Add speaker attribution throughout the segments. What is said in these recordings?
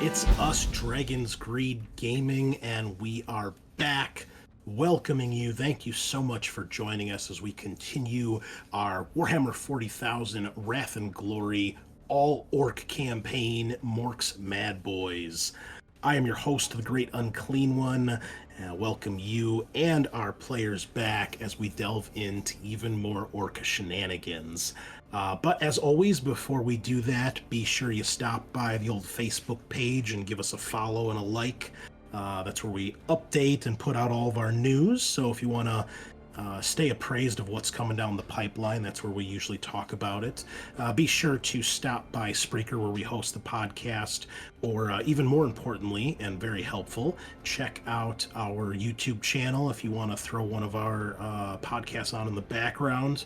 Speaker 1: It's us, Dragon's Greed Gaming, and we are back welcoming you. Thank you so much for joining us as we continue our Warhammer 40,000 Wrath and Glory all-orc campaign, Mork's Madboyz. I am your host, the Great Unclean One. Welcome you and our players back as we delve into even more orc shenanigans. But as always, before we do that, be sure you stop by the old Facebook page and give us a follow and a like. That's where we update and put out all of our news. So if you want to stay appraised of what's coming down the pipeline, that's where we usually talk about it. Be sure to stop by Spreaker, where we host the podcast, or even more importantly, and very helpful, check out our YouTube channel if you want to throw one of our podcasts on in the background,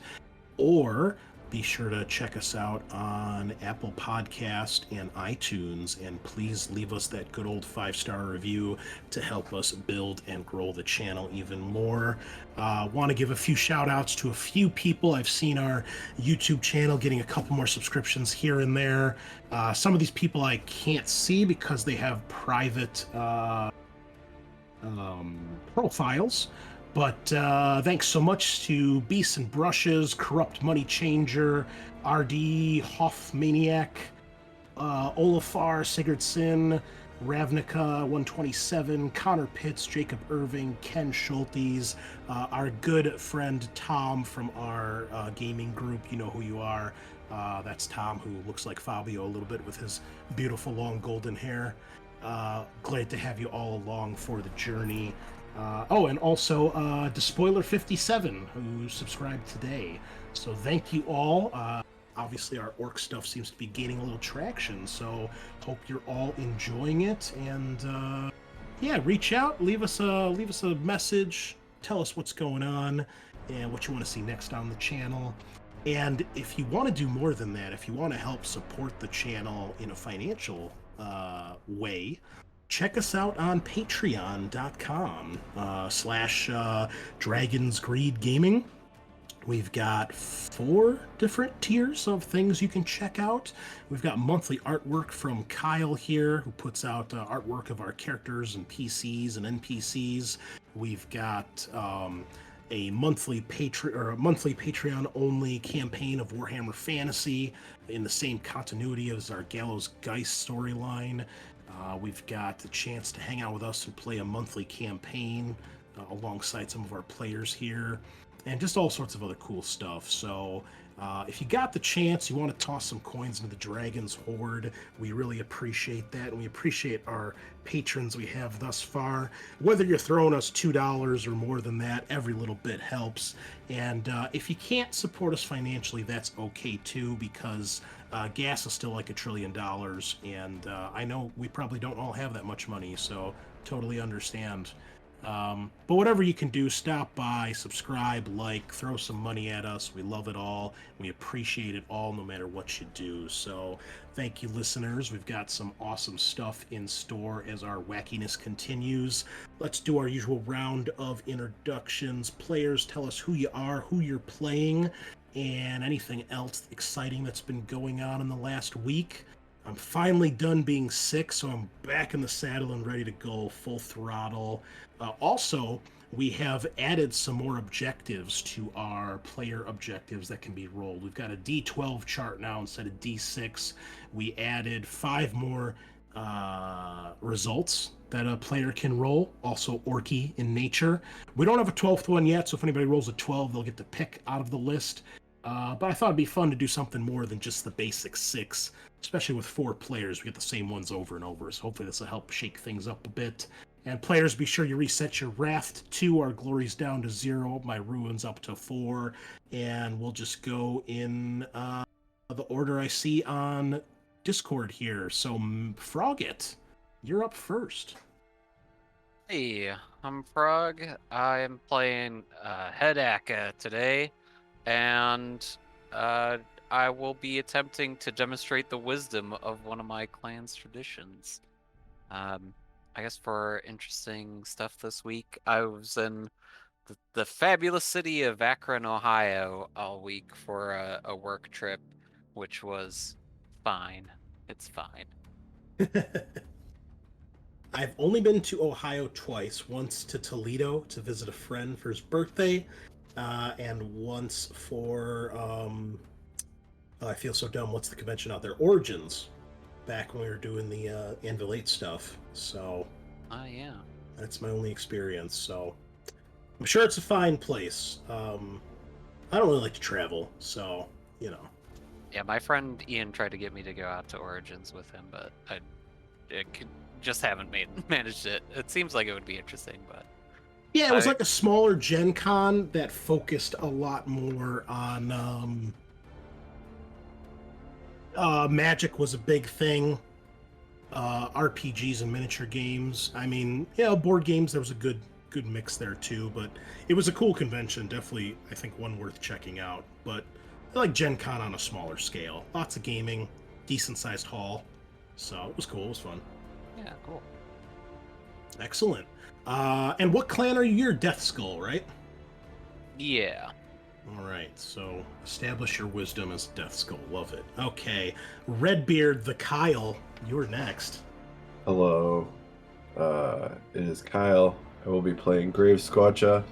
Speaker 1: or be sure to check us out on Apple Podcast and iTunes, and please leave us that good old 5-star review to help us build and grow the channel even more. Want to give a few shout outs to a few people. I've seen our YouTube channel getting a couple more subscriptions here and there. Some of these people I can't see because they have private profiles. But thanks so much to Beasts and Brushes, Corrupt Money Changer, RD, Hoffmaniac, Olafar, Sigurdsson, Ravnica 127, Connor Pitts, Jacob Irving, Ken Schultes, our good friend Tom from our gaming group. You know who you are. That's Tom, who looks like Fabio a little bit with his beautiful long golden hair. Glad to have you all along for the journey. And also Despoiler57, who subscribed today. So thank you all. Obviously, our orc stuff seems to be gaining a little traction, so hope you're all enjoying it. And reach out, leave us a message, tell us what's going on and what you want to see next on the channel. And if you want to do more than that, if you want to help support the channel in a financial way, check us out on patreon.com /Dragon's Greed Gaming. We've got 4 different tiers of things you can check out. We've got monthly artwork from Kyle here, who puts out artwork of our characters and PCs and NPCs. We've got a monthly Patreon-only campaign of Warhammer Fantasy in the same continuity as our Gallows Geist storyline. We've got the chance to hang out with us and play a monthly campaign alongside some of our players here, and just all sorts of other cool stuff. So if you got the chance, you want to toss some coins into the Dragon's Hoard, we really appreciate that, and we appreciate our patrons we have thus far. Whether you're throwing us $2 or more than that, every little bit helps. And if you can't support us financially, that's okay too, because gas is still like $1 trillion, and I know we probably don't all have that much money, so totally understand. But whatever you can do, stop by, subscribe, like, throw some money at us. We love it all. We appreciate it all, no matter what you do. So thank you, listeners. We've got some awesome stuff in store as our wackiness continues. Let's do our usual round of introductions. Players, tell us who you are, who you're playing, and anything else exciting that's been going on in the last week. I'm finally done being sick, so I'm back in the saddle and ready to go full throttle. Also, we have added some more objectives to our player objectives that can be rolled. We've got a D12 chart now instead of D6. We added 5 more results that a player can roll, also orky in nature. We don't have a 12th one yet, so if anybody rolls a 12, they'll get to pick out of the list. But I thought it'd be fun to do something more than just the basic 6, especially with 4 players. We get the same ones over and over, so hopefully this will help shake things up a bit. And players, be sure you reset your Wrath to 2, our Glory's down to 0, my Ruins up to 4, and we'll just go in the order I see on Discord here. So, Frogget, you're up first.
Speaker 2: Hey, I'm Frog. I am playing Hedaka today, and I will be attempting to demonstrate the wisdom of one of my clan's traditions. I guess for interesting stuff this week, I was in the fabulous city of Akron, Ohio all week for a work trip, which was fine. It's fine.
Speaker 1: I've only been to Ohio twice. Once to Toledo to visit a friend for his birthday, and once for oh, I feel so dumb. What's the convention out there? Origins. Back when we were doing the Anvil 8 stuff. So
Speaker 2: Yeah.
Speaker 1: that's my only experience. So I'm sure it's a fine place. I don't really like to travel, so you know.
Speaker 2: Yeah, my friend Ian tried to get me to go out to Origins with him, but just haven't managed it. It seems like it would be interesting, but
Speaker 1: Yeah, it was like a smaller Gen Con that focused a lot more on Magic was a big thing. RPGs and miniature games. I mean, yeah, board games. There was a good mix there too. But it was a cool convention. Definitely, I think one worth checking out. But I like Gen Con on a smaller scale. Lots of gaming, decent sized hall. So it was cool. It was fun.
Speaker 2: yeah, cool.
Speaker 1: Excellent. And what clan are you? You're Death Skull, right?
Speaker 2: Yeah.
Speaker 1: All right, so establish your wisdom as Death Skull. Love it. Okay, Redbeard the Kyle, you're next.
Speaker 3: Hello. It is Kyle. I will be playing Grave Squatcha.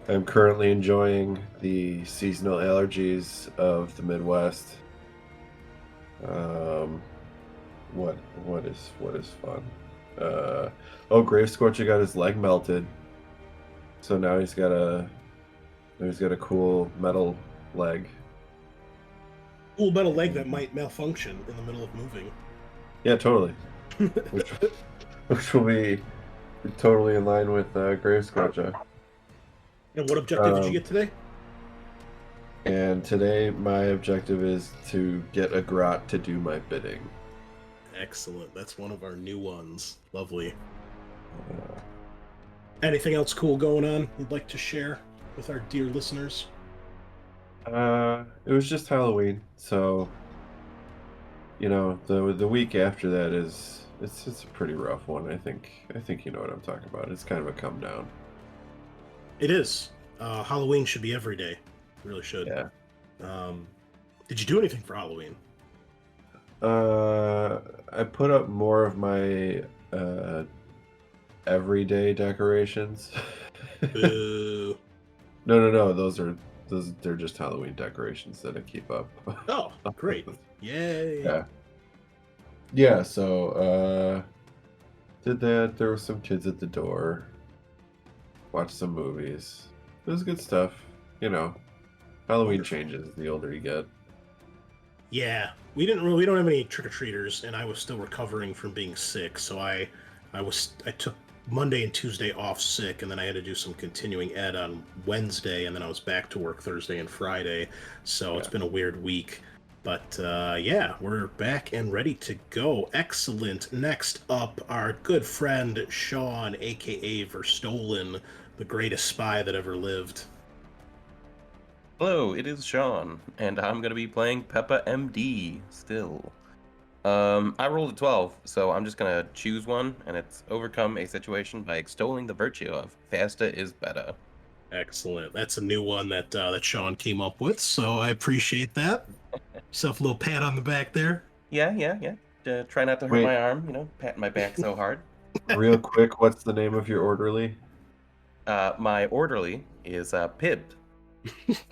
Speaker 3: I'm currently enjoying the seasonal allergies of the Midwest. What is fun? Grave Squatcha got his leg melted, so now he's got a cool metal leg.
Speaker 1: Cool metal leg that might malfunction in the middle of moving.
Speaker 3: Yeah, totally. which will be totally in line with Grave Squatcha.
Speaker 1: And what objective did you get today?
Speaker 3: And today my objective is to get a grot to do my bidding.
Speaker 1: Excellent. That's one of our new ones. Lovely. Anything else cool going on you'd like to share with our dear listeners?
Speaker 3: It was just Halloween, so the week after that it's a pretty rough one. I think you know what I'm talking about. It's kind of a come down.
Speaker 1: It is. Halloween should be every day. It really should.
Speaker 3: Yeah.
Speaker 1: Did you do anything for Halloween?
Speaker 3: I put up more of my everyday decorations.
Speaker 1: Boo.
Speaker 3: No. They're just Halloween decorations that I keep up.
Speaker 1: Oh, great. Yay.
Speaker 3: Yeah, so did that. There were some kids at the door. Watched some movies. It was good stuff. Halloween changes the older you get.
Speaker 1: Yeah. We don't have any trick-or-treaters, and I was still recovering from being sick, so I took Monday and Tuesday off sick, and then I had to do some continuing ed on Wednesday, and then I was back to work Thursday and Friday, so It's been a weird week. But yeah, we're back and ready to go. Excellent. Next up, our good friend Sean, aka Verstolen, the greatest spy that ever lived.
Speaker 4: Hello, it is Sean, and I'm going to be playing Peppa MD still. I rolled a 12, so I'm just going to choose one, and it's overcome a situation by extolling the virtue of faster is better.
Speaker 1: Excellent. That's a new one that Sean came up with, so I appreciate that. Yourself a little pat on the back there.
Speaker 4: Yeah. Try not to hurt my arm, patting my back so hard.
Speaker 3: Real quick, what's the name of your orderly?
Speaker 4: My orderly is Pibbed.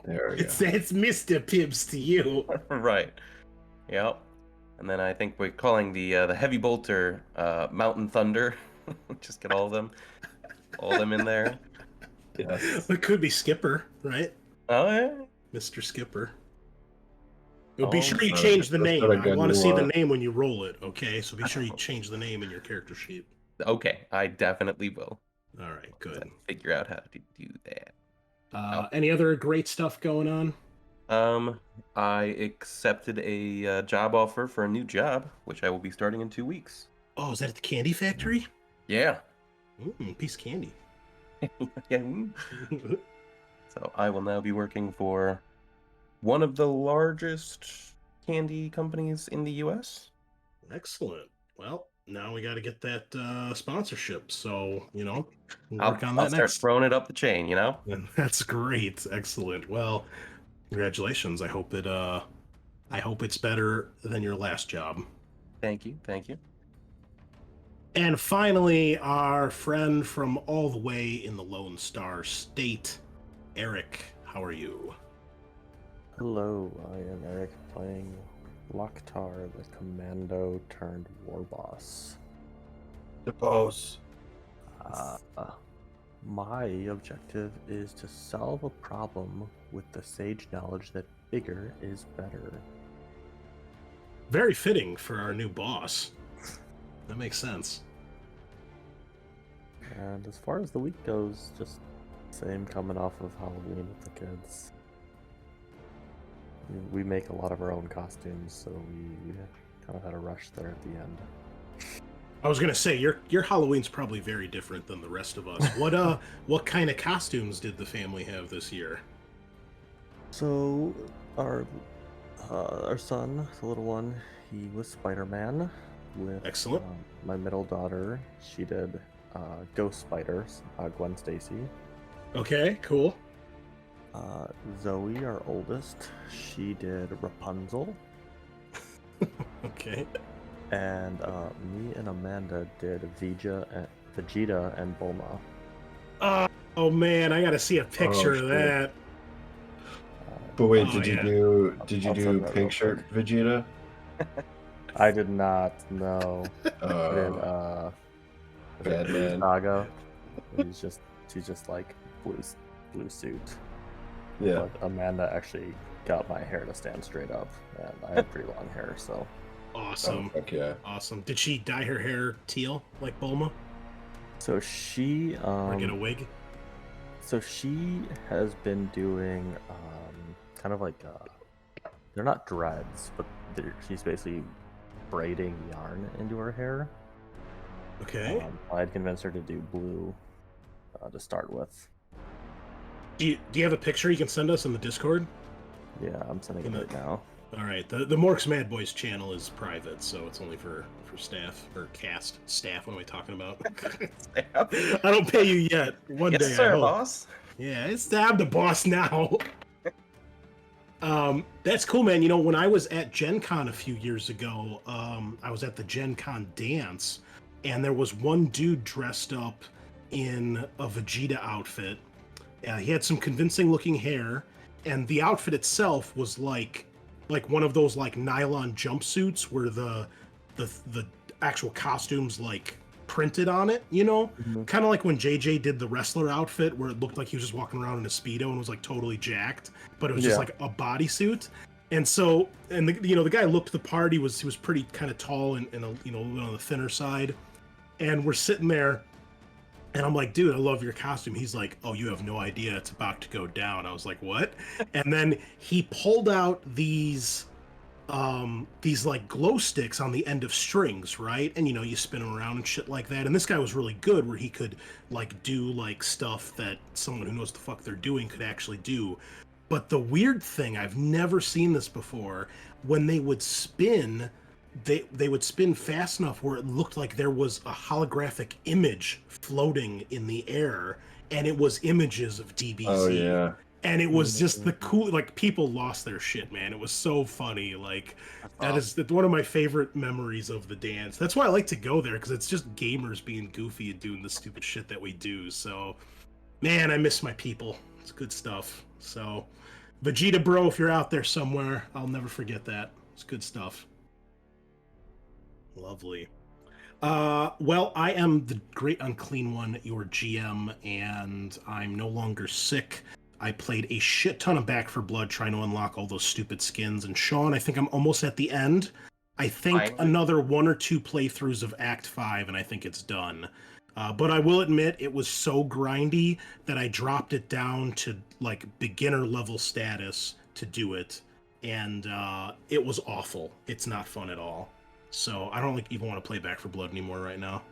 Speaker 1: There we go. It's Mr. Pibbs to you.
Speaker 4: Right. Yep. And then I think we're calling the heavy bolter Mountain Thunder. Just get all of them in there.
Speaker 1: Yes. It could be Skipper, right?
Speaker 4: Oh yeah.
Speaker 1: Mr. Skipper. Be sure you change the name. I want to see the name when you roll it, okay? So be sure you change the name in your character sheet.
Speaker 4: Okay, I definitely will.
Speaker 1: All right, good.
Speaker 4: Figure out how to do that.
Speaker 1: Any other great stuff going on?
Speaker 4: I accepted a job offer for a new job, which I will be starting in 2 weeks.
Speaker 1: Oh, is that at the candy factory?
Speaker 4: Yeah.
Speaker 1: Piece of candy.
Speaker 4: Yeah. So I will now be working for one of the largest candy companies in the U.S.
Speaker 1: Excellent. Well, now we got to get that sponsorship. So, we'll
Speaker 4: I'll start throwing it up the chain,
Speaker 1: That's great. Excellent. Well, congratulations. I hope it's better than your last job.
Speaker 4: Thank you.
Speaker 1: And finally, our friend from all the way in the Lone Star State, Eric. How are you?
Speaker 5: Hello, I am Eric playing Loktar, the commando turned war boss.
Speaker 3: The boss.
Speaker 5: My objective is to solve a problem with the sage knowledge that bigger is better.
Speaker 1: Very fitting for our new boss. That makes sense.
Speaker 5: And as far as the week goes, just same coming off of Halloween with the kids. We make a lot of our own costumes, so we kind of had a rush there at the end.
Speaker 1: I was gonna say your Halloween's probably very different than the rest of us. What kind of costumes did the family have this year?
Speaker 5: So our son, the little one, he was Spider-Man. With
Speaker 1: Excellent.
Speaker 5: My middle daughter, she did Ghost Spiders, Gwen Stacy.
Speaker 1: Okay, cool.
Speaker 5: Zoe, our oldest, she did Rapunzel.
Speaker 1: Okay.
Speaker 5: And me and Amanda did Vegeta and Bulma.
Speaker 1: Oh man, I gotta see a picture of
Speaker 3: shit.
Speaker 1: that.
Speaker 3: But wait,
Speaker 1: Oh,
Speaker 3: did you
Speaker 1: yeah.
Speaker 3: do
Speaker 5: I'll
Speaker 3: pink
Speaker 5: send that real
Speaker 3: shirt Vegeta?
Speaker 5: I did not know. I did
Speaker 3: Bad man.
Speaker 5: Saga. She's just like blue suit.
Speaker 3: Yeah.
Speaker 5: But Amanda actually got my hair to stand straight up, and I have pretty long hair, so.
Speaker 1: Awesome.
Speaker 3: Oh, fuck yeah.
Speaker 1: Awesome. Did she dye her hair teal like Bulma?
Speaker 5: So she
Speaker 1: Or get a wig?
Speaker 5: So she has been doing kind of like they're not dreads, but she's basically braiding yarn into her hair.
Speaker 1: Okay.
Speaker 5: I had convinced her to do blue to start with.
Speaker 1: Do you have a picture you can send us in the Discord?
Speaker 5: Yeah, I'm sending it right now.
Speaker 1: All right. The Mork's Madboyz channel is private, so it's only for staff or cast staff. What am I talking about? I don't pay you yet. One
Speaker 4: Yes,
Speaker 1: day,
Speaker 4: sir,
Speaker 1: I hope.
Speaker 4: boss.
Speaker 1: Yeah, I'm the boss now. That's cool, man. You know, when I was at Gen Con a few years ago, I was at the Gen Con dance, and there was one dude dressed up in a Vegeta outfit. He had some convincing looking hair, and the outfit itself was like one of those like nylon jumpsuits where the actual costumes like printed on it, you know?
Speaker 5: Mhm.
Speaker 1: Kind of like when JJ did the wrestler outfit where it looked like he was just walking around in a Speedo and was like totally jacked, but it was just
Speaker 5: Yeah.
Speaker 1: like a bodysuit. And so, and the guy looked the part. He was pretty kind of tall and a little bit on the thinner side. And we're sitting there, and I'm like, dude, I love your costume. He's like, oh, you have no idea, it's about to go down. I was like, what? And then he pulled out these like glow sticks on the end of strings, right? And you spin them around and shit like that. And this guy was really good where he could like do like stuff that someone who knows the fuck they're doing could actually do. But the weird thing, I've never seen this before, when they would spin, they would spin fast enough where it looked like there was a holographic image floating in the air, and it was images of DBZ.
Speaker 3: Oh yeah.
Speaker 1: And it was just the cool, like, people lost their shit, man. It was so funny. Like, that's one of my favorite memories of the dance. That's why I like to go there, because it's just gamers being goofy and doing the stupid shit that we do. So, man, I miss my people. It's good stuff. So, Vegeta bro, if you're out there somewhere, I'll never forget that. It's good stuff. Lovely. Well, I am the Great Unclean One, your GM, and I'm no longer sick. I played a shit ton of Back 4 Blood trying to unlock all those stupid skins. And Sean, I think I'm almost at the end. I think
Speaker 4: Finally.
Speaker 1: another 1 or 2 playthroughs of Act 5, and I think it's done. But I will admit, it was so grindy that I dropped it down to like beginner level status to do it. And it was awful. It's not fun at all. So I don't even want to play Back 4 Blood anymore right now.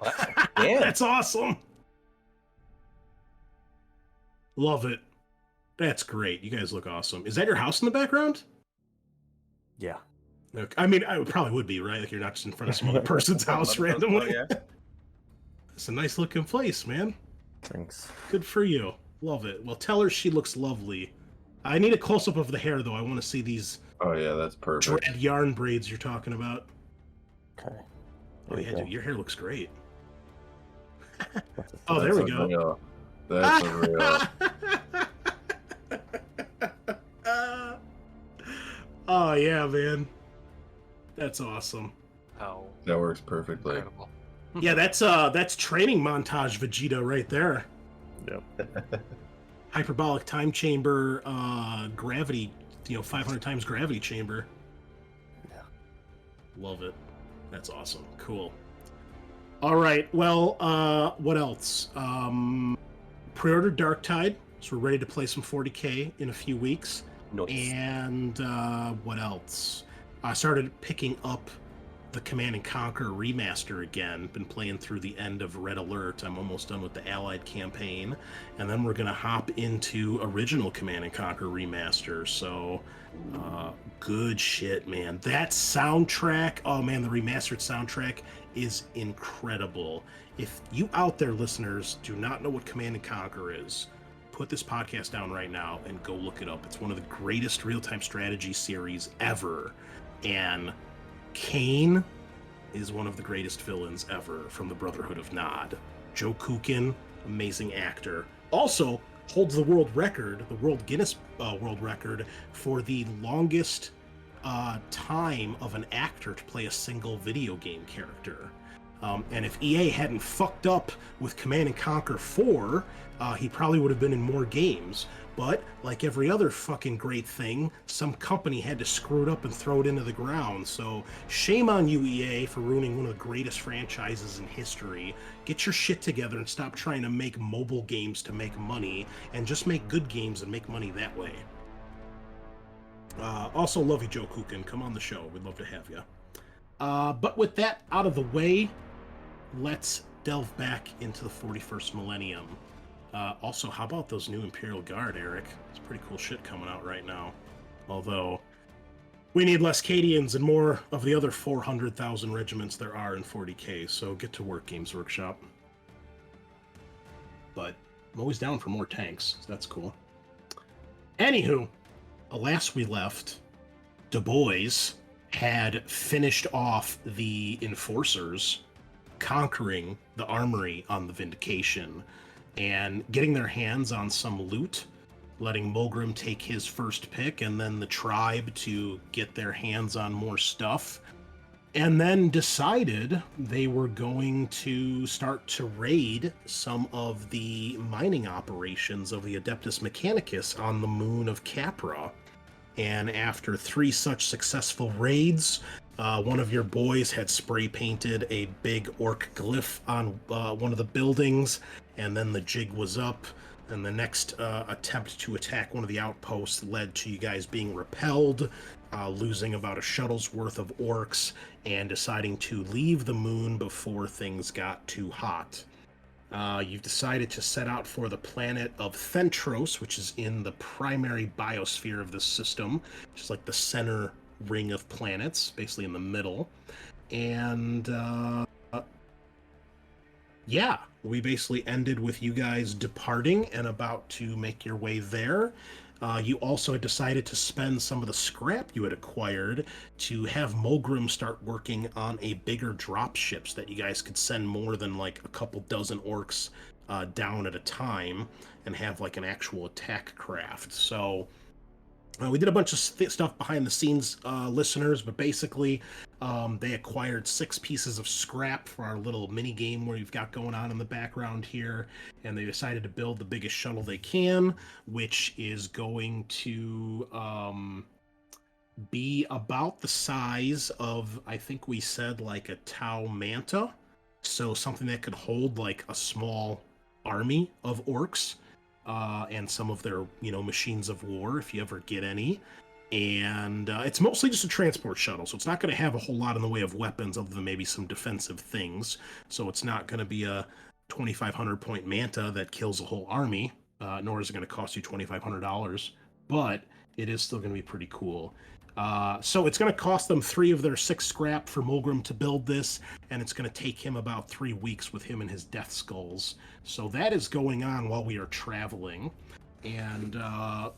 Speaker 4: Wow. Yeah.
Speaker 1: That's awesome. Love it. That's great. You guys look awesome. Is that your house in the background?
Speaker 5: Yeah.
Speaker 1: Okay. I mean, I probably would be, right? Like you're not just in front of some other person's house randomly.
Speaker 4: Yeah.
Speaker 1: It's a nice looking place, man.
Speaker 5: Thanks.
Speaker 1: Good for you. Love it. Well, tell her she looks lovely. I need a close up of the hair, though. I want to see these
Speaker 3: Oh yeah, that's perfect.
Speaker 1: dread yarn braids you're talking about.
Speaker 5: Okay.
Speaker 1: Oh
Speaker 5: There
Speaker 1: yeah,
Speaker 5: you go.
Speaker 1: dude, your hair looks great.
Speaker 5: That's a
Speaker 1: Oh, there
Speaker 3: That's
Speaker 1: we go.
Speaker 3: unreal. That's unreal.
Speaker 1: Oh yeah, man. That's awesome.
Speaker 2: Oh,
Speaker 3: That works perfectly.
Speaker 2: incredible.
Speaker 1: Yeah, that's training montage Vegeta right there.
Speaker 5: Yep.
Speaker 1: Hyperbolic time chamber, gravity, 500 times gravity chamber.
Speaker 5: Yeah.
Speaker 1: Love it. That's awesome. Cool. All right. Well, what else? Pre-order Dark Tide, so we're ready to play some 40K in a few weeks.
Speaker 4: Nice.
Speaker 1: And what else? I started picking up the Command & Conquer remaster again. Been playing through the end of Red Alert. I'm almost done with the Allied campaign. And then we're going to hop into original Command & Conquer remaster. So, good shit, man. That soundtrack, oh man, the remastered soundtrack is incredible. If you out there, listeners, do not know what Command & Conquer is, put this podcast down right now and go look it up. It's one of the greatest real-time strategy series ever. And Kane is one of the greatest villains ever from the Brotherhood of Nod. Joe Kukin, amazing actor. Also holds the world record, the World Guinness World Record, for the longest time of an actor to play a single video game character. And if EA hadn't fucked up with Command & Conquer 4, he probably would have been in more games. But, like every other fucking great thing, some company had to screw it up and throw it into the ground. So, shame on you, EA, for ruining one of the greatest franchises in history. Get your shit together and stop trying to make mobile games to make money, and just make good games and make money that way. Also, love you, Joe Kukin. Come on the show. We'd love to have you. But with that out of the way, let's delve back into the 41st millennium. Also, how about those new Imperial Guard, Eric? It's pretty cool shit coming out right now. Although, we need less Cadians and more of the other 400,000 regiments there are in 40K, so get to work, Games Workshop. But I'm always down for more tanks, so that's cool. Anywho, last we left, boyz had finished off the Enforcers, conquering the armory on the Vindication, and getting their hands on some loot, letting Mulgrim take his first pick, and then the tribe to get their hands on more stuff, and then decided they were going to start to raid some of the mining operations of the Adeptus Mechanicus on the moon of Capra. And after 3 such successful raids, one of your boys had spray painted a big orc glyph on one of the buildings, and then the jig was up, and the next attempt to attack one of the outposts led to you guys being repelled, losing about a shuttle's worth of orcs, and deciding to leave the moon before things got too hot. You've decided to set out for the planet of Thentros, which is in the primary biosphere of this system, which is like the center ring of planets, basically in the middle. And yeah, we basically ended with you guys departing and about to make your way there. You also had decided to spend some of the scrap you had acquired to have Mulgrim start working on a bigger drop ships that you guys could send more than like a couple dozen orcs down at a time and have like an actual attack craft. So we did a bunch of stuff behind the scenes, listeners, but basically they acquired 6 pieces of scrap for our little mini game where you've got going on in the background here, and they decided to build the biggest shuttle they can, which is going to be about the size of, I think we said, like a Tau Manta, so something that could hold like a small army of orcs. And some of their, machines of war, if you ever get any. And it's mostly just a transport shuttle, so it's not going to have a whole lot in the way of weapons other than maybe some defensive things. So it's not going to be a 2,500 point Manta that kills a whole army, nor is it going to cost you $2,500, but it is still going to be pretty cool. So it's going to cost them 3 of their 6 scrap for Mulgrim to build this, and it's going to take him about 3 weeks with him and his Death Skulls. So that is going on while we are traveling. and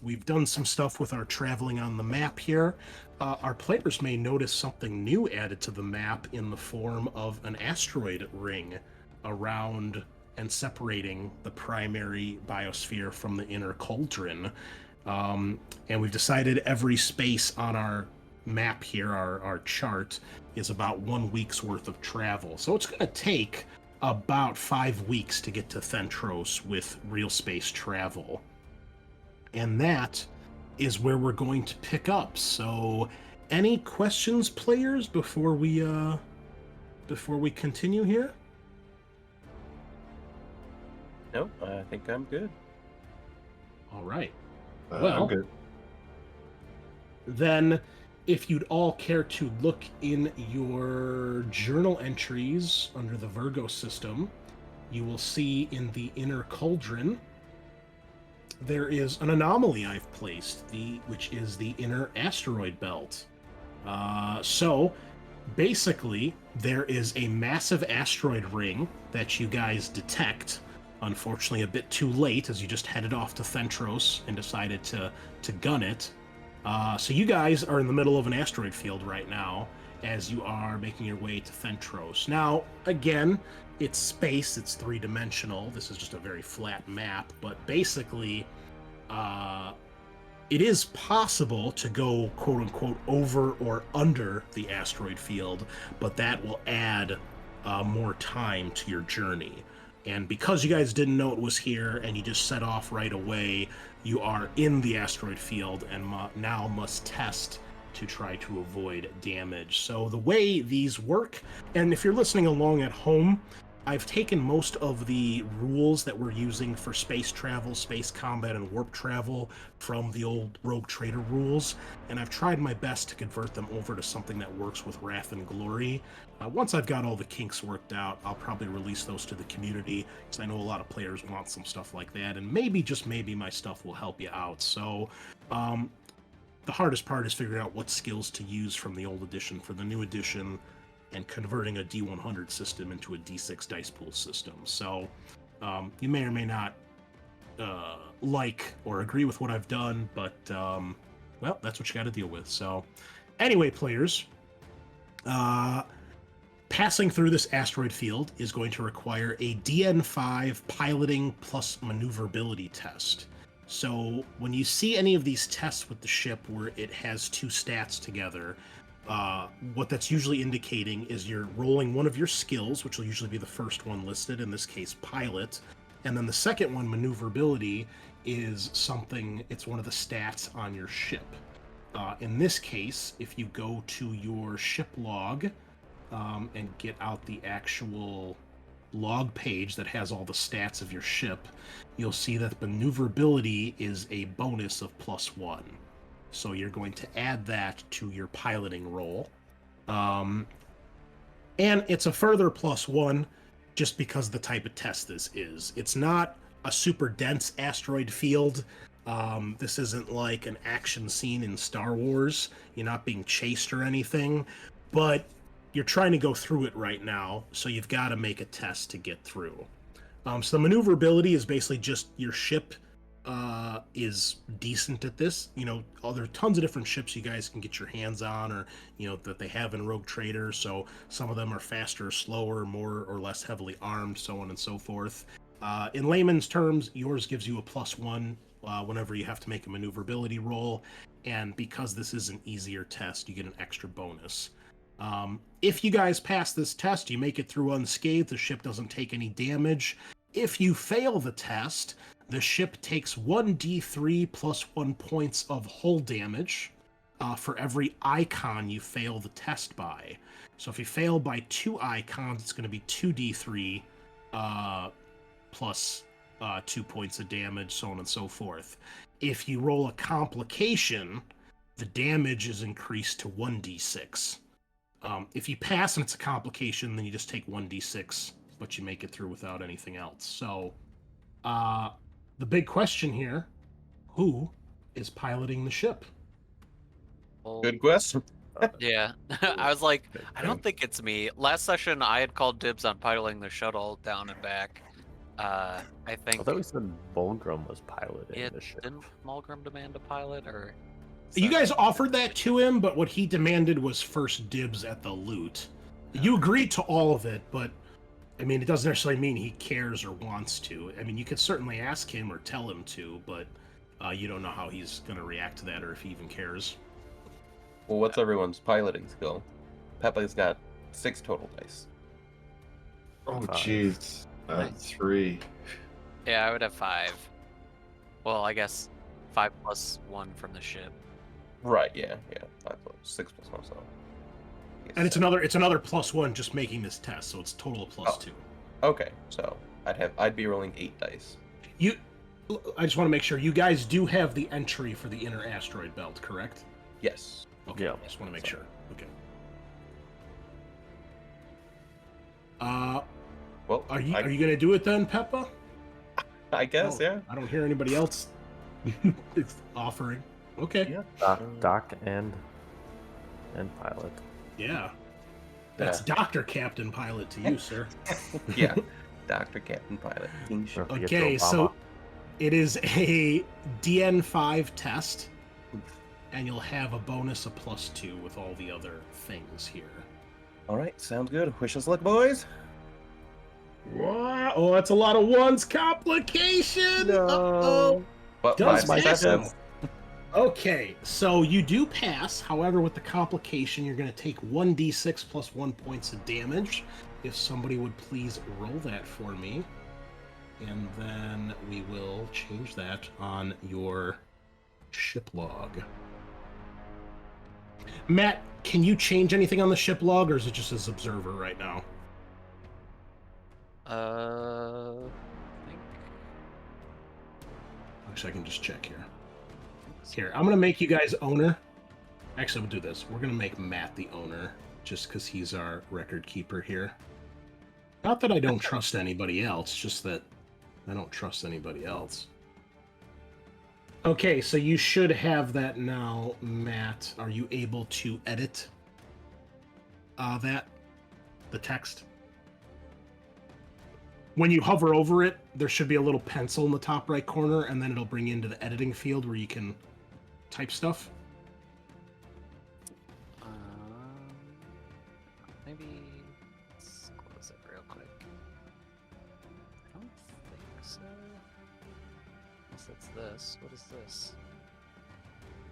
Speaker 1: we've done some stuff with our traveling on the map here. Our players may notice something new added to the map in the form of an asteroid ring around and separating the primary biosphere from the inner cauldron. And we've decided every space on our map here, our chart, is about 1 week's worth of travel. So it's going to take about 5 weeks to get to Thentros with real space travel. And that is where we're going to pick up. So any questions, players, before we continue here?
Speaker 4: Nope, I think I'm good.
Speaker 1: All right.
Speaker 3: I'm good.
Speaker 1: Then, if you'd all care to look in your journal entries under the Virgo system, you will see in the inner cauldron there is an anomaly I've placed, which is the inner asteroid belt. So, basically, there is a massive asteroid ring that you guys detect. Unfortunately, a bit too late, as you just headed off to Thentros and decided to gun it. So you guys are in the middle of an asteroid field right now, as you are making your way to Thentros. Now, again, it's space, it's three-dimensional. This is just a very flat map, but basically, it is possible to go, quote-unquote, over or under the asteroid field, but that will add more time to your journey. And because you guys didn't know it was here and you just set off right away, you are in the asteroid field and now must test to try to avoid damage. So the way these work, and if you're listening along at home, I've taken most of the rules that we're using for space travel, space combat, and warp travel from the old Rogue Trader rules, and I've tried my best to convert them over to something that works with Wrath and Glory. Once I've got all the kinks worked out, I'll probably release those to the community, because I know a lot of players want some stuff like that, and maybe, just maybe, my stuff will help you out. So, the hardest part is figuring out what skills to use from the old edition for the new edition, and converting a D100 system into a D6 dice pool system. So you may or may not like or agree with what I've done, but well, that's what you got to deal with. So anyway, players, passing through this asteroid field is going to require a DN5 piloting plus maneuverability test. So when you see any of these tests with the ship where it has two stats together, what that's usually indicating is you're rolling one of your skills, which will usually be the first one listed, in this case pilot, and then the second one, maneuverability, is something, it's one of the stats on your ship. In this case, if you go to your ship log and get out the actual log page that has all the stats of your ship, you'll see that maneuverability is a bonus of +1. So you're going to add that to your piloting roll. And it's a further +1 just because the type of test this is. It's not a super dense asteroid field. This isn't like an action scene in Star Wars. You're not being chased or anything, but you're trying to go through it right now, so you've got to make a test to get through. So the maneuverability is basically just your ship is decent at this. You know, there are tons of different ships you guys can get your hands on, or, you know, that they have in Rogue Trader. So some of them are faster, slower, more or less heavily armed, so on and so forth. In layman's terms, yours gives you a +1 whenever you have to make a maneuverability roll. And because this is an easier test, you get an extra bonus. If you guys pass this test, you make it through unscathed, the ship doesn't take any damage. If you fail the test, the ship takes 1d3 +1 points of hull damage for every icon you fail the test by. So if you fail by 2 icons, it's going to be 2d3 plus 2 points of damage, so on and so forth. If you roll a complication, the damage is increased to 1d6. If you pass and it's a complication, then you just take 1d6, but you make it through without anything else. So, the big question here, who is piloting the ship?
Speaker 2: Well,
Speaker 4: Good question.
Speaker 2: yeah. I was like, I don't think it's me. Last session, I had called dibs on piloting the shuttle down and back. I
Speaker 5: I
Speaker 2: think
Speaker 5: thought we said Bulgrim was piloting
Speaker 2: it
Speaker 5: the ship.
Speaker 2: didn't Mulgrim demand a pilot, or is
Speaker 1: You
Speaker 2: that-
Speaker 1: guys offered that to him, but what he demanded was first dibs at the loot. You agreed to all of it, but I mean, it doesn't necessarily mean he cares or wants to. I mean, you could certainly ask him or tell him to, but you don't know how he's going to react to that or if he even cares.
Speaker 4: Well, what's everyone's piloting skill? Peppa's got 6 total dice.
Speaker 3: Oh,
Speaker 5: 5.
Speaker 3: jeez.
Speaker 2: Nice.
Speaker 3: 3.
Speaker 2: Yeah, I would have 5. Well, I guess 5 plus 1 from the ship.
Speaker 4: Right, yeah. 6 plus 1, so.
Speaker 1: And it's another +1 just making this test, so it's total of +2.
Speaker 4: Okay, so I'd be rolling 8 dice.
Speaker 1: I just want to make sure you guys do have the entry for the inner asteroid belt, correct?
Speaker 4: Yes.
Speaker 1: Okay.
Speaker 5: Yeah.
Speaker 1: I just want to make sure. Okay.
Speaker 4: Well,
Speaker 1: Are you gonna do it then, Peppa?
Speaker 4: I guess, yeah.
Speaker 1: I don't hear anybody else offering. Okay.
Speaker 4: Yeah.
Speaker 5: Doc and pilot.
Speaker 1: Yeah. That's Dr. Captain Pilot to you, sir.
Speaker 4: Yeah. Dr. Captain Pilot. King
Speaker 5: Or
Speaker 4: Ship.
Speaker 5: if we get to
Speaker 1: Okay, so
Speaker 5: Obama.
Speaker 1: it is a DN5 test, and you'll have a bonus of +2 with all the other things here.
Speaker 4: Alright, sounds good. Wish us luck, boys.
Speaker 1: Wow. Oh, that's a lot of ones. Complication. Uh-oh.
Speaker 4: But
Speaker 1: Does
Speaker 4: 5
Speaker 1: pass.
Speaker 4: successes.
Speaker 1: Okay, so you do pass. However, with the complication, you're going to take 1d6 plus 1 points of damage. If somebody would please roll that for me. And then we will change that on your ship log. Matt, can you change anything on the ship log, or is it just as observer right now?
Speaker 2: I think.
Speaker 1: Actually, I can just check here. Here, I'm going to make you guys owner. Actually, we'll do this. We're going to make Matt the owner, just because he's our record keeper here. Not that I don't trust anybody else, just that I don't trust anybody else. Okay, so you should have that now, Matt. Are you able to edit the text? When you hover over it, there should be a little pencil in the top right corner, and then it'll bring you into the editing field where you can type stuff.
Speaker 2: Maybe let's close it real quick. I don't think so. Unless it's this. What is this?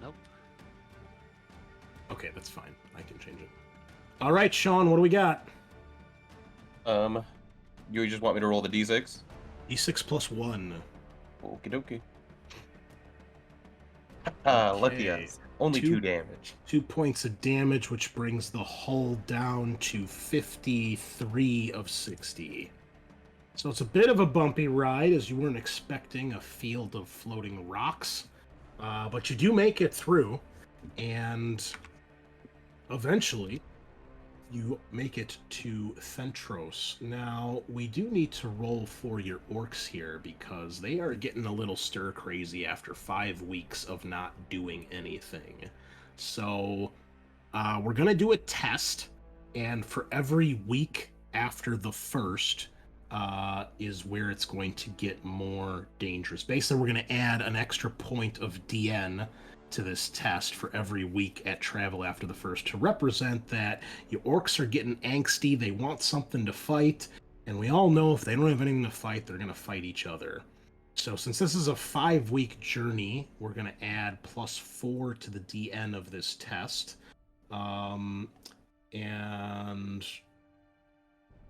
Speaker 2: Nope.
Speaker 1: Okay, that's fine. I can change it. All right, Sean, what do we got?
Speaker 4: You just want me to roll the d6?
Speaker 1: D6 plus 1.
Speaker 4: Okie dokie. Lucky
Speaker 1: Okay.
Speaker 4: us. Only 2 damage.
Speaker 1: 2 points of damage, which brings the hull down to 53 of 60. So it's a bit of a bumpy ride, as you weren't expecting a field of floating rocks. But you do make it through, and eventually you make it to Thentros. Now, we do need to roll for your orcs here, because they are getting a little stir-crazy after 5 weeks of not doing anything. So, we're going to do a test, and for every week after the first is where it's going to get more dangerous. Basically, we're going to add an extra point of DN to this test for every week at travel after the first to represent that your orcs are getting angsty, they want something to fight, and we all know if they don't have anything to fight, they're going to fight each other. So since this is a 5-week journey, we're going to add +4 to the DN of this test. And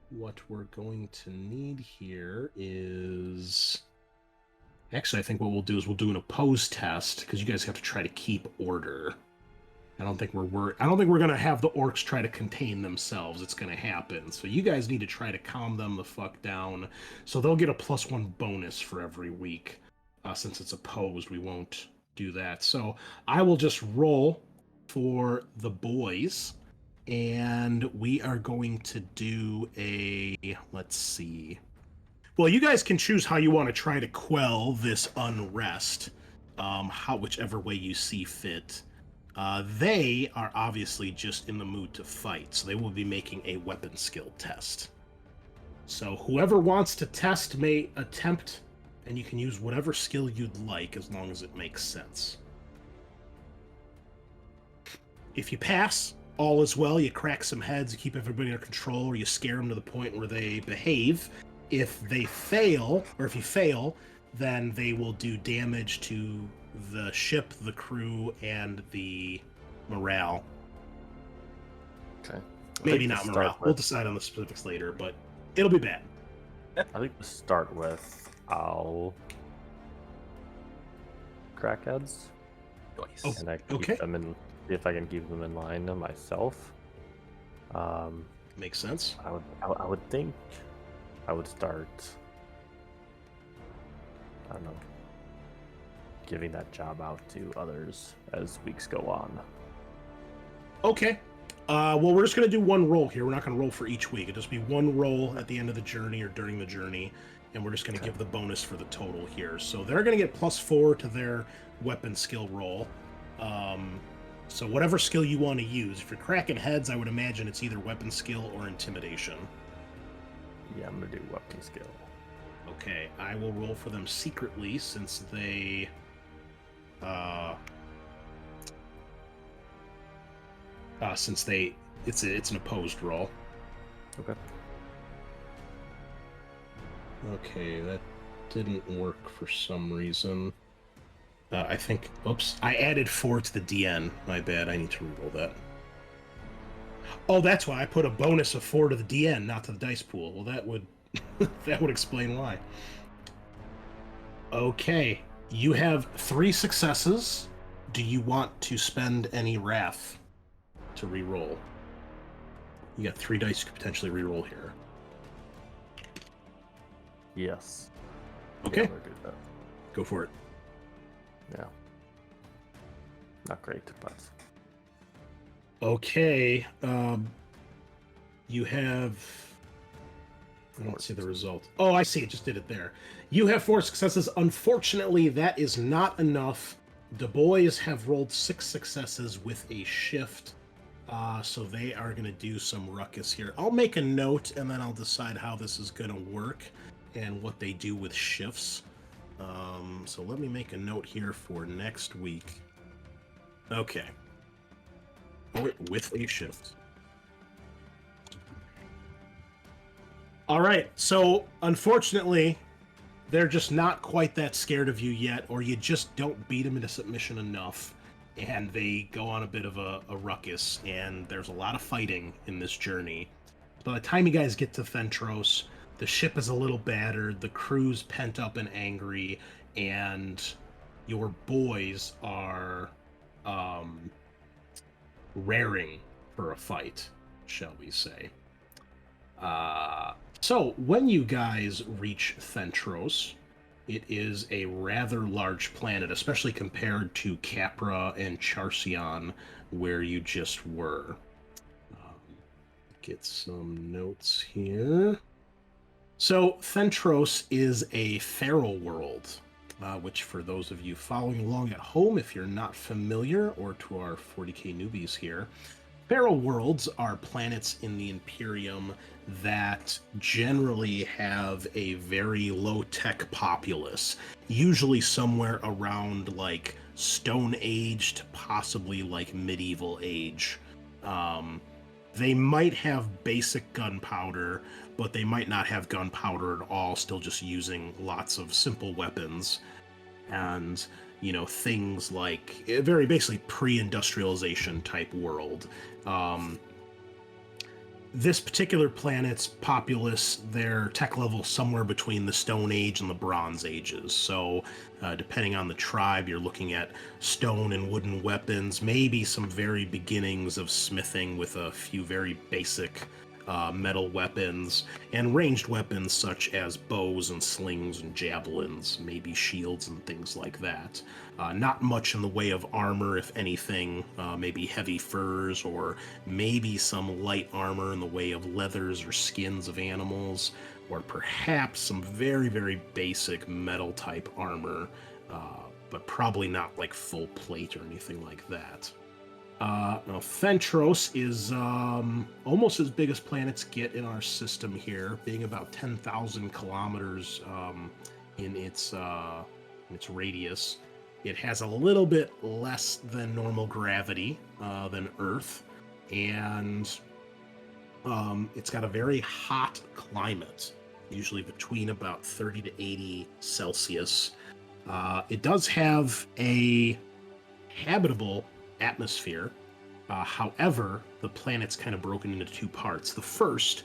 Speaker 1: what we're going to need here is... Actually, I think what we'll do is we'll do an oppose test, because you guys have to try to keep order. I don't think we're going to have the orcs try to contain themselves. It's going to happen. So you guys need to try to calm them the fuck down. So they'll get a +1 bonus for every week. Since it's opposed, we won't do that. So I will just roll for the boys. And we are going to do a... Let's see... Well, you guys can choose how you want to try to quell this unrest, whichever way you see fit. They are obviously just in the mood to fight, so they will be making a weapon skill test. So whoever wants to test may attempt, and you can use whatever skill you'd like as long as it makes sense. If you pass, all is well. You crack some heads, you keep everybody under control, or you scare them to the point where they behave. If they fail, or if you fail, then they will do damage to the ship, the crew, and the morale.
Speaker 5: Okay.
Speaker 1: Maybe not morale. We'll decide on the specifics later, but it'll be bad.
Speaker 5: I think to start with, I'll crack heads.
Speaker 4: Nice.
Speaker 5: And I keep
Speaker 1: Okay.
Speaker 5: them in, see if I can keep them in line myself.
Speaker 1: Makes sense.
Speaker 5: I would think I would start, I don't know, giving that job out to others as weeks go on.
Speaker 1: Okay. Well, we're just going to do one roll here. We're not going to roll for each week. It'll just be one roll at the end of the journey or during the journey, and we're just going to give the bonus for the total here. So they're going to get +4 to their weapon skill roll. So whatever skill you want to use. If you're cracking heads, I would imagine it's either weapon skill or intimidation.
Speaker 5: Yeah, I'm going to do weapon skill.
Speaker 1: Okay, I will roll for them secretly since they... it's an opposed roll.
Speaker 5: Okay.
Speaker 1: Okay, that didn't work for some reason. I think, oops, I added 4 to the DN. My bad, I need to reroll that. Oh, that's why I put a bonus of 4 to the DN, not to the dice pool. Well, that would that would explain why. Okay, you have 3 successes. Do you want to spend any wrath to reroll? You got 3 dice you could potentially reroll here.
Speaker 5: Yes.
Speaker 1: Okay,
Speaker 5: Yeah, I'm gonna do that.
Speaker 1: go for it.
Speaker 5: Yeah. Not great, but
Speaker 1: Okay, you have... I don't see the result. Oh, I see. It just did it there. You have 4 successes. Unfortunately, that is not enough. The boys have rolled 6 successes with a shift, so they are going to do some ruckus here. I'll make a note, and then I'll decide how this is going to work and what they do with shifts. So let me make a note here for next week. Okay. With a shift. All right, so unfortunately, they're just not quite that scared of you yet, or you just don't beat them into submission enough, and they go on a bit of a ruckus, and there's a lot of fighting in this journey. By the time you guys get to Thentros, the ship is a little battered, the crew's pent up and angry, and your boys are raring for a fight, shall we say. So, when you guys reach Thentros, it is a rather large planet, especially compared to Capra and Charcion, where you just were. Get some notes here. So, Thentros is a feral world, which for those of you following along at home, if you're not familiar, or to our 40k newbies here, feral worlds are planets in the Imperium that generally have a very low-tech populace, usually somewhere around like Stone Age to possibly like Medieval Age. They might have basic gunpowder, but they might not have gunpowder at all, still just using lots of simple weapons. And, you know, things like very basically pre-industrialization type world. This particular planet's populace, their tech level somewhere between the Stone Age and the Bronze Ages. So, depending on the tribe, you're looking at stone and wooden weapons, maybe some very beginnings of smithing with a few very basic metal weapons, and ranged weapons such as bows and slings and javelins, maybe shields and things like that. Not much in the way of armor, if anything, maybe heavy furs, or maybe some light armor in the way of leathers or skins of animals, or perhaps some very, very basic metal type armor, but probably not like full plate or anything like that. Now, Thentros is almost as big as planets get in our system here, being about 10,000 kilometers in its radius. It has a little bit less than normal gravity than Earth, and it's got a very hot climate, usually between about 30 to 80 Celsius. It does have a habitable atmosphere. However, the planet's kind of broken into two parts. The first,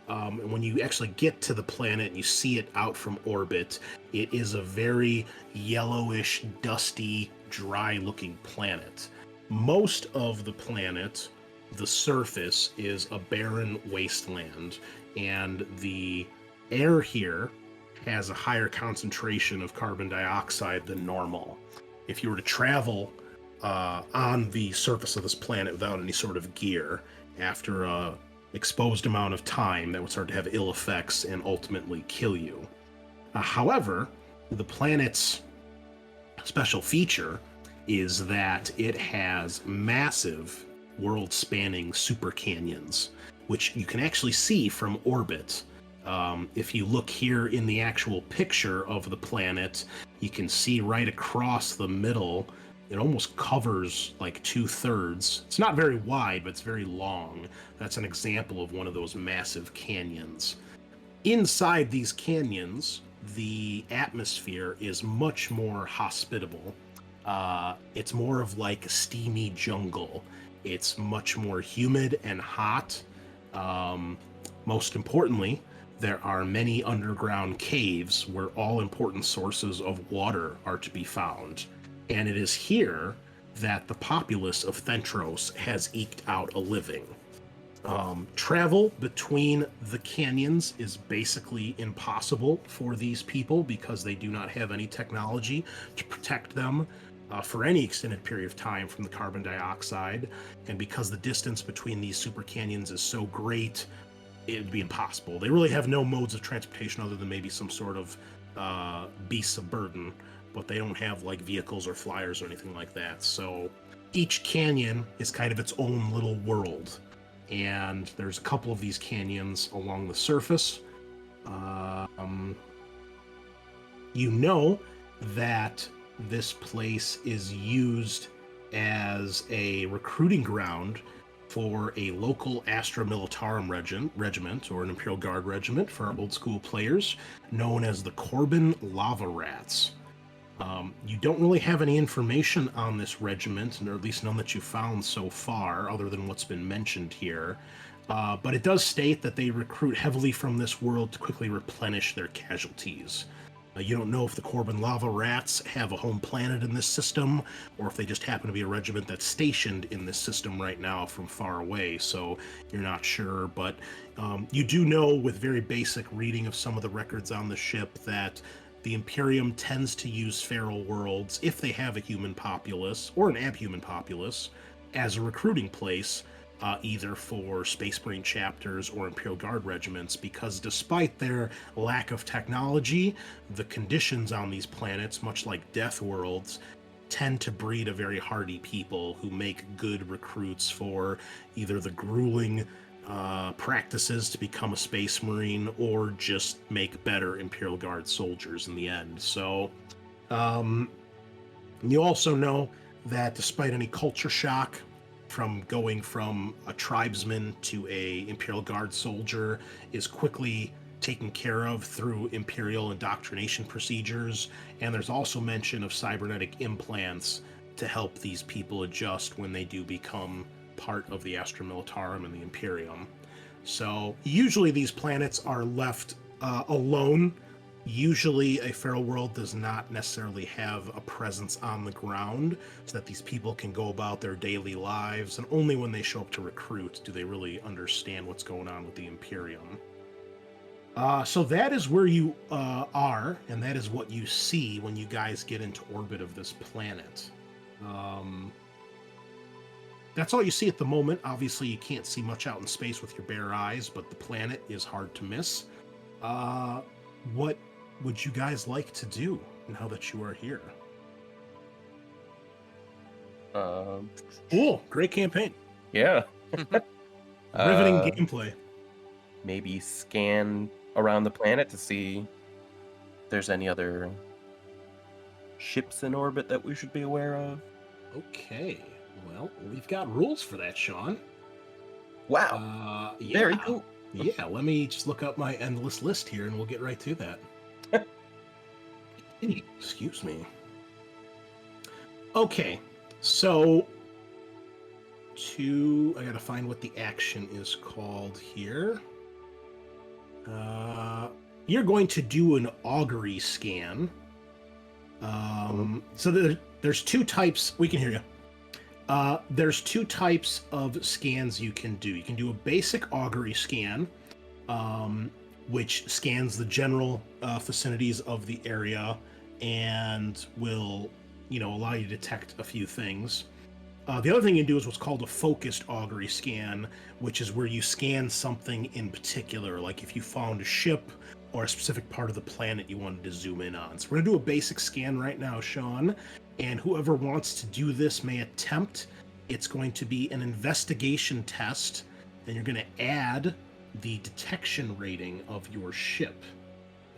Speaker 1: when you actually get to the planet and you see it out from orbit, it is a very yellowish, dusty, dry-looking planet. Most of the planet, the surface, is a barren wasteland, and the air here has a higher concentration of carbon dioxide than normal. If you were to travel on the surface of this planet without any sort of gear, after a exposed amount of time, that would start to have ill effects and ultimately kill you. However, the planet's special feature is that it has massive world-spanning super canyons, which you can actually see from orbit. If you look here in the actual picture of the planet, you can see right across the middle. It almost covers like 2/3. It's not very wide, but it's very long. That's an example of one of those massive canyons. Inside these canyons, the atmosphere is much more hospitable. It's more of like a steamy jungle. It's much more humid and hot. Most importantly, there are many underground caves where all important sources of water are to be found. And it is here that the populace of Thentros has eked out a living. Travel between the canyons is basically impossible for these people because they do not have any technology to protect them for any extended period of time from the carbon dioxide. And because the distance between these super canyons is so great, it would be impossible. They really have no modes of transportation other than maybe some sort of beasts of burden, but they don't have like vehicles or flyers or anything like that. So each canyon is kind of its own little world. And there's a couple of these canyons along the surface. You know that this place is used as a recruiting ground for a local Astra Militarum regiment, or an Imperial Guard regiment for our old school players, known as the Corbin Lava Rats. You don't really have any information on this regiment, or at least none that you found so far, other than what's been mentioned here. But it does state that they recruit heavily from this world to quickly replenish their casualties. You don't know if the Corbin Lava Rats have a home planet in this system, or if they just happen to be a regiment that's stationed in this system right now from far away, so you're not sure. But you do know, with very basic reading of some of the records on the ship, that the Imperium tends to use feral worlds, if they have a human populace, or an abhuman populace, as a recruiting place, either for Space Marine chapters or Imperial Guard regiments, because despite their lack of technology, the conditions on these planets, much like Death Worlds, tend to breed a very hardy people who make good recruits for either the grueling practices to become a Space Marine, or just make better Imperial Guard soldiers in the end. So, you also know that despite any culture shock from going from a tribesman to a Imperial Guard soldier is quickly taken care of through Imperial indoctrination procedures, and there's also mention of cybernetic implants to help these people adjust when they do become part of the Astra Militarum and the Imperium. So usually these planets are left alone. Usually a feral world does not necessarily have a presence on the ground so that these people can go about their daily lives, and only when they show up to recruit do they really understand what's going on with the Imperium. So that is where you are, and that is what you see when you guys get into orbit of this planet. That's all you see at the moment. Obviously, you can't see much out in space with your bare eyes, but the planet is hard to miss. What would you guys like to do now that you are here? Cool. Great campaign.
Speaker 4: Yeah.
Speaker 1: Riveting
Speaker 4: Uh,
Speaker 1: gameplay.
Speaker 4: Maybe scan around the planet to see if there's any other ships in orbit that we should be aware of.
Speaker 1: Okay. Well, we've got rules for that, Sean.
Speaker 4: Wow.
Speaker 1: Yeah.
Speaker 4: Very cool.
Speaker 1: Yeah, let me just look up my endless list here and we'll get right to that. Excuse me. Okay, so I gotta find what the action is called here. You're going to do an augury scan. So there's two types. We can hear you. There's two types of scans you can do. You can do a basic augury scan, which scans the general vicinities of the area and will, allow you to detect a few things. The other thing you can do is what's called a focused augury scan, which is where you scan something in particular, like if you found a ship or a specific part of the planet you wanted to zoom in on. So we're going to do a basic scan right now, Sean, and whoever wants to do this may attempt. It's going to be an investigation test, and you're going to add the detection rating of your ship.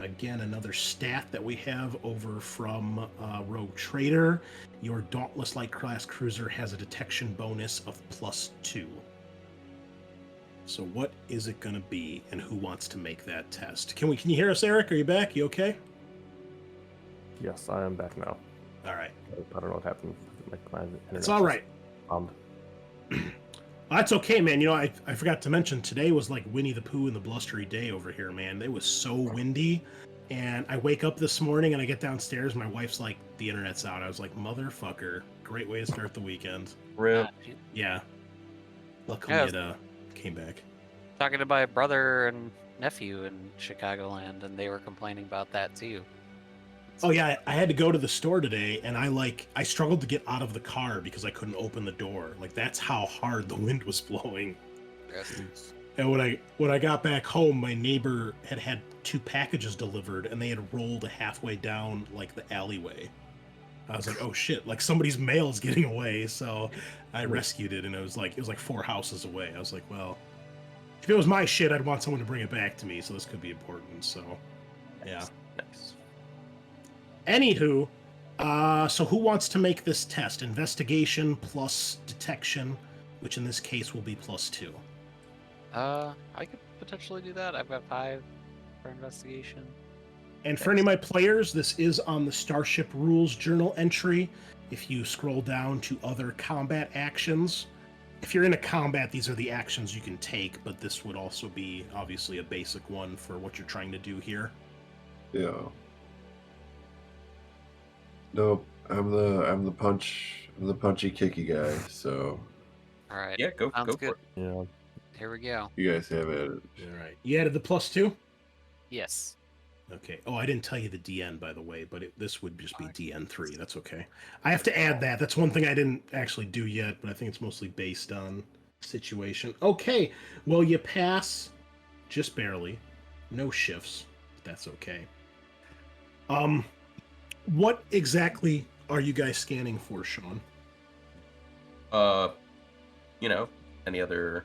Speaker 1: Again, another stat that we have over from Rogue Trader. Your Dauntless Light Class Cruiser has a detection bonus of +2. So what is it going to be, and who wants to make that test? Can you hear us, Eric? Are you back? You okay?
Speaker 5: Yes, I am back now.
Speaker 1: All right.
Speaker 5: I don't know what happened. My internet
Speaker 1: It's all right. That's okay, man. I forgot to mention, today was like Winnie the Pooh and the blustery day over here, man. It was so windy. And I wake up this morning and I get downstairs. My wife's like, the internet's out. I was like, motherfucker. Great way to start the weekend.
Speaker 4: Real.
Speaker 1: Yeah. Luckily
Speaker 2: Yeah.
Speaker 1: it came back.
Speaker 2: Talking to my brother and nephew in Chicagoland, and they were complaining about that too.
Speaker 1: Oh yeah, I had to go to the store today, and I struggled to get out of the car because I couldn't open the door. Like, that's how hard the wind was blowing.
Speaker 2: Yes.
Speaker 1: And when I got back home, my neighbor had 2 packages delivered, and they had rolled halfway down like the alleyway. I was like, oh shit, like somebody's mail's getting away. So I rescued it, and it was like 4 houses away. I was like, well, if it was my shit, I'd want someone to bring it back to me. So this could be important. So yeah.
Speaker 4: Nice.
Speaker 1: Anywho, so who wants to make this test? Investigation plus detection, which in this case will be +2.
Speaker 2: I could potentially do that. I've got 5 for investigation.
Speaker 1: And for any of my players, this is on the Starship Rules Journal entry. If you scroll down to other combat actions, if you're in a combat, these are the actions you can take, but this would also be obviously a basic one for what you're trying to do here.
Speaker 3: Yeah. Nope. I'm the punchy kicky guy, so
Speaker 2: All right.
Speaker 4: Yeah, go
Speaker 2: Sounds
Speaker 4: for
Speaker 2: good.
Speaker 4: it.
Speaker 5: Yeah.
Speaker 2: Here we go.
Speaker 3: you guys have it.
Speaker 1: All right. You added the +2?
Speaker 2: Yes.
Speaker 1: Okay. Oh, I didn't tell you the DN, by the way, but this would just be DN3. That's okay. I have to add that. That's one thing I didn't actually do yet, but I think it's mostly based on situation. Okay. Well, you pass just barely. No shifts. But that's okay. What exactly are you guys scanning for, Sean?
Speaker 4: Any other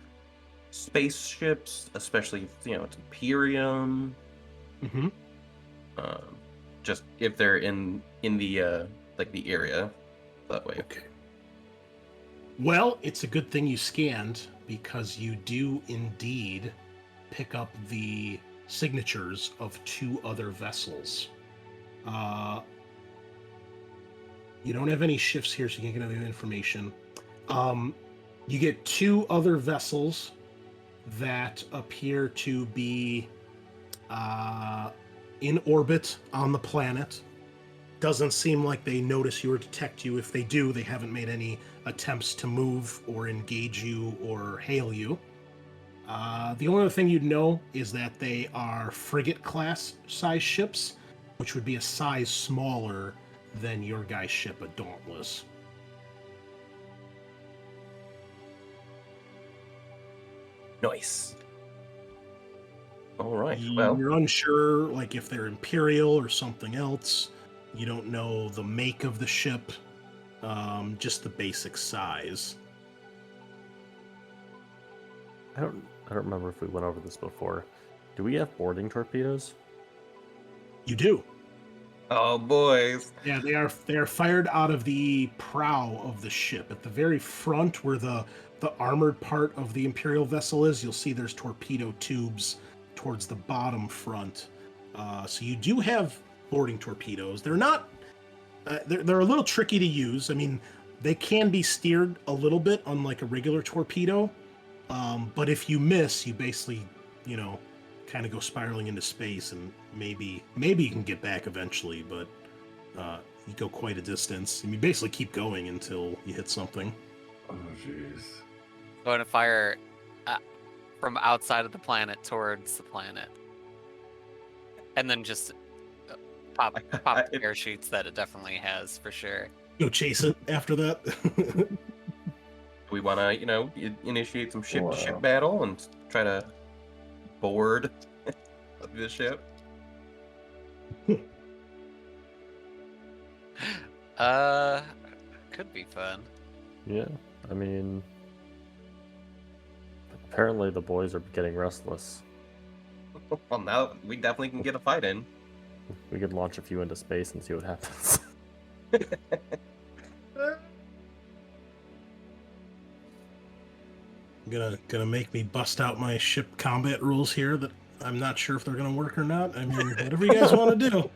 Speaker 4: spaceships, especially if, it's Imperium.
Speaker 1: Mm-hmm.
Speaker 4: Just if they're in the the area that way.
Speaker 1: Okay. Well, it's a good thing you scanned, because you do indeed pick up the signatures of 2 other vessels. You don't have any shifts here, so you can't get any information. You get 2 other vessels that appear to be in orbit on the planet. Doesn't seem like they notice you or detect you. If they do, they haven't made any attempts to move or engage you or hail you. The only other thing you'd know is that they are frigate class size ships, which would be a size smaller than your guy's ship, a Dauntless.
Speaker 4: Nice. All right. Well,
Speaker 1: You're unsure, like, if they're Imperial or something else. You don't know the make of the ship. just the basic size.
Speaker 5: I don't remember if we went over this before. Do we have boarding torpedoes?
Speaker 1: You do.
Speaker 4: Oh, boys.
Speaker 1: Yeah, they are fired out of the prow of the ship. At the very front, where the armored part of the Imperial vessel is, you'll see there's torpedo tubes towards the bottom front. So you do have boarding torpedoes. They're not. They're a little tricky to use. I mean, they can be steered a little bit, unlike a regular torpedo. But if you miss, you basically, kind of go spiraling into space, and maybe you can get back eventually, but you go quite a distance. And you basically keep going until you hit something.
Speaker 3: Oh, jeez.
Speaker 2: Going to fire from outside of the planet towards the planet, and then just pop the parachutes that it definitely has for sure.
Speaker 1: Go chase it after that.
Speaker 4: Do we want to, initiate some ship battle and try to board the ship?
Speaker 2: Could be fun.
Speaker 5: Yeah, I mean, apparently the boys are getting restless.
Speaker 4: Well, now we definitely can get a fight in.
Speaker 5: We could launch a few into space and see what happens.
Speaker 1: Gonna make me bust out my ship combat rules here that I'm not sure if they're gonna work or not. I mean, whatever you guys want to do.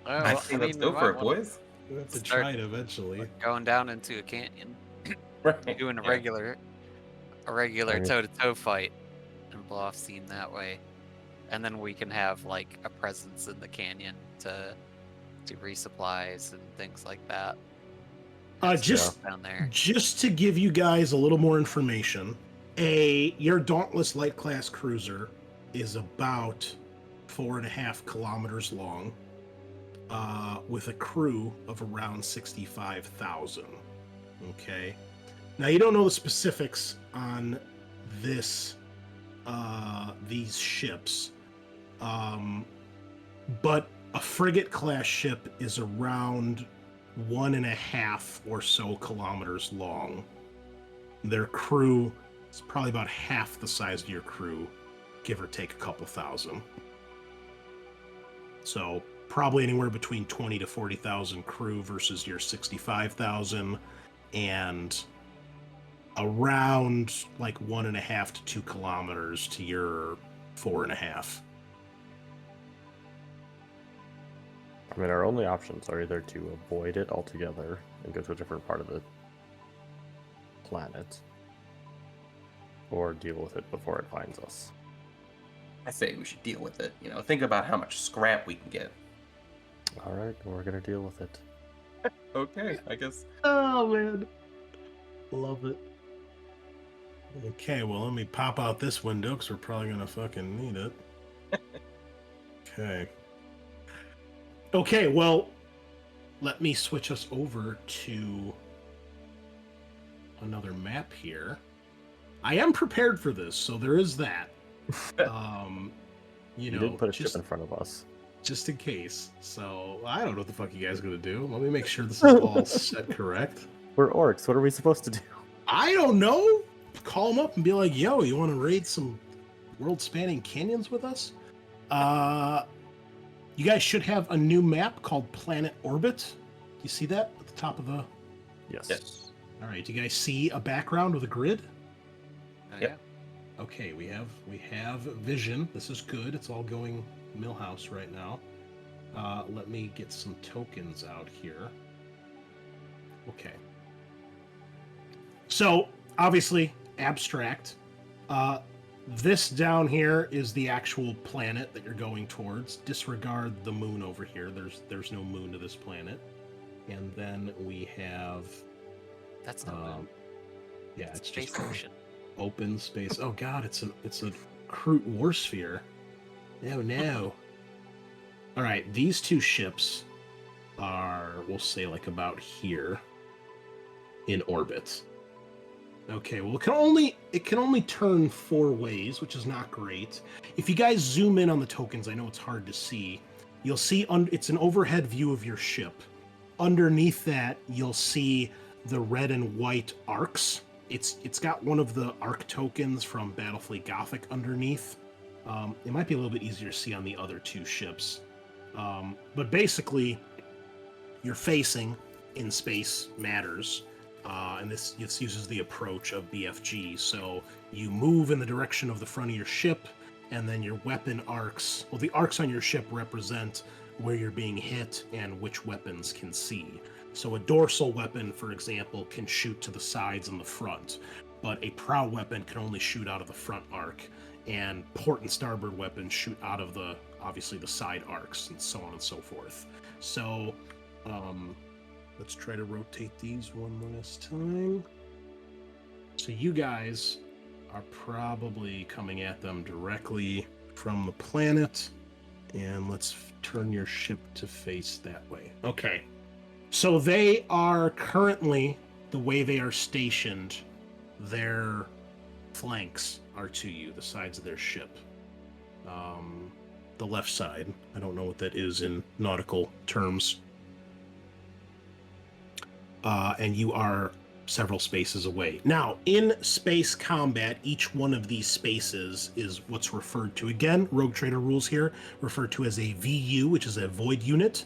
Speaker 4: I think let's go for it, boys.
Speaker 1: We have to
Speaker 2: Start
Speaker 1: try it eventually.
Speaker 2: Going down into a canyon,
Speaker 4: Right.
Speaker 2: doing a
Speaker 4: yeah.
Speaker 2: regular
Speaker 5: Right.
Speaker 2: toe-to-toe fight, and blow off steam that way, and then we can have like a presence in the canyon to do resupplies and things like that.
Speaker 1: Just
Speaker 2: Down there.
Speaker 1: Just to give you guys a little more information, your Dauntless light class cruiser is about 4.5 kilometers long, with a crew of around 65,000. Okay. Now you don't know the specifics on these ships, but a frigate class ship is around 1.5 or so kilometers long. Their crew is probably about half the size of your crew, give or take a couple thousand. So probably anywhere between 20 to 40,000 crew versus your 65,000, and around like 1.5 to 2 kilometers to your 4.5.
Speaker 5: I mean, our only options are either to avoid it altogether and go to a different part of the planet, or deal with it before it finds us.
Speaker 4: I say we should deal with it. Think about how much scrap we can get.
Speaker 5: All right, we're gonna deal with it.
Speaker 4: Okay, I guess.
Speaker 1: Oh man, love it. Okay, well let me pop out this window because we're probably gonna fucking need it. Okay, well, let me switch us over to another map here. I am prepared for this, so there is that.
Speaker 5: You did put a ship in front of us.
Speaker 1: Just in case. So, I don't know what the fuck you guys are going to do. Let me make sure this is all set correct.
Speaker 5: We're orcs. What are we supposed to do?
Speaker 1: I don't know. Call them up and be like, yo, you want to raid some world-spanning canyons with us? You guys should have a new map called Planet Orbit. You see that at the top of the...
Speaker 5: Yes.
Speaker 1: All right, do you guys see a background with a grid?
Speaker 4: Yep.
Speaker 1: Okay, we have vision. This is good. It's all going Millhouse right now. Let me get some tokens out here. Okay. So, obviously, abstract. This down here is the actual planet that you're going towards. Disregard the moon over here. There's no moon to this planet. And then we have...
Speaker 2: That's not moon.
Speaker 1: Yeah,
Speaker 2: It's
Speaker 1: it's
Speaker 2: space
Speaker 1: just
Speaker 2: ocean.
Speaker 1: open space. Oh god, it's a Kroot war sphere. Oh no. All right, these two ships are, we'll say, like about here in orbit. Okay, well, it can only turn 4 ways, which is not great. If you guys zoom in on the tokens, I know it's hard to see. You'll see it's an overhead view of your ship. Underneath that, you'll see the red and white arcs. It's got one of the arc tokens from Battlefleet Gothic underneath. It might be a little bit easier to see on the other two ships. But basically, you're facing in space matters. And this uses the approach of BFG. So you move in the direction of the front of your ship, and then your weapon arcs. Well, the arcs on your ship represent where you're being hit and which weapons can see. So a dorsal weapon, for example, can shoot to the sides and the front, but a prow weapon can only shoot out of the front arc, and port and starboard weapons shoot out of obviously the side arcs, and so on and so forth. So let's try to rotate these one last time. So you guys are probably coming at them directly from the planet, and let's turn your ship to face that way. Okay. So they are currently, the way they are stationed, their flanks are to you, the sides of their ship. The left side, I don't know what that is in nautical terms. And you are several spaces away. Now, in space combat, each one of these spaces is what's referred to, again, Rogue Trader rules here, referred to as a VU, which is a void unit.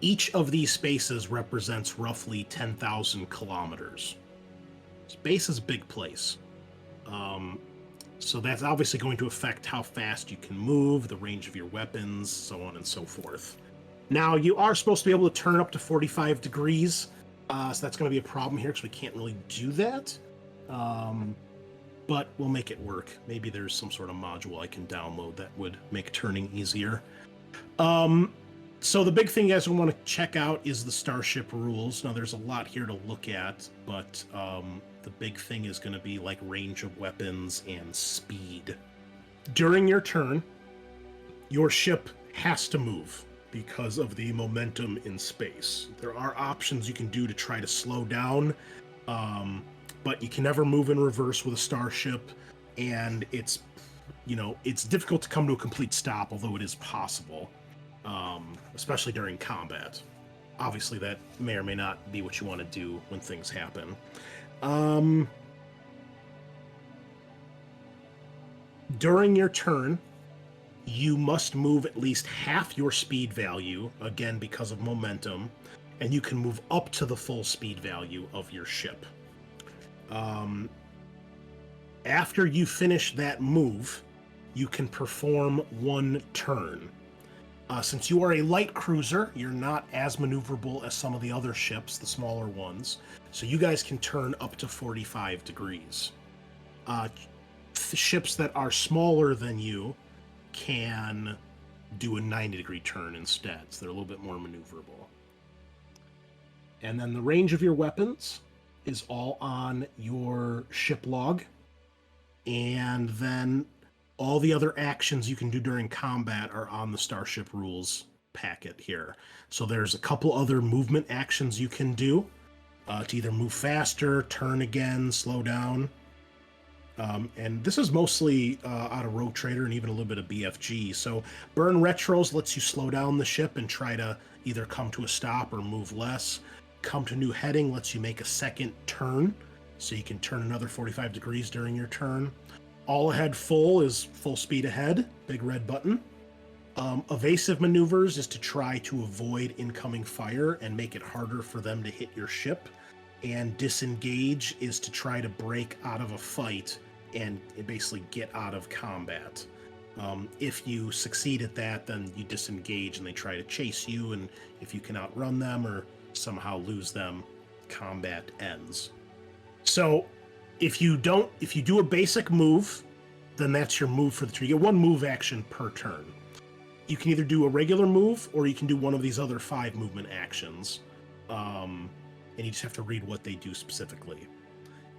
Speaker 1: Each of these spaces represents roughly 10,000 kilometers. Space is a big place. So that's obviously going to affect how fast you can move, the range of your weapons, so on and so forth. Now, you are supposed to be able to turn up to 45 degrees, so that's going to be a problem here because we can't really do that. But we'll make it work. Maybe there's some sort of module I can download that would make turning easier. So the big thing you guys want to check out is the Starship rules. Now, there's a lot here to look at, but the big thing is going to be like range of weapons and speed. During your turn, your ship has to move because of the momentum in space. There are options you can do to try to slow down, but you can never move in reverse with a starship, and it's difficult to come to a complete stop, although it is possible. Especially during combat. Obviously, that may or may not be what you want to do when things happen. During your turn, you must move at least half your speed value, again because of momentum, and you can move up to the full speed value of your ship. After you finish that move, you can perform one turn. Since you are a light cruiser, you're not as maneuverable as some of the other ships, the smaller ones, so you guys can turn up to 45 degrees. Ships that are smaller than you can do a 90-degree turn instead, so they're a little bit more maneuverable. And then the range of your weapons is all on your ship log, and then all the other actions you can do during combat are on the Starship Rules packet here. So there's a couple other movement actions you can do to either move faster, turn again, slow down. And this is mostly out of Rogue Trader and even a little bit of BFG. So Burn Retros lets you slow down the ship and try to either come to a stop or move less. Come to New Heading lets you make a second turn, so you can turn another 45 degrees during your turn. All Ahead Full is full speed ahead, big red button. Evasive maneuvers is to try to avoid incoming fire and make it harder for them to hit your ship. And Disengage is to try to break out of a fight and basically get out of combat. If you succeed at that, then you disengage and they try to chase you, and if you can outrun them or somehow lose them, combat ends. So if you do a basic move, then that's your move for the turn. You get one move action per turn. You can either do a regular move or you can do one of these other 5 movement actions. And you just have to read what they do specifically.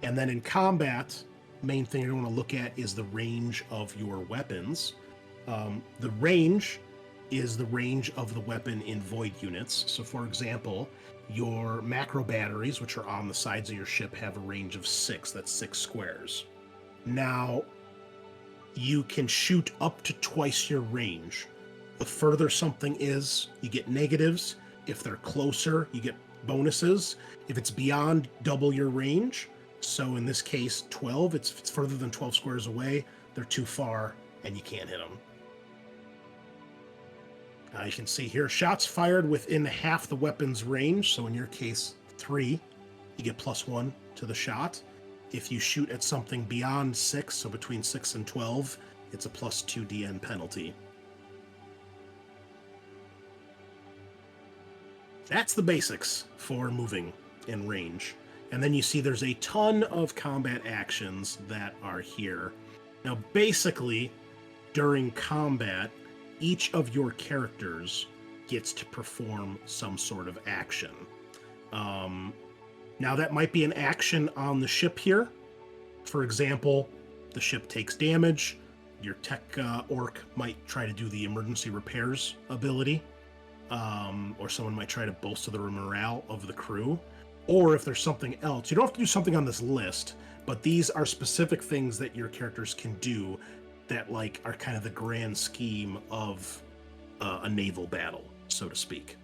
Speaker 1: And then in combat, main thing you're going to look at is the range of your weapons. The range is the range of the weapon in void units. So for example, your macro batteries, which are on the sides of your ship, have a range of 6. That's 6 squares. Now, you can shoot up to twice your range. The further something is, you get negatives. If they're closer, you get bonuses. If it's beyond double your range, so in this case 12, if it's further than 12 squares away, they're too far and you can't hit them. You can see here, shots fired within half the weapon's range, so in your case 3, you get +1 to the shot. If you shoot at something beyond 6, so between 6 and 12, it's a +2 DN penalty. That's the basics for moving in range. And then you see there's a ton of combat actions that are here. Now, basically, during combat, each of your characters gets to perform some sort of action. Now, that might be an action on the ship here. For example, the ship takes damage. Your tech orc might try to do the emergency repairs ability. Or someone might try to bolster the morale of the crew. Or if there's something else, you don't have to do something on this list, but these are specific things that your characters can do that like are kind of the grand scheme of a naval battle, so to speak.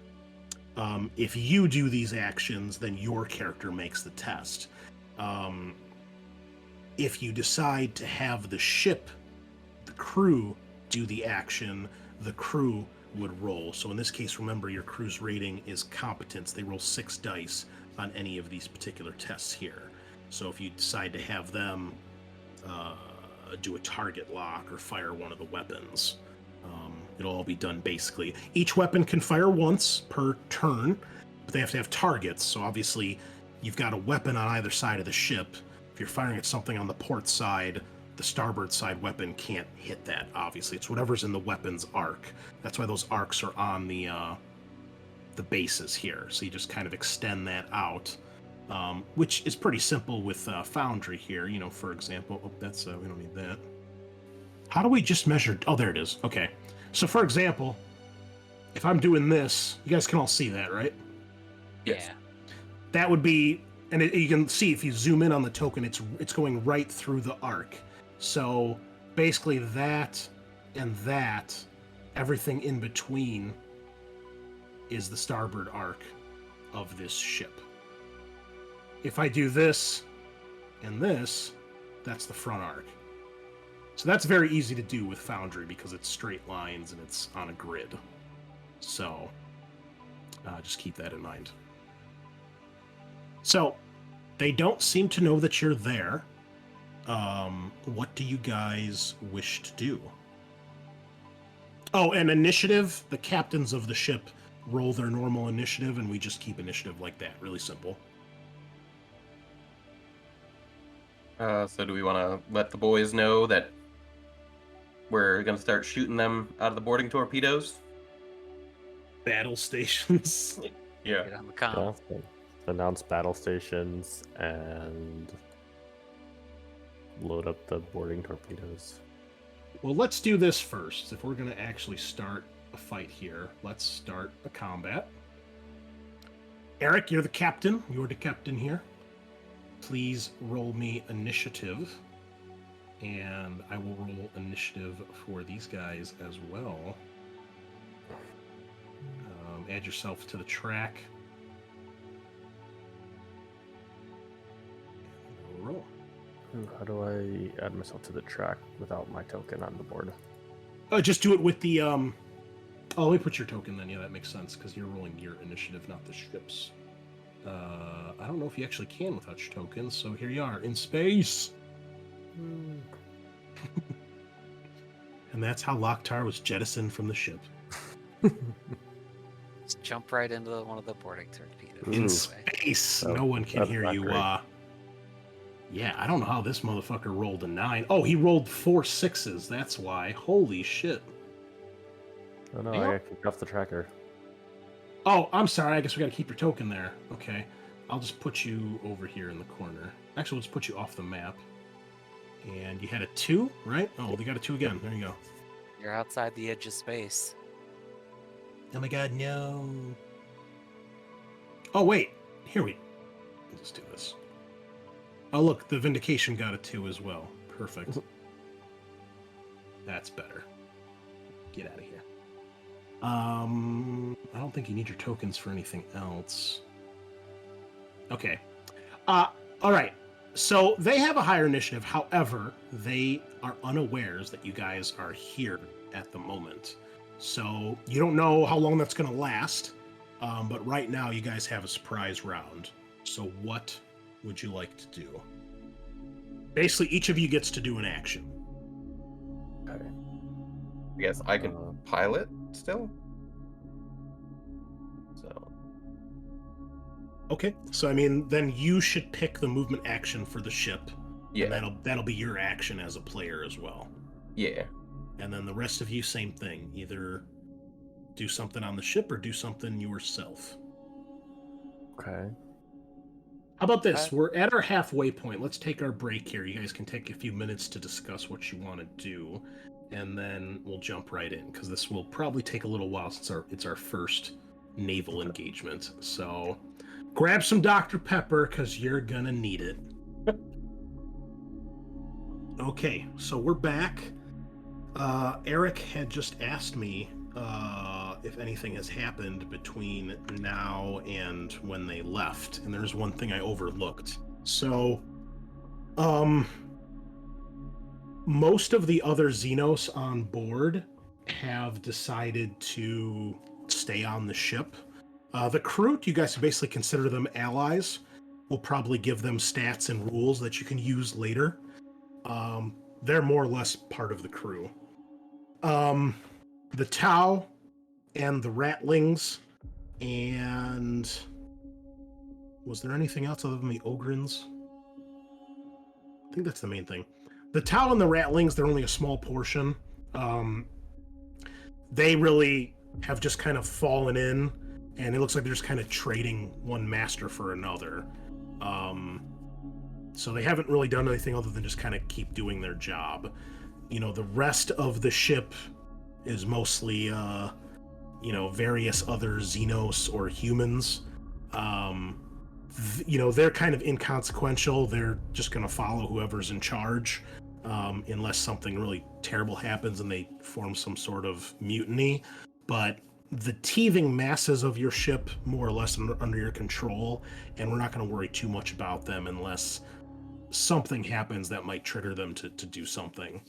Speaker 1: If you do these actions, then your character makes the test. If you decide to have the ship, the crew, do the action, the crew would roll. So in this case, remember, your crew's rating is competence. They roll 6 dice on any of these particular tests here. So if you decide to have them do a target lock or fire one of the weapons, it'll all be done basically. Each weapon can fire once per turn, but they have to have targets. So obviously, you've got a weapon on either side of the ship. If you're firing at something on the port side, the starboard side weapon can't hit that, obviously. It's whatever's in the weapon's arc. That's why those arcs are on the bases here. So you just kind of extend that out, which is pretty simple with Foundry here. You know, for example, we don't need that. How do we just measure? Oh, there it is. Okay. So for example, if I'm doing this, you guys can all see that, right?
Speaker 4: Yes.
Speaker 2: Yeah.
Speaker 1: That would be, and you can see if you zoom in on the token, it's going right through the arc. So basically that and that, everything in between is the starboard arc of this ship. If I do this and this, that's the front arc. So that's very easy to do with Foundry because it's straight lines and it's on a grid. So just keep that in mind. So they don't seem to know that you're there. What do you guys wish to do? Oh, and initiative, the captains of the ship roll their normal initiative, and we just keep initiative like that. Really simple.
Speaker 4: So do we want to let the boys know that we're going to start shooting them out of the boarding torpedoes?
Speaker 1: Battle stations.
Speaker 4: Yeah.
Speaker 2: Get on the com.
Speaker 5: Yeah, so announce battle stations and load up the boarding torpedoes.
Speaker 1: Well, let's do this first. If we're going to actually start a fight here, let's start a combat. Eric, you're the captain. You're the captain here. Please roll me initiative. And I will roll initiative for these guys as well. Add yourself to the track. Roll.
Speaker 5: How do I add myself to the track without my token on the board?
Speaker 1: Oh, just do it with the Oh, let me put your token then. Yeah, that makes sense because you're rolling your initiative, not the ship's. I don't know if you actually can without your tokens. So here you are in space. And that's how Loktar was jettisoned from the ship.
Speaker 2: Just jump right into one of the boarding torpedoes.
Speaker 1: In
Speaker 5: Ooh.
Speaker 1: space.
Speaker 5: Oh,
Speaker 1: No one can
Speaker 5: that's
Speaker 1: hear
Speaker 5: not
Speaker 1: you.
Speaker 5: great.
Speaker 1: Yeah, I don't know how this motherfucker rolled a 9. Oh, he rolled 4 6s. That's why. Holy shit.
Speaker 5: Oh no,
Speaker 1: Yeah.
Speaker 5: I got kicked off the tracker.
Speaker 1: Oh, I'm sorry. I guess we got to keep your token there. Okay. I'll just put you over here in the corner. Actually, let's put you off the map. And you had a 2, right? Oh, they got a 2 again. There you go.
Speaker 2: You're outside the edge of space.
Speaker 1: Oh my god, no. Oh, wait. Here we... Let's do this. Oh, look. The Vindication got a 2 as well. Perfect. That's better. Get out of here. I don't think you need your tokens for anything else. Okay. All right. So they have a higher initiative. However, they are unawares that you guys are here at the moment. So you don't know how long that's going to last. But right now, you guys have a surprise round. So what would you like to do? Basically, each of you gets to do an action.
Speaker 5: Okay.
Speaker 4: I guess I can pilot still. So
Speaker 1: Okay. So I mean, then you should pick the movement action for the ship.
Speaker 4: yeah,
Speaker 1: And that'll be your action as a player as well.
Speaker 4: yeah.
Speaker 1: And then the rest of you, same thing. Either do something on the ship or do something yourself.
Speaker 5: Okay.
Speaker 1: How about this? We're at our halfway point. Let's take our break here. You guys can take a few minutes to discuss what you want to do, and then we'll jump right in, because this will probably take a little while since it's our first naval engagement. So grab some Dr. Pepper, because you're going to need it. Okay, so we're back. Eric had just asked me if anything has happened between now and when they left, and there's one thing I overlooked. So, most of the other Xenos on board have decided to stay on the ship. The crew, you guys basically consider them allies. We'll probably give them stats and rules that you can use later. They're more or less part of the crew. The Tau and the Ratlings, and was there anything else other than the Ogrins? I think that's the main thing. The Tau and the Ratlings, they're only a small portion. They really have just kind of fallen in, and it looks like they're just kind of trading one master for another. So they haven't really done anything other than just kind of keep doing their job. You know, the rest of the ship is mostly, various other Xenos or humans. They're kind of inconsequential. They're just going to follow whoever's in charge, unless something really terrible happens and they form some sort of mutiny. But the teething masses of your ship, more or less under your control, and we're not going to worry too much about them unless something happens that might trigger them to do something.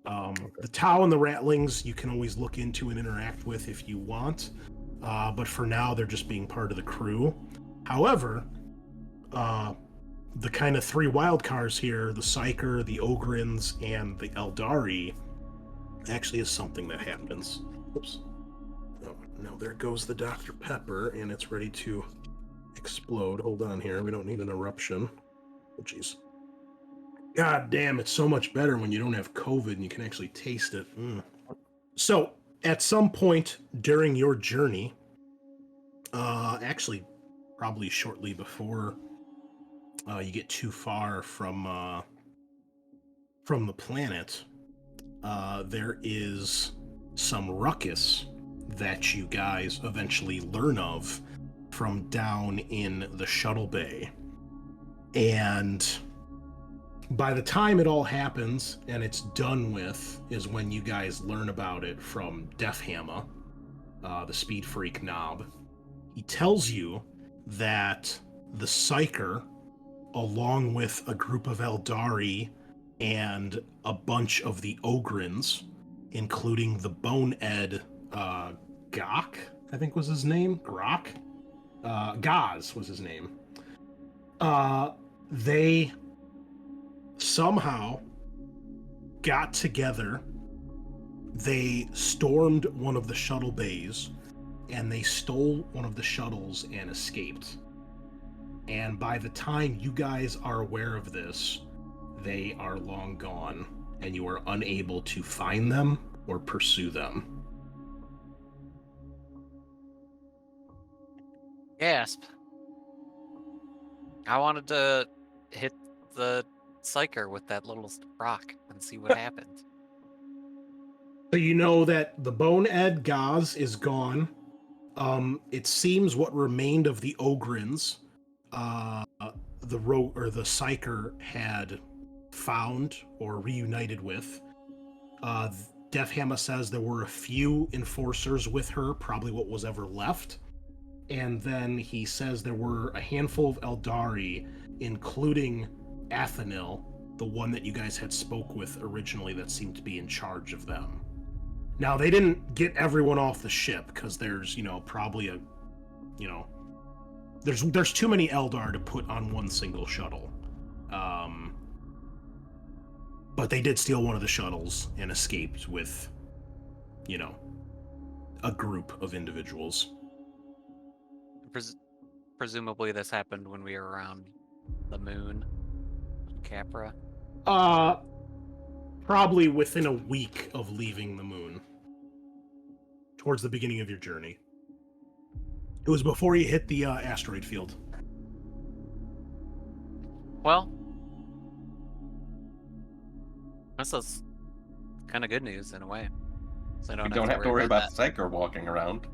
Speaker 1: The Tau and the Ratlings you can always look into and interact with if you want, but for now they're just being part of the crew. However, the kind of three wild cards here, the Psyker, the Ogrins, and the Eldari, actually is something that happens. Oops. No, there goes the Dr. Pepper, and it's ready to explode. Hold on here, we don't need an eruption. Oh, jeez. God damn, it's so much better when you don't have COVID and you can actually taste it. So, at some point during your journey, actually, probably shortly before you get too far from the planet, there is some ruckus that you guys eventually learn of from down in the shuttle bay. And by the time it all happens and it's done with is when you guys learn about it from Def Hammer, the speed freak knob. He tells you that the Psyker, along with a group of Eldari and a bunch of the Ogrins, including the Bonehead Gok, I think was his name, Grok? Gaz was his name. They somehow got together, they stormed one of the shuttle bays, and they stole one of the shuttles and escaped. And by the time you guys are aware of this, they are long gone, and you are unable to find them or pursue them.
Speaker 2: Gasp. I wanted to hit the Psyker with that little rock and see what happened.
Speaker 1: So you know that the Bonehead Gaz is gone. It seems what remained of the Ogrins, the Psyker had found or reunited with. Def Hammer says there were a few enforcers with her, probably what was ever left. And then he says there were a handful of Eldari, including Athanil, the one that you guys had spoke with originally that seemed to be in charge of them. Now, they didn't get everyone off the ship, because there's, probably there's too many Eldar to put on one single shuttle. But they did steal one of the shuttles and escaped with, a group of individuals.
Speaker 2: Presumably this happened when we were around the moon, Capra.
Speaker 1: Probably within a week of leaving the moon. Towards the beginning of your journey. It was before you hit the asteroid field.
Speaker 2: Well, this is kind of good news in a way. So I
Speaker 4: We don't have to worry about Psyker walking around.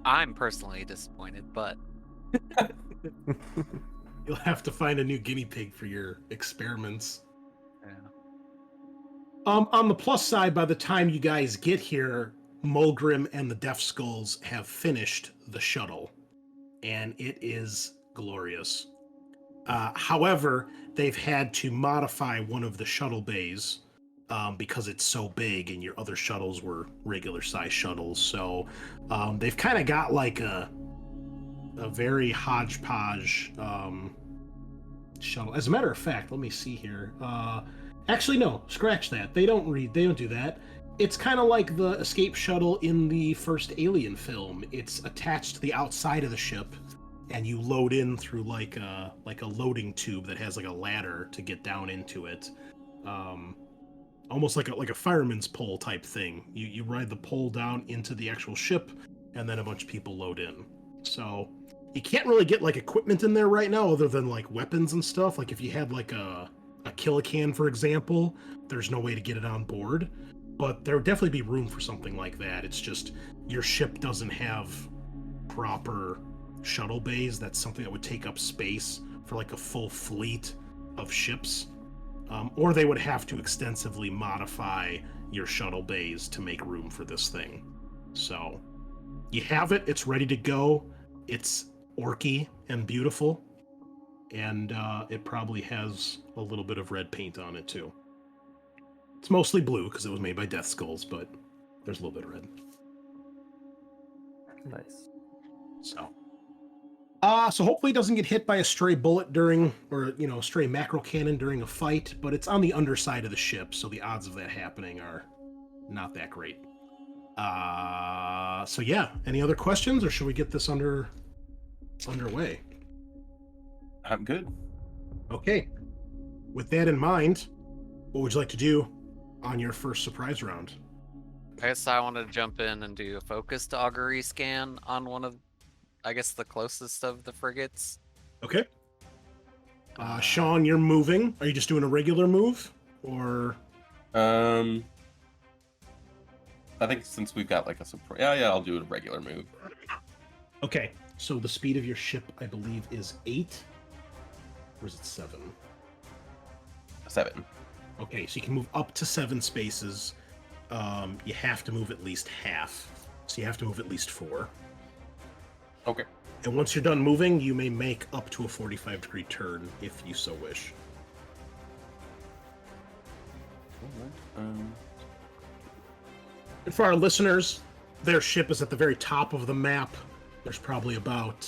Speaker 2: I'm personally disappointed, but
Speaker 1: You'll have to find a new guinea pig for your experiments.
Speaker 2: yeah.
Speaker 1: On the plus side, by the time you guys get here, Mulgrim and the Deaf Skulls have finished the shuttle, and it is glorious. However, they've had to modify one of the shuttle bays because it's so big, and your other shuttles were regular size shuttles. So they've kind of got like a very hodgepodge shuttle. As a matter of fact, let me see here. Actually, no, scratch that. They don't do that. It's kind of like the escape shuttle in the first Alien film. It's attached to the outside of the ship, and you load in through like a loading tube that has like a ladder to get down into it. Almost like a fireman's pole type thing. You ride the pole down into the actual ship, and then a bunch of people load in. So you can't really get like equipment in there right now other than like weapons and stuff. Like if you had like a Killacan, for example, there's no way to get it on board. But there would definitely be room for something like that. It's just your ship doesn't have proper shuttle bays. That's something that would take up space for like a full fleet of ships. Or they would have to extensively modify your shuttle bays to make room for this thing. So you have it. It's ready to go. It's orky and beautiful. And it probably has a little bit of red paint on it too. It's mostly blue because it was made by Death Skulls, but there's a little bit of red.
Speaker 5: Nice.
Speaker 1: So hopefully it doesn't get hit by a stray bullet during, or a stray macro cannon during a fight, but it's on the underside of the ship, so the odds of that happening are not that great. So yeah, any other questions, or should we get this underway?
Speaker 4: I'm good.
Speaker 1: Okay. With that in mind, what would you like to do on your first surprise round?
Speaker 2: I guess I wanted to jump in and do a focused augury scan on one of, I guess, the closest of the frigates.
Speaker 1: Okay. Sean, you're moving. Are you just doing a regular move, or?
Speaker 4: I think since we've got like a surprise, yeah, I'll do a regular move.
Speaker 1: Okay. So the speed of your ship, I believe, is 8, or is it 7?
Speaker 4: 7.
Speaker 1: Okay, so you can move up to 7 spaces. You have to move at least half, so you have to move at least 4.
Speaker 4: Okay.
Speaker 1: And once you're done moving, you may make up to a 45-degree turn if you so wish.
Speaker 4: Um,
Speaker 1: And for our listeners, their ship is at the very top of the map. There's probably about,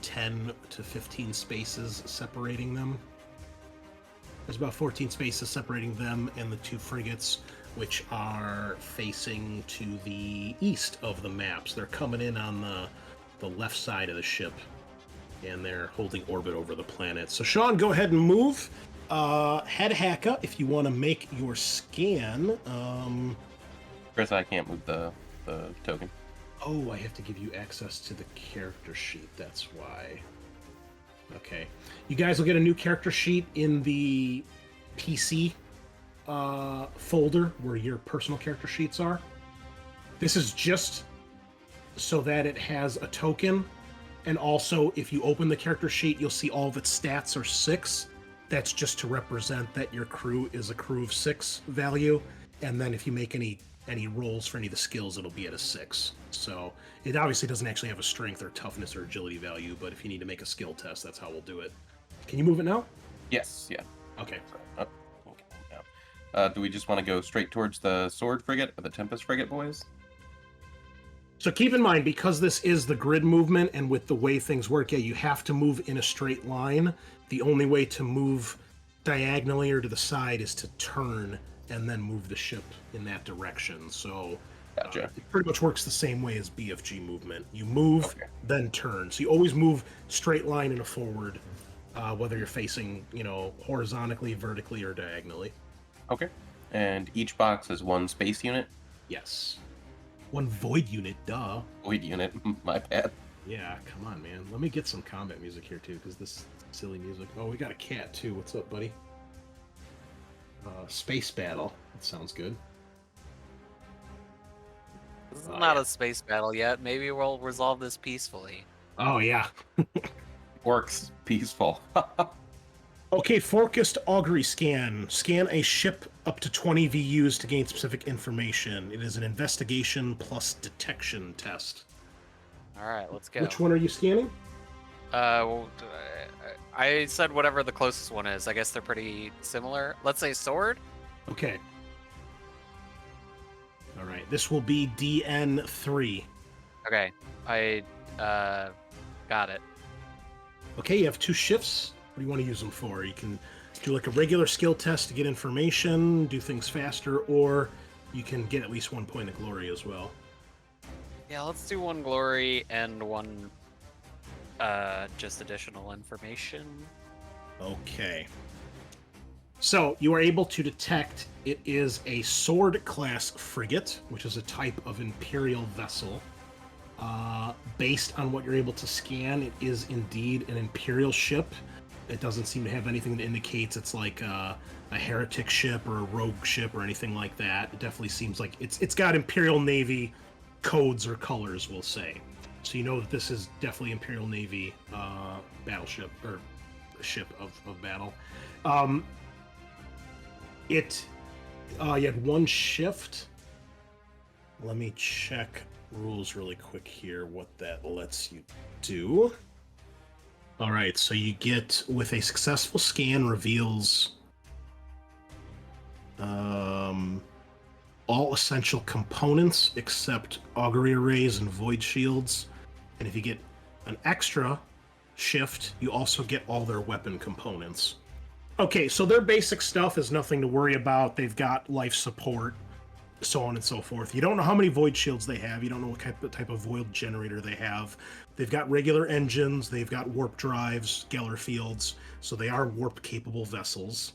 Speaker 1: 10 to 15 spaces separating them. There's about 14 spaces separating them and the 2 frigates, which are facing to the east of the maps. They're coming in on the left side of the ship, and they're holding orbit over the planet. So Sean, go ahead and move. Head Hacka, if you want to make your scan.
Speaker 4: Chris, I can't move the token.
Speaker 1: Oh, I have to give you access to the character sheet. That's why. Okay. You guys will get a new character sheet in the PC folder where your personal character sheets are. This is just so that it has a token. And also, if you open the character sheet, you'll see all of its stats are 6. That's just to represent that your crew is a crew of 6 value. And then if you make any any rolls for any of the skills, it'll be at a 6. So it obviously doesn't actually have a strength or toughness or agility value, but if you need to make a skill test, that's how we'll do it. Can you move it now?
Speaker 4: Yes, yeah.
Speaker 1: Okay.
Speaker 4: Okay, yeah. Do we just want to go straight towards the sword frigate or the Tempest frigate, boys?
Speaker 1: So keep in mind, because this is the grid movement, and with the way things work, yeah, you have to move in a straight line. The only way to move diagonally or to the side is to turn and then move the ship in that direction. So
Speaker 4: Gotcha.
Speaker 1: it pretty much works the same way as BFG movement. You move,
Speaker 4: Okay.
Speaker 1: then turn. So you always move straight line and a forward, whether you're facing, horizontally, vertically, or diagonally.
Speaker 4: Okay. And each box is one space unit?
Speaker 1: Yes. One void unit, duh.
Speaker 4: Void unit, my bad.
Speaker 1: Yeah, come on, man. Let me get some combat music here, too, because this silly music... Oh, we got a cat, too. What's up, buddy? Space battle. That sounds good.
Speaker 2: This is
Speaker 1: Oh,
Speaker 2: not
Speaker 1: yeah.
Speaker 2: a space battle yet. Maybe we'll resolve this peacefully.
Speaker 1: Oh, yeah.
Speaker 4: Works peaceful.
Speaker 1: Okay, focused augury scan. Scan a ship up to 20 VUs to gain specific information. It is an investigation plus detection test.
Speaker 2: All right, let's go.
Speaker 1: Which one are you scanning?
Speaker 2: I said whatever the closest one is. I guess they're pretty similar. Let's say sword.
Speaker 1: Okay. All right, this will be DN3.
Speaker 2: Okay, I got it.
Speaker 1: Okay, you have 2 shifts. What do you want to use them for? You can do like a regular skill test to get information, do things faster, or you can get at least 1 point of glory as well.
Speaker 2: Yeah, let's do 1 glory and 1 just additional information.
Speaker 1: Okay. So you are able to detect it is a sword class frigate, which is a type of Imperial vessel. Based on what you're able to scan, it is indeed an Imperial ship. It doesn't seem to have anything that indicates it's like a heretic ship or a rogue ship or anything like that. It definitely seems like it's got Imperial Navy codes or colors, we'll say. So you know that this is definitely Imperial Navy battleship or ship of battle. You had 1 shift. Let me check rules really quick here, what that lets you do. All right, so you get, with a successful scan, reveals all essential components except augury arrays and void shields. And if you get an extra shift, you also get all their weapon components. Okay, so their basic stuff is nothing to worry about. They've got life support, so on and so forth. You don't know how many void shields they have. You don't know what type of void generator they have. They've got regular engines. They've got warp drives, Geller fields, so they are warp-capable vessels.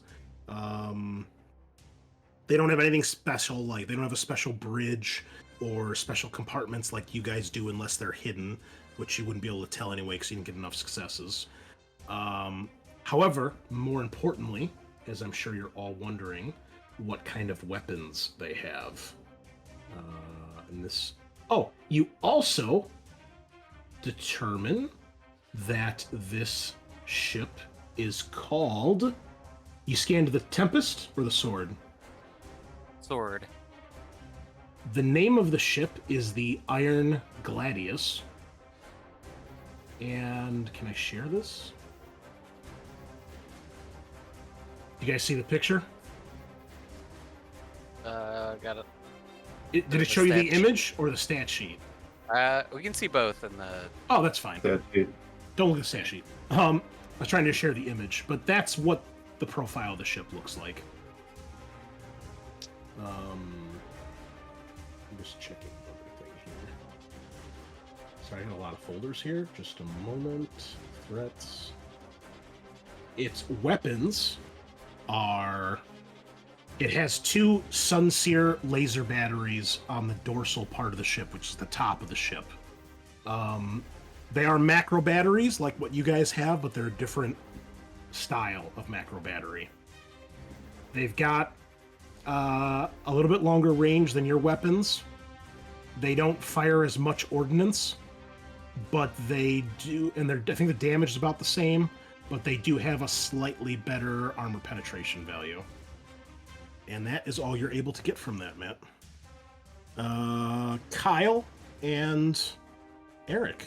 Speaker 1: They don't have anything special, like they don't have a special bridge or special compartments like you guys do unless they're hidden, which you wouldn't be able to tell anyway because you didn't get enough successes. However, more importantly, as I'm sure you're all wondering, what kind of weapons they have. You also determine that this ship is called... You scanned the Tempest or the Sword?
Speaker 2: Sword.
Speaker 1: The name of the ship is the Iron Gladius. And can I share this? You guys see the picture?
Speaker 2: Got it.
Speaker 1: Did it
Speaker 2: The
Speaker 1: show you the
Speaker 2: stat sheet.
Speaker 1: image or the stat sheet?
Speaker 2: We can see both in the.
Speaker 1: Oh, that's fine.
Speaker 3: That's it.
Speaker 1: Don't look at the stat sheet. I was trying to share the image, but that's what the profile of the ship looks like. I'm just checking everything here. Sorry, I got a lot of folders here. Just a moment. Threats. Its weapons are... It has 2 Sunseer laser batteries on the dorsal part of the ship, which is the top of the ship. They are macro batteries, like what you guys have, but they're a different style of macro battery. They've got a little bit longer range than your weapons. They don't fire as much ordnance, but they do, and I think the damage is about the same, but they do have a slightly better armor penetration value. And that is all you're able to get from that, Matt. Kyle and Eric,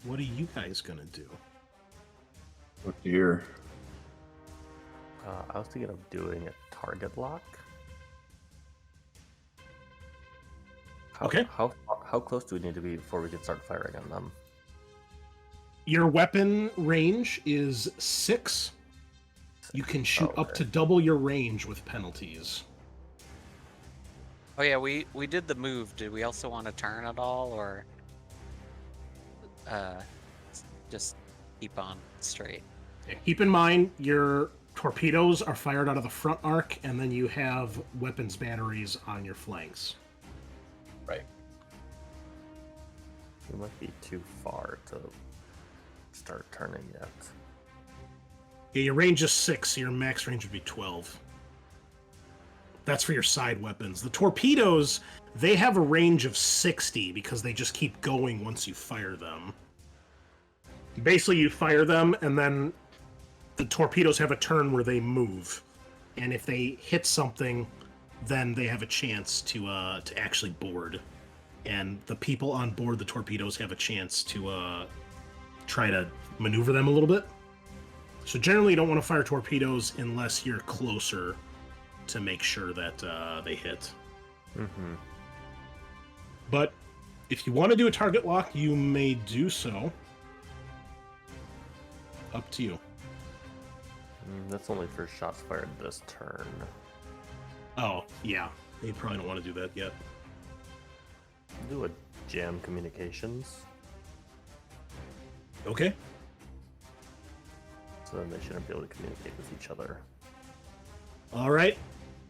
Speaker 1: what are you guys gonna do?
Speaker 3: Oh dear.
Speaker 5: I was thinking of doing a target lock.
Speaker 1: Okay.
Speaker 5: How close do we need to be before we can start firing on them?
Speaker 1: Your weapon range is 6. You can shoot up to double your range with penalties.
Speaker 2: Oh yeah, we did the move. Did we also want to turn at all, or just keep on straight?
Speaker 1: Keep in mind, your torpedoes are fired out of the front arc, and then you have weapons batteries on your flanks.
Speaker 4: Right.
Speaker 5: We might be too far to start turning yet.
Speaker 1: Yeah, your range is 6, so your max range would be 12. That's for your side weapons. The torpedoes, they have a range of 60 because they just keep going once you fire them. Basically, you fire them, and then the torpedoes have a turn where they move. And if they hit something, then they have a chance to actually board. And the people on board the torpedoes have a chance to try to maneuver them a little bit. So generally you don't want to fire torpedoes unless you're closer to make sure that they hit.
Speaker 5: Mm-hmm.
Speaker 1: But if you want to do a target lock, you may do so. Up to you.
Speaker 5: That's only for shots fired this turn.
Speaker 1: Oh, yeah. You probably don't want to do that yet.
Speaker 5: Do a jam communications.
Speaker 1: Okay.
Speaker 5: So then they shouldn't be able to communicate with each other.
Speaker 1: All right.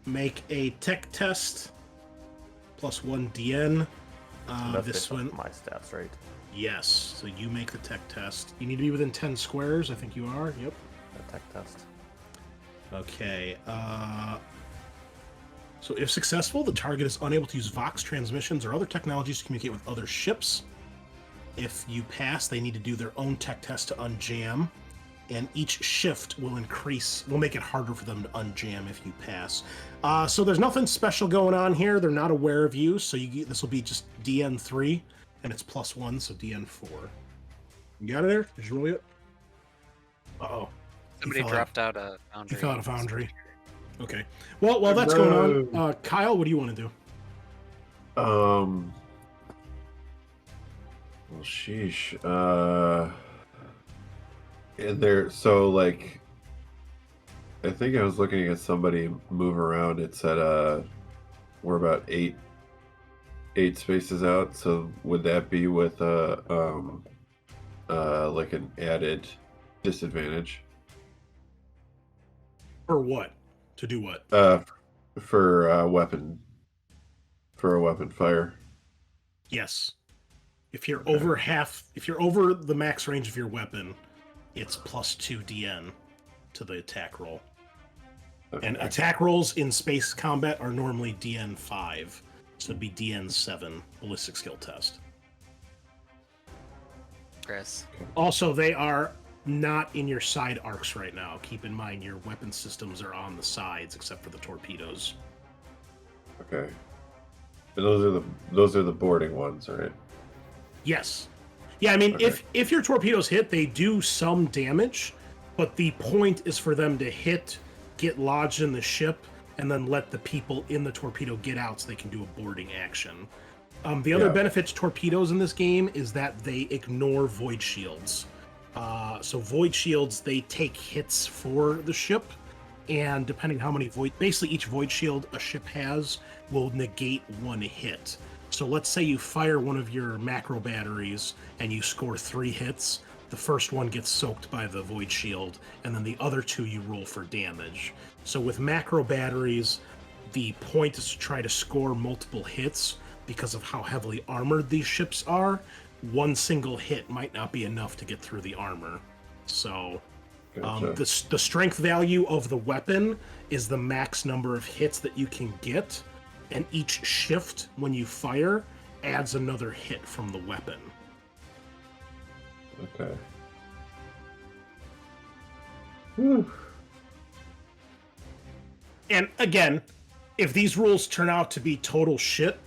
Speaker 1: Make a tech test. +1 DN.
Speaker 5: That's
Speaker 1: This
Speaker 5: based off
Speaker 1: one.
Speaker 5: my stats, right?
Speaker 1: Yes. So you make the tech test. You need to be within 10 squares. I think you are. Yep.
Speaker 5: A tech test.
Speaker 1: Okay. So if successful, the target is unable to use Vox transmissions or other technologies to communicate with other ships. If you pass, they need to do their own tech test to unjam. And each shift will make it harder for them to unjam if you pass. So there's nothing special going on here. They're not aware of you, so this will be just DN3, and it's +1, so DN4. You got it there? Did you roll it? Uh-oh.
Speaker 2: Somebody dropped out a foundry.
Speaker 1: You fell out of foundry. Okay. Well, while that's going on, Kyle, what do you want to do?
Speaker 3: Well, sheesh. And there, so like, I think I was looking at somebody move around. It said, we're about eight spaces out. So would that be with like an added disadvantage?
Speaker 1: For what? To do what?
Speaker 3: For a weapon fire.
Speaker 1: Yes. If you're over the max range of your weapon, it's +2 DN to the attack roll.
Speaker 3: Okay.
Speaker 1: And attack rolls in space combat are normally DN5, so it'd be DN7 ballistic skill test.
Speaker 2: Chris.
Speaker 1: Also, they are not in your side arcs right now. Keep in mind your weapon systems are on the sides except for the torpedoes.
Speaker 3: Okay. And those are the boarding ones, right?
Speaker 1: Yes. Yeah, I mean,
Speaker 3: Okay.
Speaker 1: if your torpedoes hit, they do some damage, but the point is for them to hit, get lodged in the ship, and then let the people in the torpedo get out so they can do a boarding action. The other benefit to torpedoes in this game is that they ignore void shields. So void shields, they take hits for the ship, and depending how many basically each void shield a ship has will negate one hit. So let's say you fire one of your macro batteries and you score 3 hits. The first one gets soaked by the void shield, and then the other 2 you roll for damage. So with macro batteries, the point is to try to score multiple hits because of how heavily armored these ships are. One single hit might not be enough to get through the armor. So
Speaker 3: Gotcha.
Speaker 1: the strength value of the weapon is the max number of hits that you can get, and each shift when you fire adds another hit from the weapon.
Speaker 3: Okay. Whew.
Speaker 1: And again, if these rules turn out to be total shit,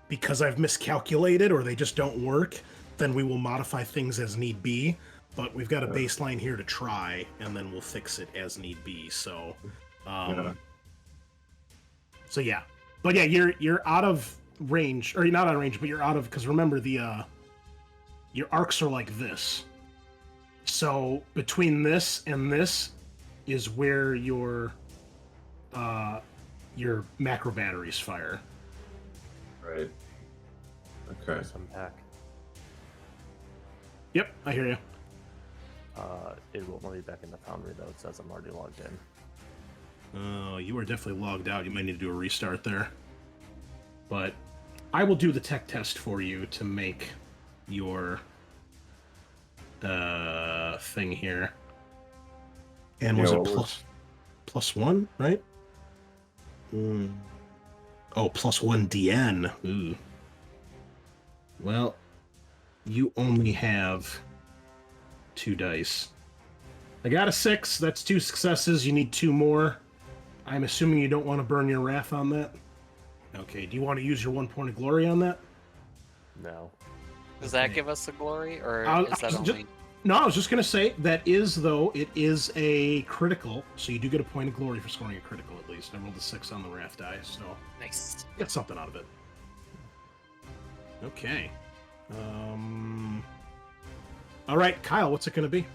Speaker 1: because I've miscalculated or they just don't work, then we will modify things as need be. But we've got a baseline here to try, and then we'll fix it as need be. So, so yeah. But yeah, you're out of range, or you're not out of range, but you're out of, because remember the your arcs are like this. So between this and this is where your macro batteries fire.
Speaker 3: Right. Okay.
Speaker 5: I'm back.
Speaker 1: Yep, I hear you.
Speaker 5: It won't let me back in the foundry though. It says I'm already logged in.
Speaker 1: Oh, you are definitely logged out. You might need to do a restart there. But I will do the tech test for you to make your thing here. And was it plus one, right? Oh, +1 DN. Ooh. Well, you only have 2 dice. I got a 6. That's 2 successes. You need 2 more. I'm assuming you don't want to burn your wrath on that. Okay, do you want to use your 1 point of glory on that?
Speaker 5: No.
Speaker 2: Does that give us a glory, or is that only...
Speaker 1: No, I was just going to say, that is, though, it is a critical, so you do get a point of glory for scoring a critical, at least. I rolled a 6 on the wrath die, so...
Speaker 2: Nice.
Speaker 1: Get something out of it. Okay. All right, Kyle, what's it going to be?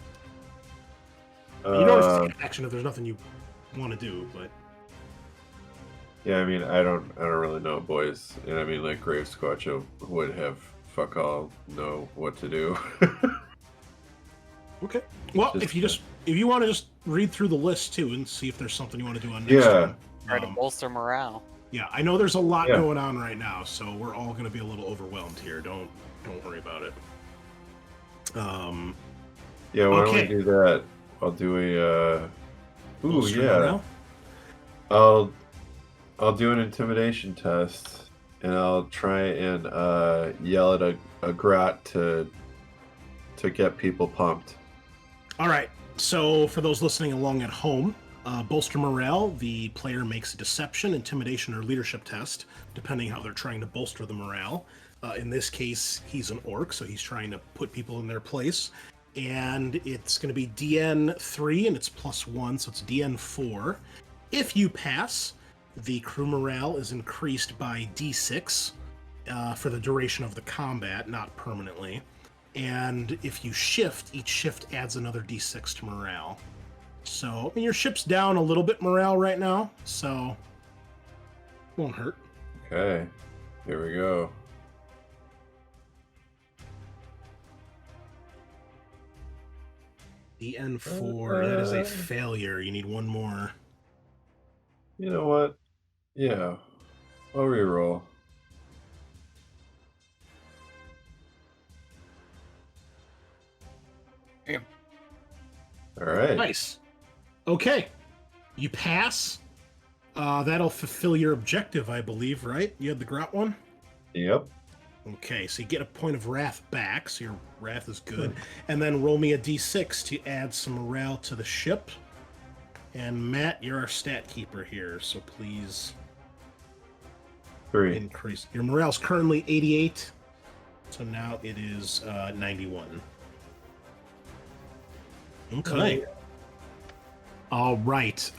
Speaker 1: You don't have to take action if there's nothing you want to do, but...
Speaker 3: Yeah, I mean, I don't really know, boys. And I mean, like, Grave Squatch would have fuck all know what to do.
Speaker 1: Okay. Well,
Speaker 3: Just,
Speaker 1: if you want to just read through the list too and see if there's something you want to do on next
Speaker 3: Yeah.
Speaker 1: time.
Speaker 2: Try to bolster morale.
Speaker 1: Yeah, I know there's a lot going on right now, so we're all going to be a little overwhelmed here. Don't worry about it.
Speaker 3: Yeah, why
Speaker 1: Okay.
Speaker 3: don't we do that? I'll do a
Speaker 1: Bolster
Speaker 3: yeah.
Speaker 1: morale?
Speaker 3: I'll do an intimidation test, and I'll try and yell at a grot to get people pumped.
Speaker 1: All right. So for those listening along at home, bolster morale, the player makes a deception, intimidation, or leadership test, depending how they're trying to bolster the morale. In this case, he's an orc, so he's trying to put people in their place. And it's going to be DN3, and it's +1, so it's DN4. If you pass, the crew morale is increased by D6 for the duration of the combat, not permanently. And if you shift, each shift adds another D6 to morale. So, I mean, your ship's down a little bit morale right now, so won't hurt.
Speaker 3: Okay, here we go.
Speaker 1: DN4, that is a failure. You need 1 more.
Speaker 3: You know what? Yeah, I'll reroll.
Speaker 4: Damn.
Speaker 3: All right.
Speaker 1: Nice. Okay. You pass. That'll fulfill your objective, I believe, right? You had the grot one?
Speaker 3: Yep.
Speaker 1: Okay, so you get a point of wrath back, so your wrath is good. And then roll me a d6 to add some morale to the ship. And Matt, you're our stat keeper here, so please
Speaker 3: 3.
Speaker 1: increase. Your morale's currently 88, so now it is 91. Okay. All right.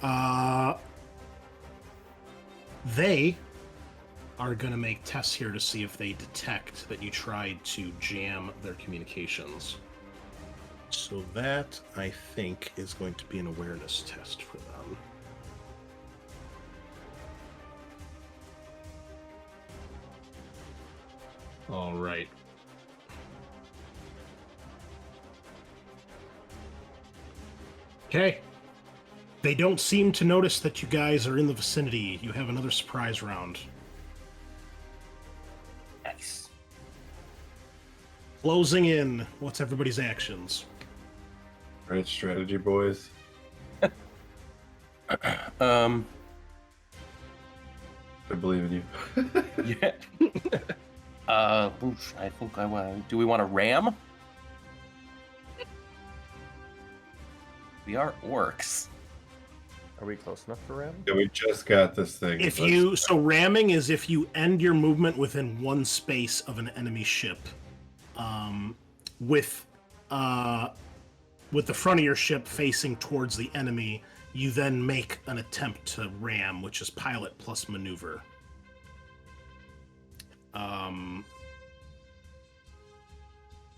Speaker 1: They are going to make tests here to see if they detect that you tried to jam their communications. So that, I think, is going to be an awareness test for them. All right. Okay. They don't seem to notice that you guys are in the vicinity. You have another surprise round.
Speaker 4: Nice.
Speaker 1: Closing in. What's everybody's actions?
Speaker 3: Right strategy, boys. I believe in you.
Speaker 4: Yeah. I think I want. Do we want to ram? We are orcs.
Speaker 5: Are we close enough to ram?
Speaker 3: Yeah, we just got this thing.
Speaker 1: If you ramming is if you end your movement within one space of an enemy ship, with the front of your ship facing towards the enemy, you then make an attempt to ram, which is pilot plus maneuver.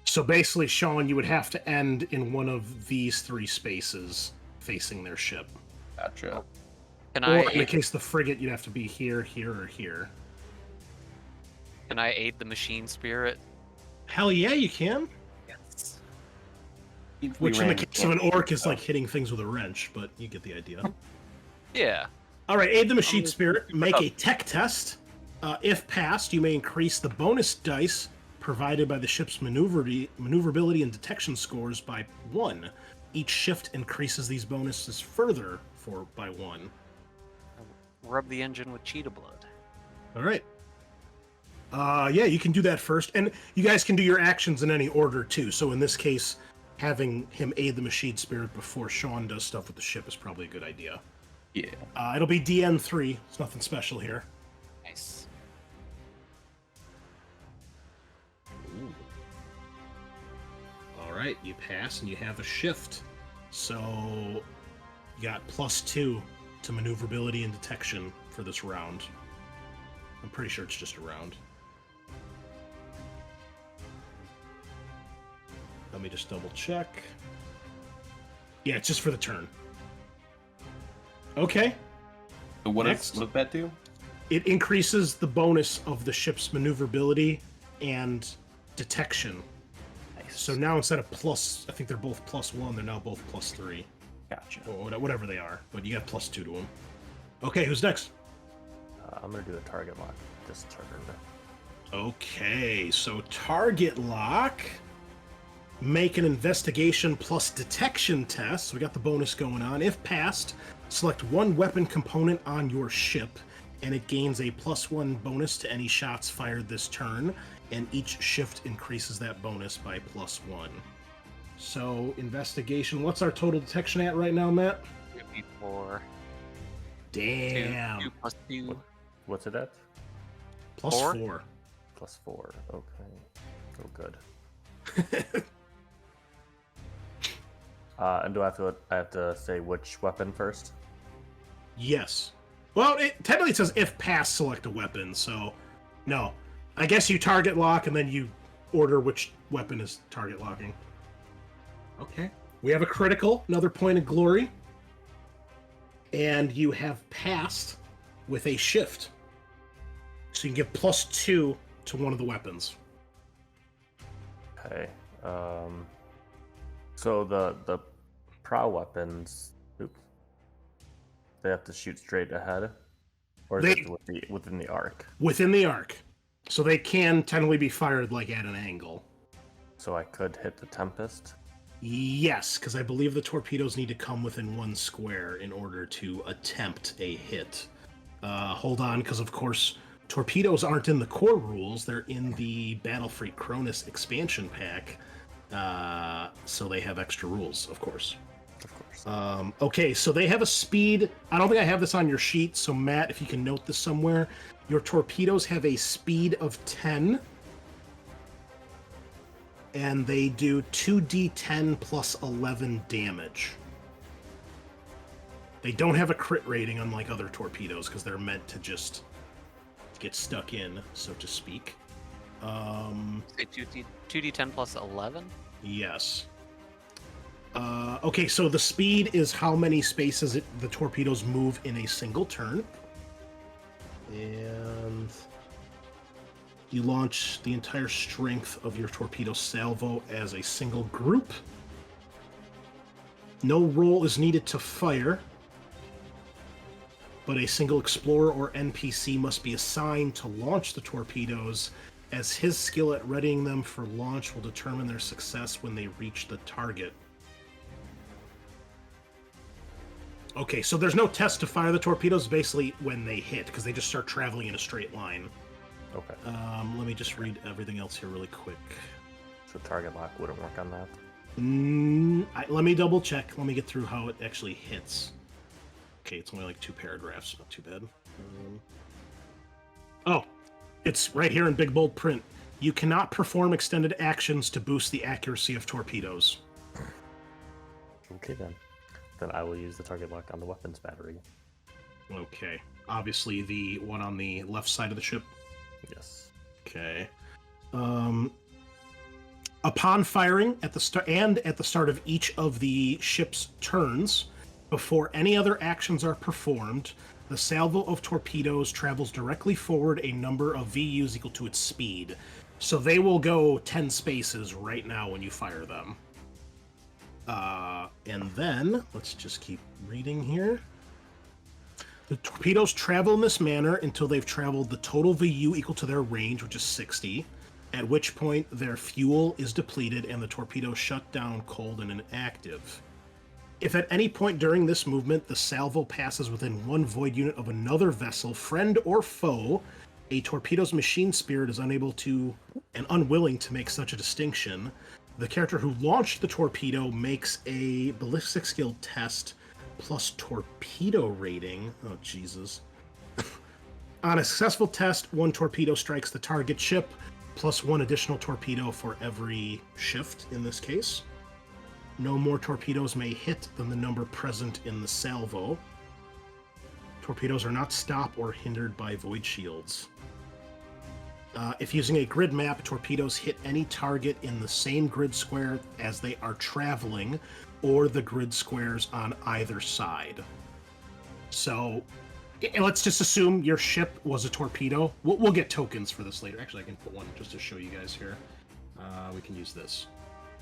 Speaker 1: So basically, Sean, you would have to end in one of these 3 spaces facing their ship.
Speaker 4: Gotcha.
Speaker 2: Can
Speaker 1: Or in the
Speaker 2: I
Speaker 1: case of the frigate, you'd have to be here, here, or here.
Speaker 2: can I aid the machine spirit?
Speaker 1: Hell yeah, you can.
Speaker 2: Yes.
Speaker 1: Which in the case of an orc is like hitting things with a wrench, but you get the idea.
Speaker 2: Yeah.
Speaker 1: All right, aid the machine
Speaker 2: I'm
Speaker 1: spirit.
Speaker 2: super
Speaker 1: Make
Speaker 2: up.
Speaker 1: a tech test. If passed, you may increase the bonus dice provided by the ship's maneuverability and detection scores by 1. Each shift increases these bonuses further by 1.
Speaker 2: Rub the engine with cheetah blood.
Speaker 1: All right. Yeah, you can do that first, and you guys can do your actions in any order too. So in this case, having him aid the machine spirit before Sean does stuff with the ship is probably a good idea.
Speaker 4: Yeah.
Speaker 1: It'll be DN3. It's nothing special here.
Speaker 2: Nice.
Speaker 1: All right, you pass and you have a shift. So you got +2 to maneuverability and detection for this round. I'm pretty sure it's just a round. Let me just double check. Yeah, it's just for the turn. Okay.
Speaker 4: So what
Speaker 1: Next.
Speaker 4: does that do?
Speaker 1: It increases the bonus of the ship's maneuverability and detection.
Speaker 4: Nice.
Speaker 1: So now instead of I think they're both +1, they're now both +3.
Speaker 4: Gotcha.
Speaker 1: Or whatever they are, but you got +2 to them. Okay, who's next?
Speaker 5: I'm gonna do a target lock this turn.
Speaker 1: Okay, so target lock. Make an investigation plus detection test. So we got the bonus going on. If passed, select one weapon component on your ship, and it gains a +1 bonus to any shots fired this turn, and each shift increases that bonus by +1. So, investigation. What's our total detection at right now, Matt?
Speaker 2: 4.
Speaker 1: Damn.
Speaker 2: 2 plus 2.
Speaker 5: What's it at?
Speaker 1: +4.
Speaker 5: +4. Okay. Oh, good. And I have to say which weapon first?
Speaker 1: Yes. Well, technically it says if passed, select a weapon, so no. I guess you target lock and then you order which weapon is target locking. Okay. We have a critical, another point of glory. And you have passed with a shift. So you can get +2 to one of the weapons.
Speaker 5: Okay. So the prow weapons, they have to shoot straight ahead, or is it within the arc?
Speaker 1: Within the arc. So they can technically be fired like at an angle.
Speaker 5: So I could hit the Tempest.
Speaker 1: Yes, because I believe the torpedoes need to come within 1 square in order to attempt a hit. Hold on, because of course torpedoes aren't in the core rules; they're in the Battlefleet Cronus expansion pack. So they have extra rules, of course.
Speaker 5: Of course.
Speaker 1: Okay, so they have a speed. I don't think I have this on your sheet, so Matt, if you can note this somewhere, your torpedoes have a speed of 10, and they do 2d10 plus 11 damage. They don't have a crit rating, unlike other torpedoes, because they're meant to just get stuck in, so to speak.
Speaker 2: Say 2d10 plus 11?
Speaker 1: Yes. Okay, so the speed is how many spaces the torpedoes move in a single turn. And you launch the entire strength of your torpedo salvo as a single group. No roll is needed to fire, but a single explorer or NPC must be assigned to launch the torpedoes, as his skill at readying them for launch will determine their success when they reach the target. Okay, so there's no test to fire the torpedoes basically when they hit, because they just start traveling in a straight line.
Speaker 5: Okay.
Speaker 1: Let me just read everything else here really quick.
Speaker 5: So target lock wouldn't work on that.
Speaker 1: Let me double check. Let me get through how it actually hits. Okay, it's only like 2 paragraphs. Not too bad. Oh, it's right here in big bold print. You cannot perform extended actions to boost the accuracy of torpedoes.
Speaker 5: Okay, then. Then I will use the target lock on the weapons battery.
Speaker 1: Okay. Obviously, the one on the left side of the ship.
Speaker 5: Yes.
Speaker 1: Okay. Upon firing at the start of each of the ship's turns, before any other actions are performed, the salvo of torpedoes travels directly forward a number of VUs equal to its speed. So they will go 10 spaces right now when you fire them. And then, let's just keep reading here. The torpedoes travel in this manner until they've traveled the total VU equal to their range, which is 60, at which point their fuel is depleted and the torpedo shut down cold and inactive. If at any point during this movement the salvo passes within 1 void unit of another vessel, friend or foe, a torpedo's machine spirit is unable to and unwilling to make such a distinction. The character who launched the torpedo makes a ballistic skill test plus torpedo rating. Oh, Jesus. On a successful test, 1 torpedo strikes the target ship, plus 1 additional torpedo for every shift in this case. No more torpedoes may hit than the number present in the salvo. Torpedoes are not stopped or hindered by void shields. If using a grid map, torpedoes hit any target in the same grid square as they are traveling, or the grid squares on either side. So, let's just assume your ship was a torpedo. We'll get tokens for this later. Actually, I can put one just to show you guys here. We can use this.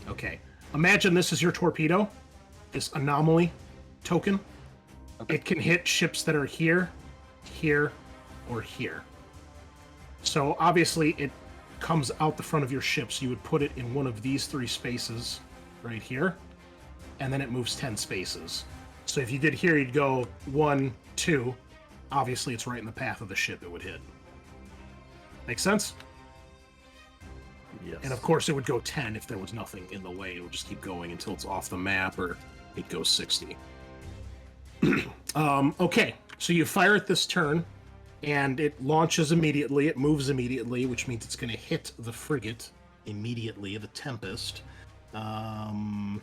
Speaker 1: Okay. Imagine this is your torpedo, this anomaly token. Okay. It can hit ships that are here, here, or here. So obviously it comes out the front of your ship, so you would put it in one of these 3 spaces right here, and then it moves 10 spaces. So if you did here, you'd go 1, 2. Obviously it's right in the path of the ship it would hit. Make sense?
Speaker 5: Yes.
Speaker 1: And of course, it would go 10 if there was nothing in the way. It would just keep going until it's off the map, or it goes 60. Okay, so you fire at this turn, and it launches immediately. It moves immediately, which means it's going to hit the frigate immediately, the Tempest. Okay,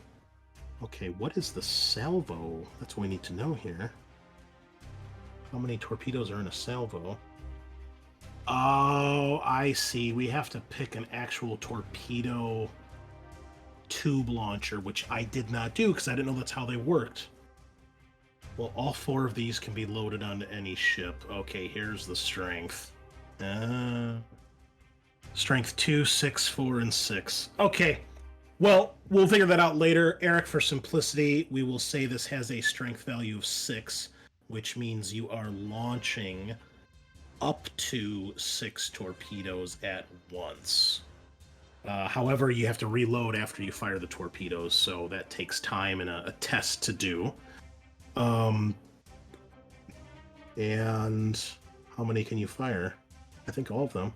Speaker 1: what is the salvo? That's what we need to know here. How many torpedoes are in a salvo? Oh, I see. We have to pick an actual torpedo tube launcher, which I did not do because I didn't know that's how they worked. Well, all 4 of these can be loaded onto any ship. Okay, here's the strength. Strength 2, 6, 4, and 6. Okay, well, we'll figure that out later. Eric, for simplicity, we will say this has a strength value of 6, which means you are launching up to 6 torpedoes at once. However, you have to reload after you fire the torpedoes, so that takes time and a test to do. And how many can you fire? I think all of them.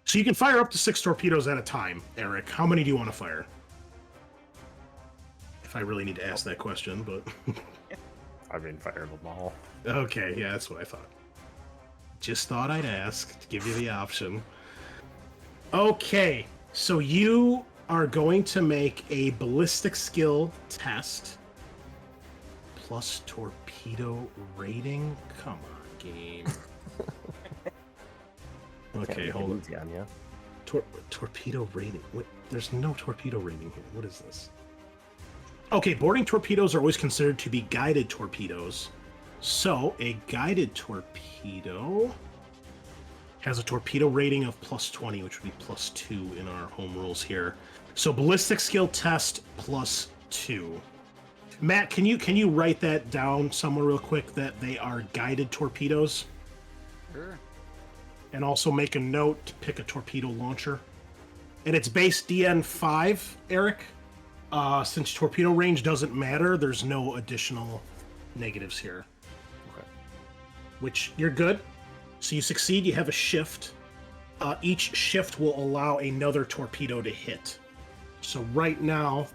Speaker 1: So you can fire up to 6 torpedoes at a time, Eric. How many do you want to fire? If I really need to ask that question, but...
Speaker 5: I've been firing them all.
Speaker 1: Okay, yeah, that's what I thought. Just thought I'd ask to give you the option. Okay, so you are going to make a ballistic skill test plus torpedo rating. Come on, game. Okay, hold on.
Speaker 5: Yeah.
Speaker 1: Torpedo rating. What? There's no torpedo rating here. What is this? Okay, boarding torpedoes are always considered to be guided torpedoes. So, a guided torpedo has a torpedo rating of plus 20, which would be plus 2 in our home rules here. So, ballistic skill test plus 2. Matt, can you write that down somewhere real quick, that they are guided torpedoes?
Speaker 2: Sure.
Speaker 1: And also make a note to pick a torpedo launcher. And it's base DN 5, Eric. Since torpedo range doesn't matter, there's no additional negatives here.
Speaker 5: Okay.
Speaker 1: Which, you're good. So you succeed, you have a shift. Each shift will allow another torpedo to hit. So right now,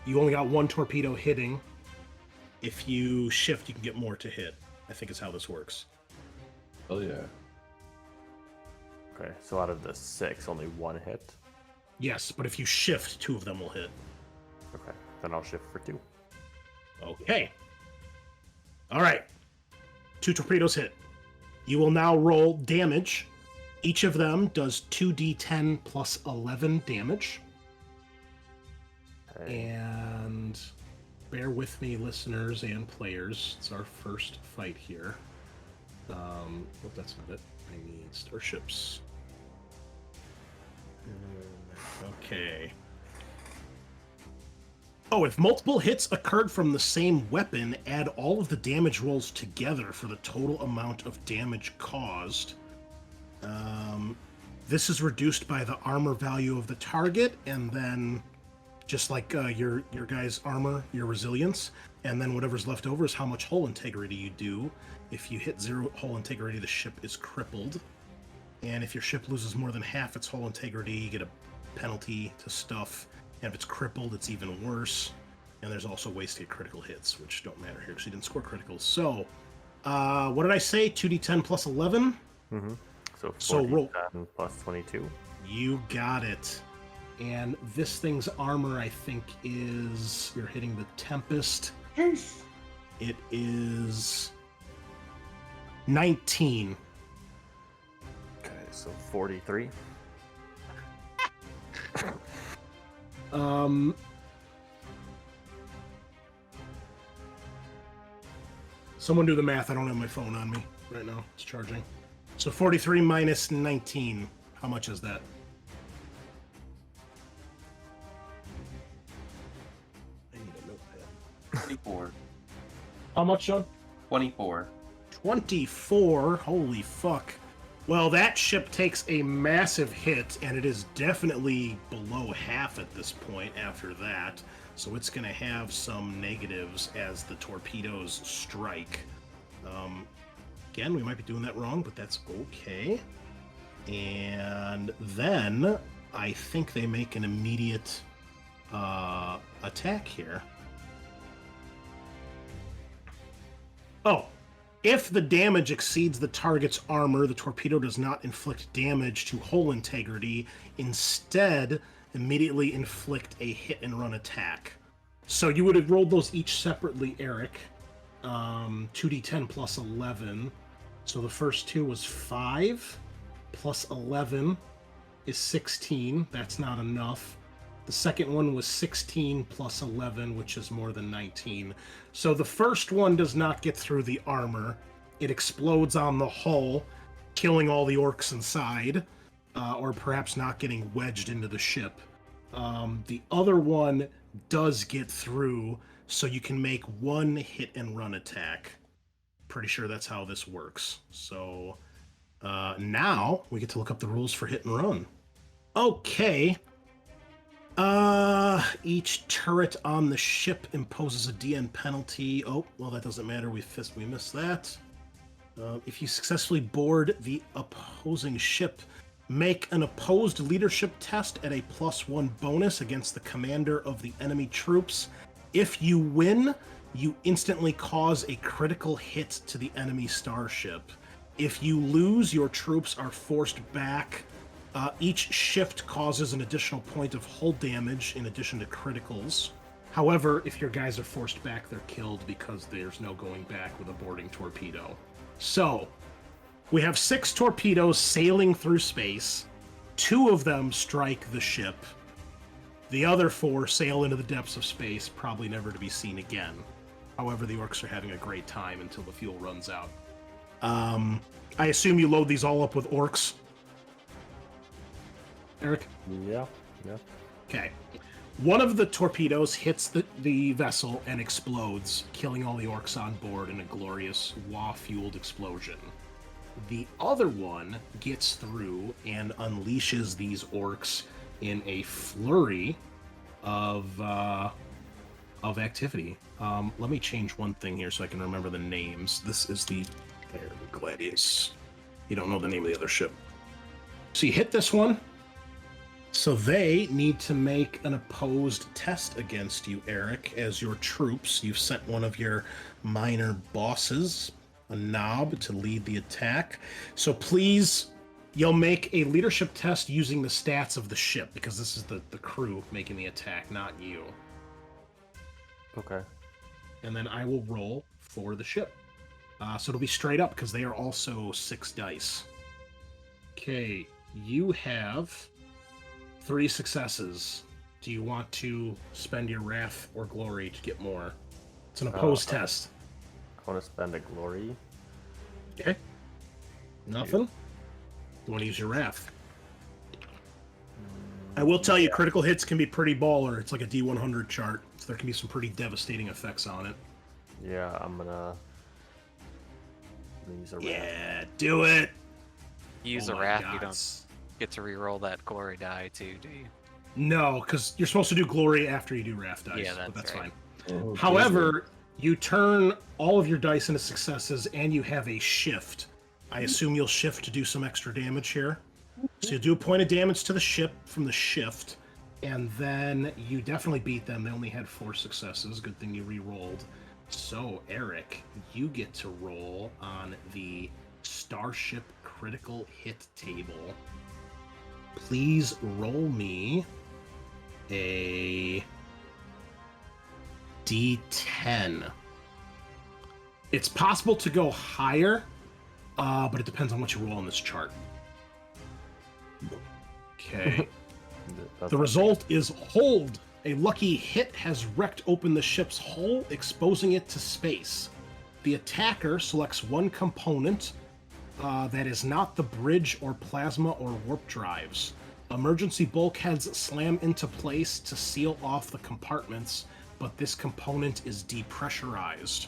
Speaker 1: you only got 1 torpedo hitting. If you shift, you can get more to hit. I think is how this works.
Speaker 3: Oh yeah.
Speaker 5: Okay, so out of the 6, only 1 hit.
Speaker 1: Yes, but if you shift, 2 of them will hit.
Speaker 5: Okay, then I'll shift for 2.
Speaker 1: Okay. All right. 2 torpedoes hit. You will now roll damage. Each of them does 2d10 plus 11 damage.
Speaker 5: Okay.
Speaker 1: And bear with me, listeners and players. It's our first fight here. Oh, that's not it. I need starships. Okay. Oh, if multiple hits occurred from the same weapon, add all of the damage rolls together for the total amount of damage caused. This is reduced by the armor value of the target, and then just like your guy's armor, your resilience, and then whatever's left over is how much hull integrity you do. If you hit 0 hull integrity, the ship is crippled. And if your ship loses more than half its hull integrity, you get a penalty to stuff. And if it's crippled, it's even worse. And there's also wasted critical hits, which don't matter here because you didn't score criticals. So, what did I say? 2d10 plus 11?
Speaker 5: Mm-hmm.
Speaker 1: So roll.
Speaker 5: 10 plus 22.
Speaker 1: You got it. And this thing's armor, I think, is... You're hitting the Tempest. It is... 19.
Speaker 5: Okay, so 43.
Speaker 1: Someone do the math. I don't have my phone on me right now. It's charging. So 43 minus 19. How much is that? I need a notepad.
Speaker 4: 24.
Speaker 1: How much, Sean?
Speaker 4: 24.
Speaker 1: 24. Holy fuck. Well, that ship takes a massive hit, and it is definitely below half at this point after that. So it's going to have some negatives as the torpedoes strike. Again, we might be doing that wrong, but that's okay. And then I think they make an immediate attack here. Oh. If the damage exceeds the target's armor, the torpedo does not inflict damage to hull integrity. Instead, immediately inflict a hit-and-run attack. So you would have rolled those each separately, Eric. 2d10 plus 11. So the first 2 was 5. Plus 11 is 16. That's not enough. The second one was 16 plus 11, which is more than 19. So the first one does not get through the armor. It explodes on the hull, killing all the orcs inside, or perhaps not getting wedged into the ship. The other one does get through, so you can make 1 hit-and-run attack. Pretty sure that's how this works. So now we get to look up the rules for hit and run. Okay. Each turret on the ship imposes a DN penalty. Oh, well, that doesn't matter. We missed that. If you successfully board the opposing ship, make an opposed leadership test at a +1 bonus against the commander of the enemy troops. If you win, you instantly cause a critical hit to the enemy starship. If you lose, your troops are forced back. Each shift causes an additional point of hull damage in addition to criticals. However, if your guys are forced back, they're killed because there's no going back with a boarding torpedo. So, we have 6 torpedoes sailing through space. 2 of them strike the ship. The other 4 sail into the depths of space, probably never to be seen again. However, the orcs are having a great time until the fuel runs out. I assume you load these all up with orcs? Eric?
Speaker 5: Yeah.
Speaker 1: Okay. One of the torpedoes hits the vessel and explodes, killing all the orcs on board in a glorious Wa-fueled explosion. The other one gets through and unleashes these orcs in a flurry of activity. Let me change one thing here so I can remember the names. This is the Gladius. You don't know the name of the other ship. So you hit this one. So they need to make an opposed test against you, Eric, as your troops. You've sent one of your minor bosses, a knob, to lead the attack. So please, you'll make a leadership test using the stats of the ship, because this is the crew making the attack, not you.
Speaker 5: Okay.
Speaker 1: And then I will roll for the ship. So it'll be straight up, because they are also 6 dice. Okay, you have 3 successes. Do you want to spend your wrath or glory to get more? It's an opposed test.
Speaker 5: I want to spend a glory.
Speaker 1: Okay. Nothing? You want to use your wrath? I will tell you, critical hits can be pretty baller. It's like a D100 chart, so there can be some pretty devastating effects on it.
Speaker 5: Yeah, I'm gonna use a wrath.
Speaker 1: Yeah, do it!
Speaker 2: Use
Speaker 1: Oh
Speaker 2: a
Speaker 1: my
Speaker 2: wrath,
Speaker 1: God.
Speaker 2: you don't get to re-roll that glory die too, do you?
Speaker 1: No, because you're supposed to do glory after you do wrath dice.
Speaker 2: Yeah,
Speaker 1: but
Speaker 2: that's
Speaker 1: that's
Speaker 2: right.
Speaker 1: fine.
Speaker 3: Oh,
Speaker 1: However, you turn all of your dice into successes, and you have a shift. I assume you'll shift to do some extra damage here. So you'll do a point of damage to the ship from the shift, and then you definitely beat them. They only had 4 successes. Good thing you re-rolled. So, Eric, you get to roll on the Starship critical hit table. Please roll me a D10. It's possible to go higher, but it depends on what you roll on this chart. Okay. The result is hold. A lucky hit has wrecked open the ship's hull, exposing it to space. The attacker selects one component that is not the bridge or plasma or warp drives. Emergency bulkheads slam into place to seal off the compartments, but this component is depressurized.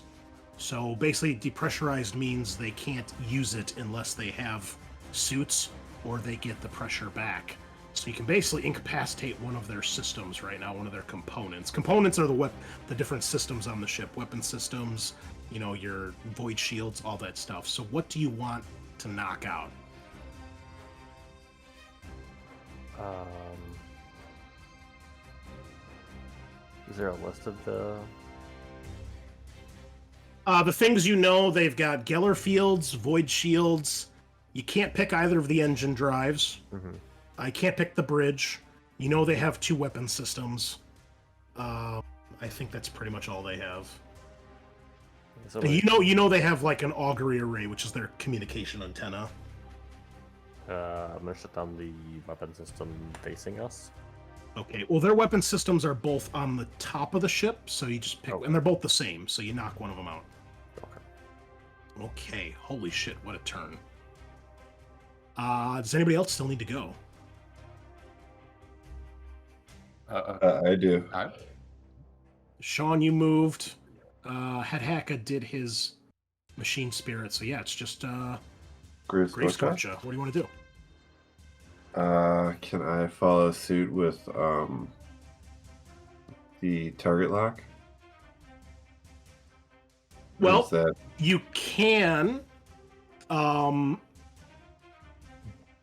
Speaker 1: So basically, depressurized means they can't use it unless they have suits or they get the pressure back. So you can basically incapacitate one of their systems right now, one of their components. Components are the different systems on the ship, weapon systems, you know, your void shields, all that stuff. So what do you want to knock out?
Speaker 5: Is there a list of the...
Speaker 1: The things you know, they've got Geller fields, void shields. You can't pick either of the engine drives.
Speaker 5: Mm-hmm.
Speaker 1: I can't pick the bridge. You know they have 2 weapon systems. I think that's pretty much all they have.
Speaker 5: So
Speaker 1: And you know they have like an augury array, which is their communication antenna.
Speaker 5: I'm gonna shut down the weapon system facing us.
Speaker 1: Okay, well their weapon systems are both on the top of the ship, so you just pick,
Speaker 5: Okay.
Speaker 1: and they're both the same, so you knock one of them out.
Speaker 5: Okay.
Speaker 1: Okay, holy shit, what a turn. Does anybody else still need to go?
Speaker 3: I do.
Speaker 4: Alright.
Speaker 1: Sean, you moved. Headhacka did his machine spirit, so yeah, it's just
Speaker 3: Grave
Speaker 1: Grave
Speaker 3: Scorcher.
Speaker 1: Scorcher. What do you want to do?
Speaker 3: Can I follow suit with the target lock? Or
Speaker 1: Well,
Speaker 3: is that...
Speaker 1: you can,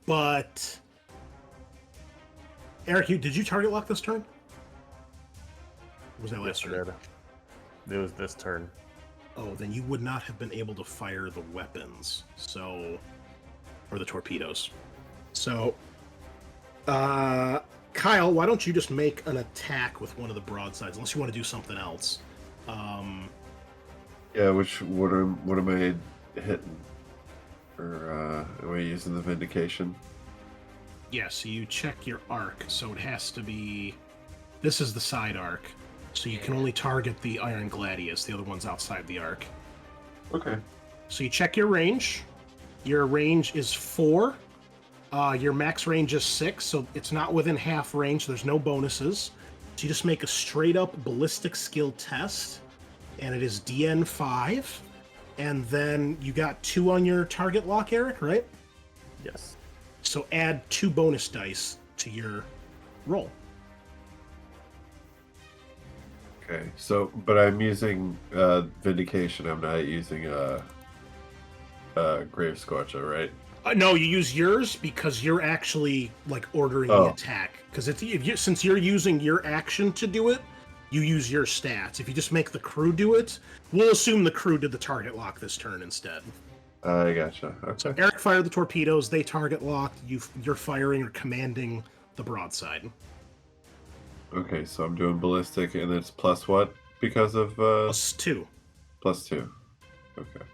Speaker 1: but Eric, did you target lock this turn? Or was that last
Speaker 5: Yes, I
Speaker 1: turn?
Speaker 5: did. It was this turn.
Speaker 1: Oh, then you would not have been able to fire the weapons, so, or the torpedoes. So, Kyle, why don't you just make an attack with one of the broadsides, unless you want to do something else.
Speaker 3: Yeah, what am I hitting? Or am I using the Vindication?
Speaker 1: Yeah, so you check your arc, so it has to be... This is the side arc, so you can only target the Iron Gladius, the other one's outside the arc.
Speaker 3: Okay.
Speaker 1: So you check your range. Your range is 4. Your max range is 6, so it's not within half range, there's no bonuses. So you just make a straight up ballistic skill test, and it is DN 5. And then you got 2 on your target lock, Eric, right?
Speaker 5: Yes.
Speaker 1: So add 2 bonus dice to your roll.
Speaker 3: Okay. So, but I'm using Vindication. I'm not using Grave Scorcher, right?
Speaker 1: No, you use yours because you're actually like ordering the
Speaker 3: Oh.
Speaker 1: attack. Because since you're using your action to do it, you use your stats. If you just make the crew do it, we'll assume the crew did the target lock this turn instead.
Speaker 3: I gotcha. Okay.
Speaker 1: Eric fired the torpedoes. They target locked. You're firing or commanding the broadside.
Speaker 3: Okay, so I'm doing ballistic, and it's plus what because of
Speaker 1: +2.
Speaker 3: +2. Okay.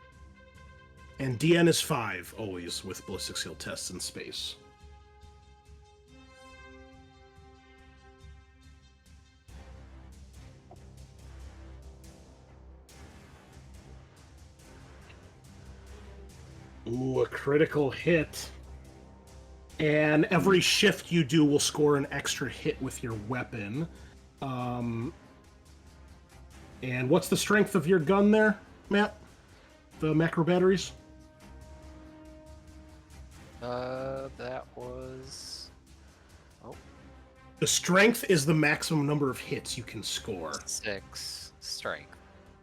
Speaker 1: And DN is 5 always with ballistic skill tests in space. Ooh, a critical hit. And every shift you do will score an extra hit with your weapon. And what's the strength of your gun there, Matt? The macro batteries?
Speaker 2: That was...
Speaker 1: The strength is the maximum number of hits you can score.
Speaker 2: 6 strength.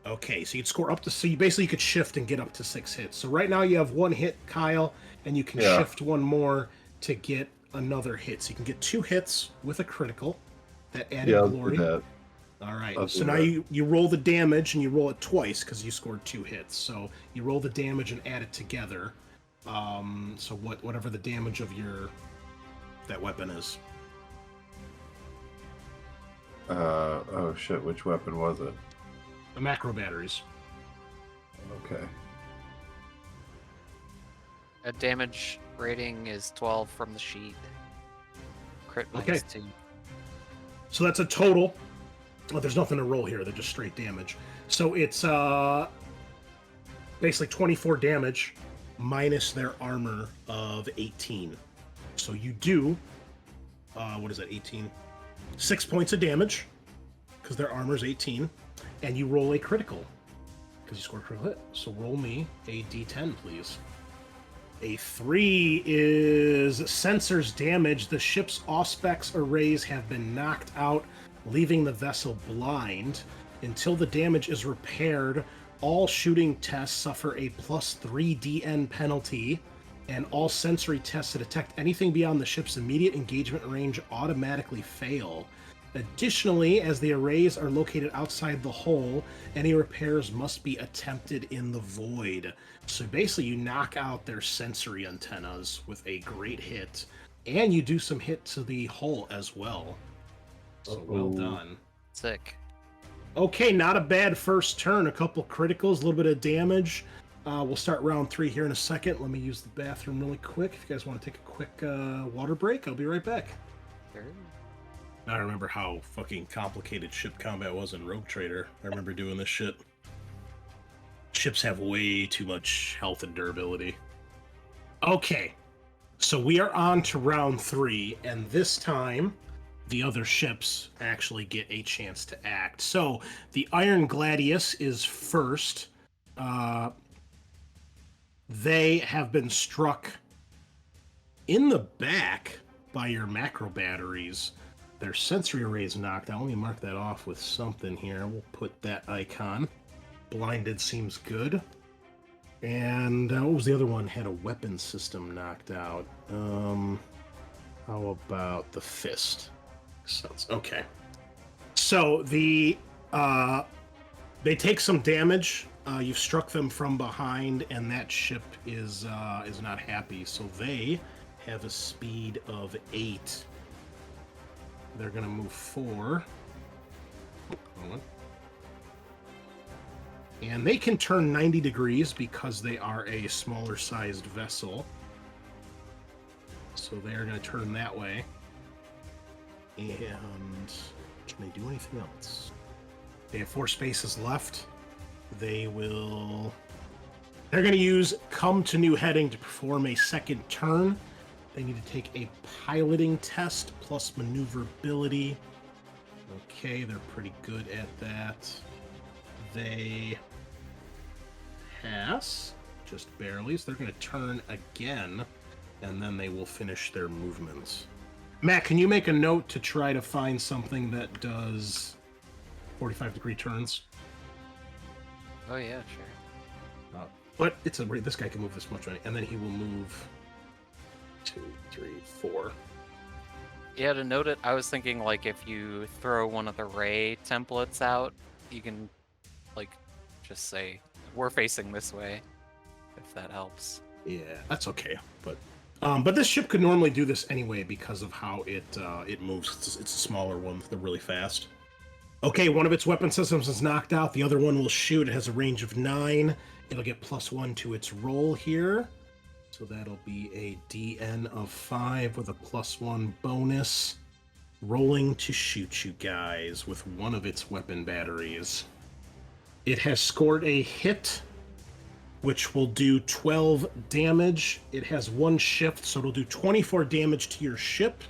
Speaker 1: Okay, so you'd score up to... So you basically could shift and get up to 6 hits. So right now you have 1 hit, Kyle, and you can
Speaker 3: Yeah.
Speaker 1: shift 1 more to get another hit. So you can get 2 hits with a critical. That added
Speaker 3: Yeah, I'll
Speaker 1: glory.
Speaker 3: do that.
Speaker 1: All right,
Speaker 3: I'll
Speaker 1: so
Speaker 3: do
Speaker 1: now
Speaker 3: that.
Speaker 1: you roll the damage, and you roll it twice because you scored 2 hits. So you roll the damage and add it together. So whatever the damage of that weapon is.
Speaker 3: Oh shit, which weapon was it?
Speaker 1: The macro batteries.
Speaker 3: Okay.
Speaker 2: A damage rating is 12 from the sheet. Crit
Speaker 1: Okay.
Speaker 2: -2.
Speaker 1: So that's a total. Well, there's nothing to roll here. They're just straight damage. So it's basically 24 damage minus their armor of 18. So you do, what is that, 18? 6 points of damage, because their armor's 18, and you roll a critical, because you scored a critical hit. So roll me a d10, please. A 3 is sensors damage. The ship's auspex arrays have been knocked out, leaving the vessel blind. Until the damage is repaired, all shooting tests suffer a +3 DN penalty, and all sensory tests to detect anything beyond the ship's immediate engagement range automatically fail. Additionally, as the arrays are located outside the hull, any repairs must be attempted in the void. So basically, you knock out their sensory antennas with a great hit, and you do some hit to the hull as well. So well
Speaker 3: Uh-oh.
Speaker 1: done.
Speaker 2: Sick.
Speaker 1: Okay, not a bad first turn. A couple criticals, a little bit of damage. We'll start round 3 here in a second. Let me use the bathroom really quick. If you guys want to take a quick water break, I'll be right back.
Speaker 2: Sure.
Speaker 1: I remember how fucking complicated ship combat was in Rogue Trader. I remember doing this shit. Ships have way too much health and durability. Okay, so we are on to round 3, and this time the other ships actually get a chance to act. So the Iron Gladius is first. They have been struck in the back by your macro batteries. Their sensory array is knocked out. Let me mark that off with something here. We'll put that icon. Blinded seems good. And what was the other one? Had a weapon system knocked out. How about the fist? Sounds okay. So they take some damage. You've struck them from behind, and that ship is not happy. So they have a speed of 8. They're gonna move 4. Hold on. And they can turn 90 degrees because they are a smaller sized vessel. So they are gonna turn that way. And can they do anything else? They have 4 spaces left. They're going to use Come to New Heading to perform a second turn. They need to take a piloting test plus maneuverability. Okay, they're pretty good at that. They pass, just barely. So they're going to turn again, and then they will finish their movements. Matt, can you make a note to try to find something that does 45-degree turns?
Speaker 2: Oh yeah, sure.
Speaker 1: But this guy can move this much, right? And then he will move 2, 3, 4.
Speaker 2: Yeah, to note it, I was thinking like if you throw one of the ray templates out, you can like just say we're facing this way, if that helps.
Speaker 1: Yeah, that's okay. But this ship could normally do this anyway because of how it moves. It's a smaller one. They're really fast. Okay, one of its weapon systems is knocked out. The other one will shoot. It has a range of 9. It'll get +1 to its roll here. So that'll be a DN of 5 with a +1 bonus. Rolling to shoot you guys with one of its weapon batteries. It has scored a hit, which will do 12 damage. It has 1 shift, so it'll do 24 damage to your ship.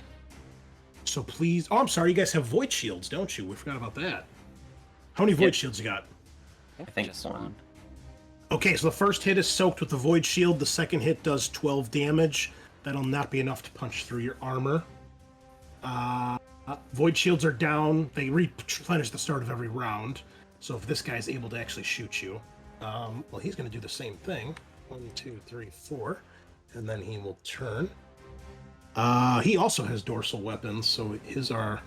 Speaker 1: So please... Oh, I'm sorry, you guys have void shields, don't you? We forgot about that. How many void shields you got?
Speaker 4: I think
Speaker 2: just
Speaker 4: one.
Speaker 1: Okay, so the first hit is soaked with the void shield. The second hit does 12 damage. That'll not be enough to punch through your armor. Void shields are down. They replenish the start of every round. So if this guy's able to actually shoot you... well, he's going to do the same thing. 1, 2, 3, 4. And then he will turn. He also has dorsal weapons, so his are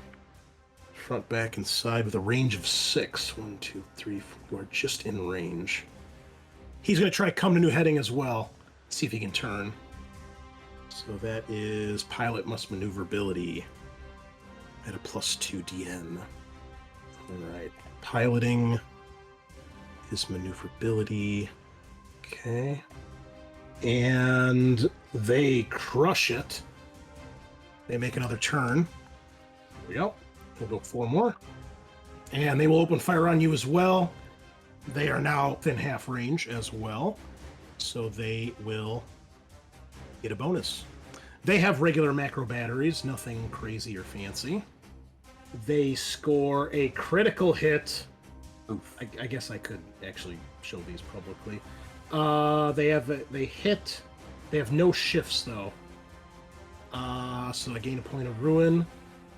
Speaker 1: front, back, and side with a range of 6. 1, 2, 3, 4, just in range. He's going to try to come to new heading as well. See if he can turn. So that is pilot must maneuverability at a +2 DN. All right, piloting is maneuverability. Okay. And they crush it. They make another turn. There we go. We'll go 4 more. And they will open fire on you as well. They are now within half range as well. So they will get a bonus. They have regular macro batteries, nothing crazy or fancy. They score a critical hit.
Speaker 4: Oof.
Speaker 1: I guess I could actually show these publicly. They hit. They have no shifts though. So they gain a point of ruin.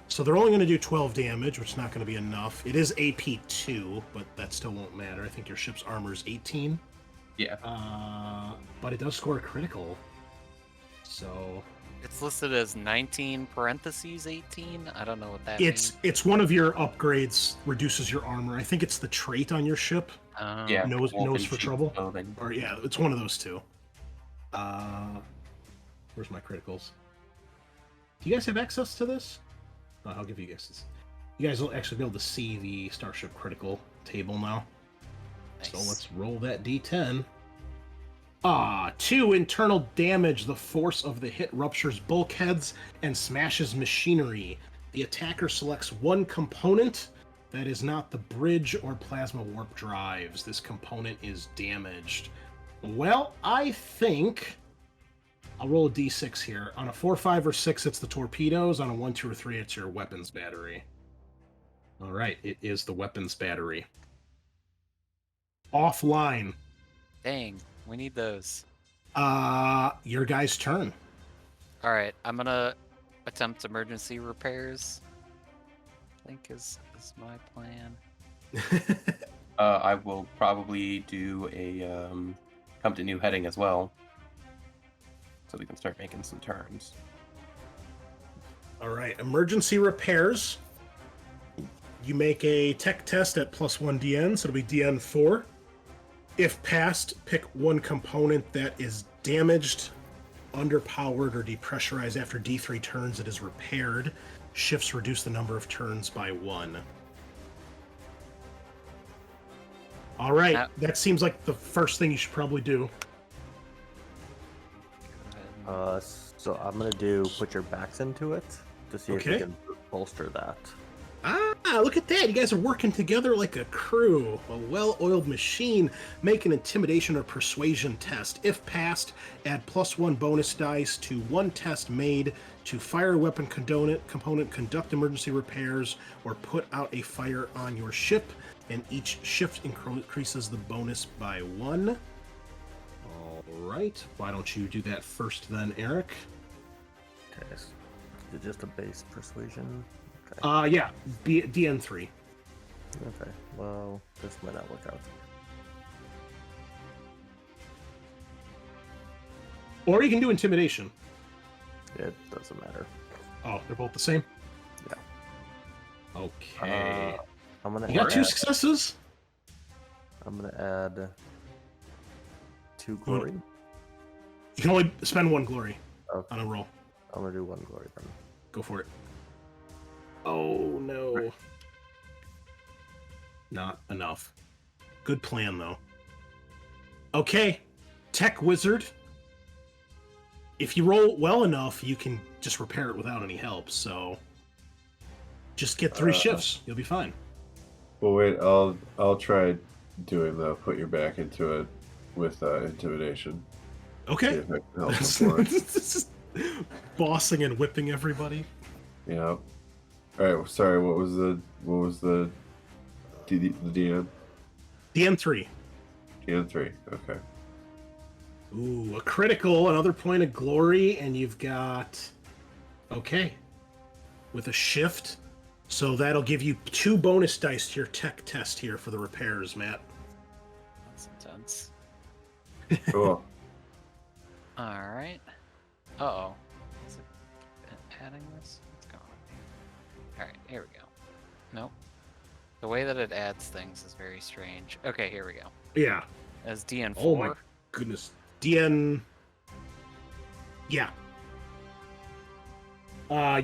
Speaker 1: So they're only going to do 12 damage, which is not going to be enough. It is AP 2, but that still won't matter. I think your ship's armor is 18.
Speaker 4: Yeah.
Speaker 1: But it does score a critical. So
Speaker 2: It's listed as 19 parentheses 18. I don't know what that means.
Speaker 1: it's one of your upgrades, reduces your armor. I think it's the trait on your ship.
Speaker 4: Yeah.
Speaker 1: Nose
Speaker 4: wolf
Speaker 1: for
Speaker 4: and
Speaker 1: trouble.
Speaker 4: sheep clothing.
Speaker 1: Or yeah, it's one of those two. Where's my criticals? Do you guys have access to this? I'll give you guys this. You guys will actually be able to see the Starship critical table now.
Speaker 2: Nice.
Speaker 1: So let's roll that D10. 2 internal damage. The force of the hit ruptures bulkheads and smashes machinery. The attacker selects one component that is not the bridge or plasma warp drives. This component is damaged. Well, I think I'll roll a d6 here. On a 4, 5, or 6, it's the torpedoes. On a 1, 2, or 3, it's your weapons battery. All right, it is the weapons battery. Offline.
Speaker 2: Dang, we need those.
Speaker 1: Your guy's turn.
Speaker 2: All right, I'm gonna attempt emergency repairs. I think is my plan.
Speaker 4: I will probably do a come to new heading as well, so we can start making some turns.
Speaker 1: All right, emergency repairs. You make a tech test at +1 DN, so it'll be DN 4. If passed, pick one component that is damaged, underpowered, or depressurized. After D3 turns, it is repaired. Shifts reduce the number of turns by 1. All right, that seems like the first thing you should probably do.
Speaker 5: So I'm gonna do put your backs into it to see if we can bolster that.
Speaker 1: Look at that. You guys are working together like a crew. A well-oiled machine. Make an intimidation or persuasion test. If passed, add +1 bonus dice to one test made to fire weapon component, conduct emergency repairs, or put out a fire on your ship, and each shift increases the bonus by 1. All right. Why don't you do that first then, Eric?
Speaker 5: Okay, so is it just a base persuasion? Okay.
Speaker 1: Yeah, DN3.
Speaker 5: Okay, well, this might not work out.
Speaker 1: Or you can do intimidation.
Speaker 5: It doesn't matter.
Speaker 1: Oh, they're both the same?
Speaker 5: Yeah.
Speaker 1: Okay.
Speaker 5: I'm gonna
Speaker 1: You got
Speaker 5: add,
Speaker 1: 2 successes?
Speaker 5: I'm gonna add 2 glory.
Speaker 1: You can only spend 1 glory
Speaker 5: Okay.
Speaker 1: on a roll.
Speaker 5: I'm gonna do 1 glory then.
Speaker 1: Go for it. Oh, no. Not enough. Good plan, though. Okay. Tech Wizard. If you roll well enough, you can just repair it without any help, so... Just get 3 shifts. You'll be fine.
Speaker 3: Well, wait. I'll try doing the put your back into it with intimidation. See
Speaker 1: Okay.
Speaker 3: if I can help before.
Speaker 1: Bossing and whipping everybody.
Speaker 3: Yeah. All right. Sorry. What was the DM?
Speaker 1: DN3.
Speaker 3: DM3. Okay.
Speaker 1: Ooh, a critical, another point of glory, and you've got... Okay. With a shift. So that'll give you 2 bonus dice to your tech test here for the repairs, Matt.
Speaker 2: That's intense.
Speaker 3: Cool.
Speaker 2: Alright. Uh-oh. Is it adding this? What's going on? Alright, here we go. Nope. The way that it adds things is very strange. Okay, here we go.
Speaker 1: Yeah.
Speaker 2: As DN4.
Speaker 1: Oh my goodness. DN... Yeah.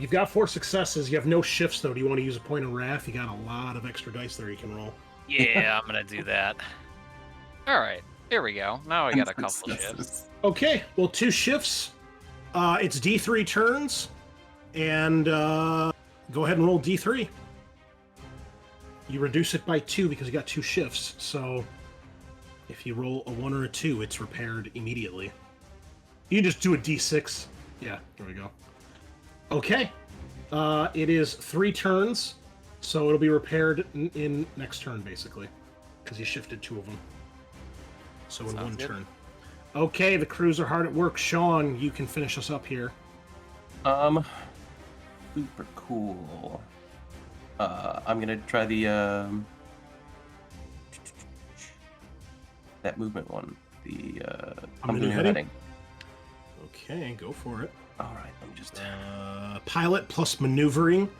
Speaker 1: You've got 4 successes. You have no shifts, though. Do you want to use a point of wrath? You got a lot of extra dice there you can roll.
Speaker 2: Yeah, I'm gonna do that. Alright, here we go. Now I got a couple shifts.
Speaker 1: Okay, well, 2 shifts. It's D3 turns. And go ahead and roll D3. You reduce it by 2 because you got 2 shifts. So if you roll a 1 or a 2, it's repaired immediately. You can just do a D6. Yeah, there we go. Okay. It is 3 turns, so it'll be repaired in next turn, basically. Because you shifted 2 of them. So in
Speaker 2: Sounds
Speaker 1: 1
Speaker 2: good.
Speaker 1: turn. Okay, the crews are hard at work. Sean, you can finish us up here.
Speaker 4: Super cool. I'm gonna try the that movement one. The
Speaker 1: I'm gonna do
Speaker 4: heading.
Speaker 1: heading. Okay, go for it.
Speaker 4: All right, let me just.
Speaker 1: Pilot plus maneuvering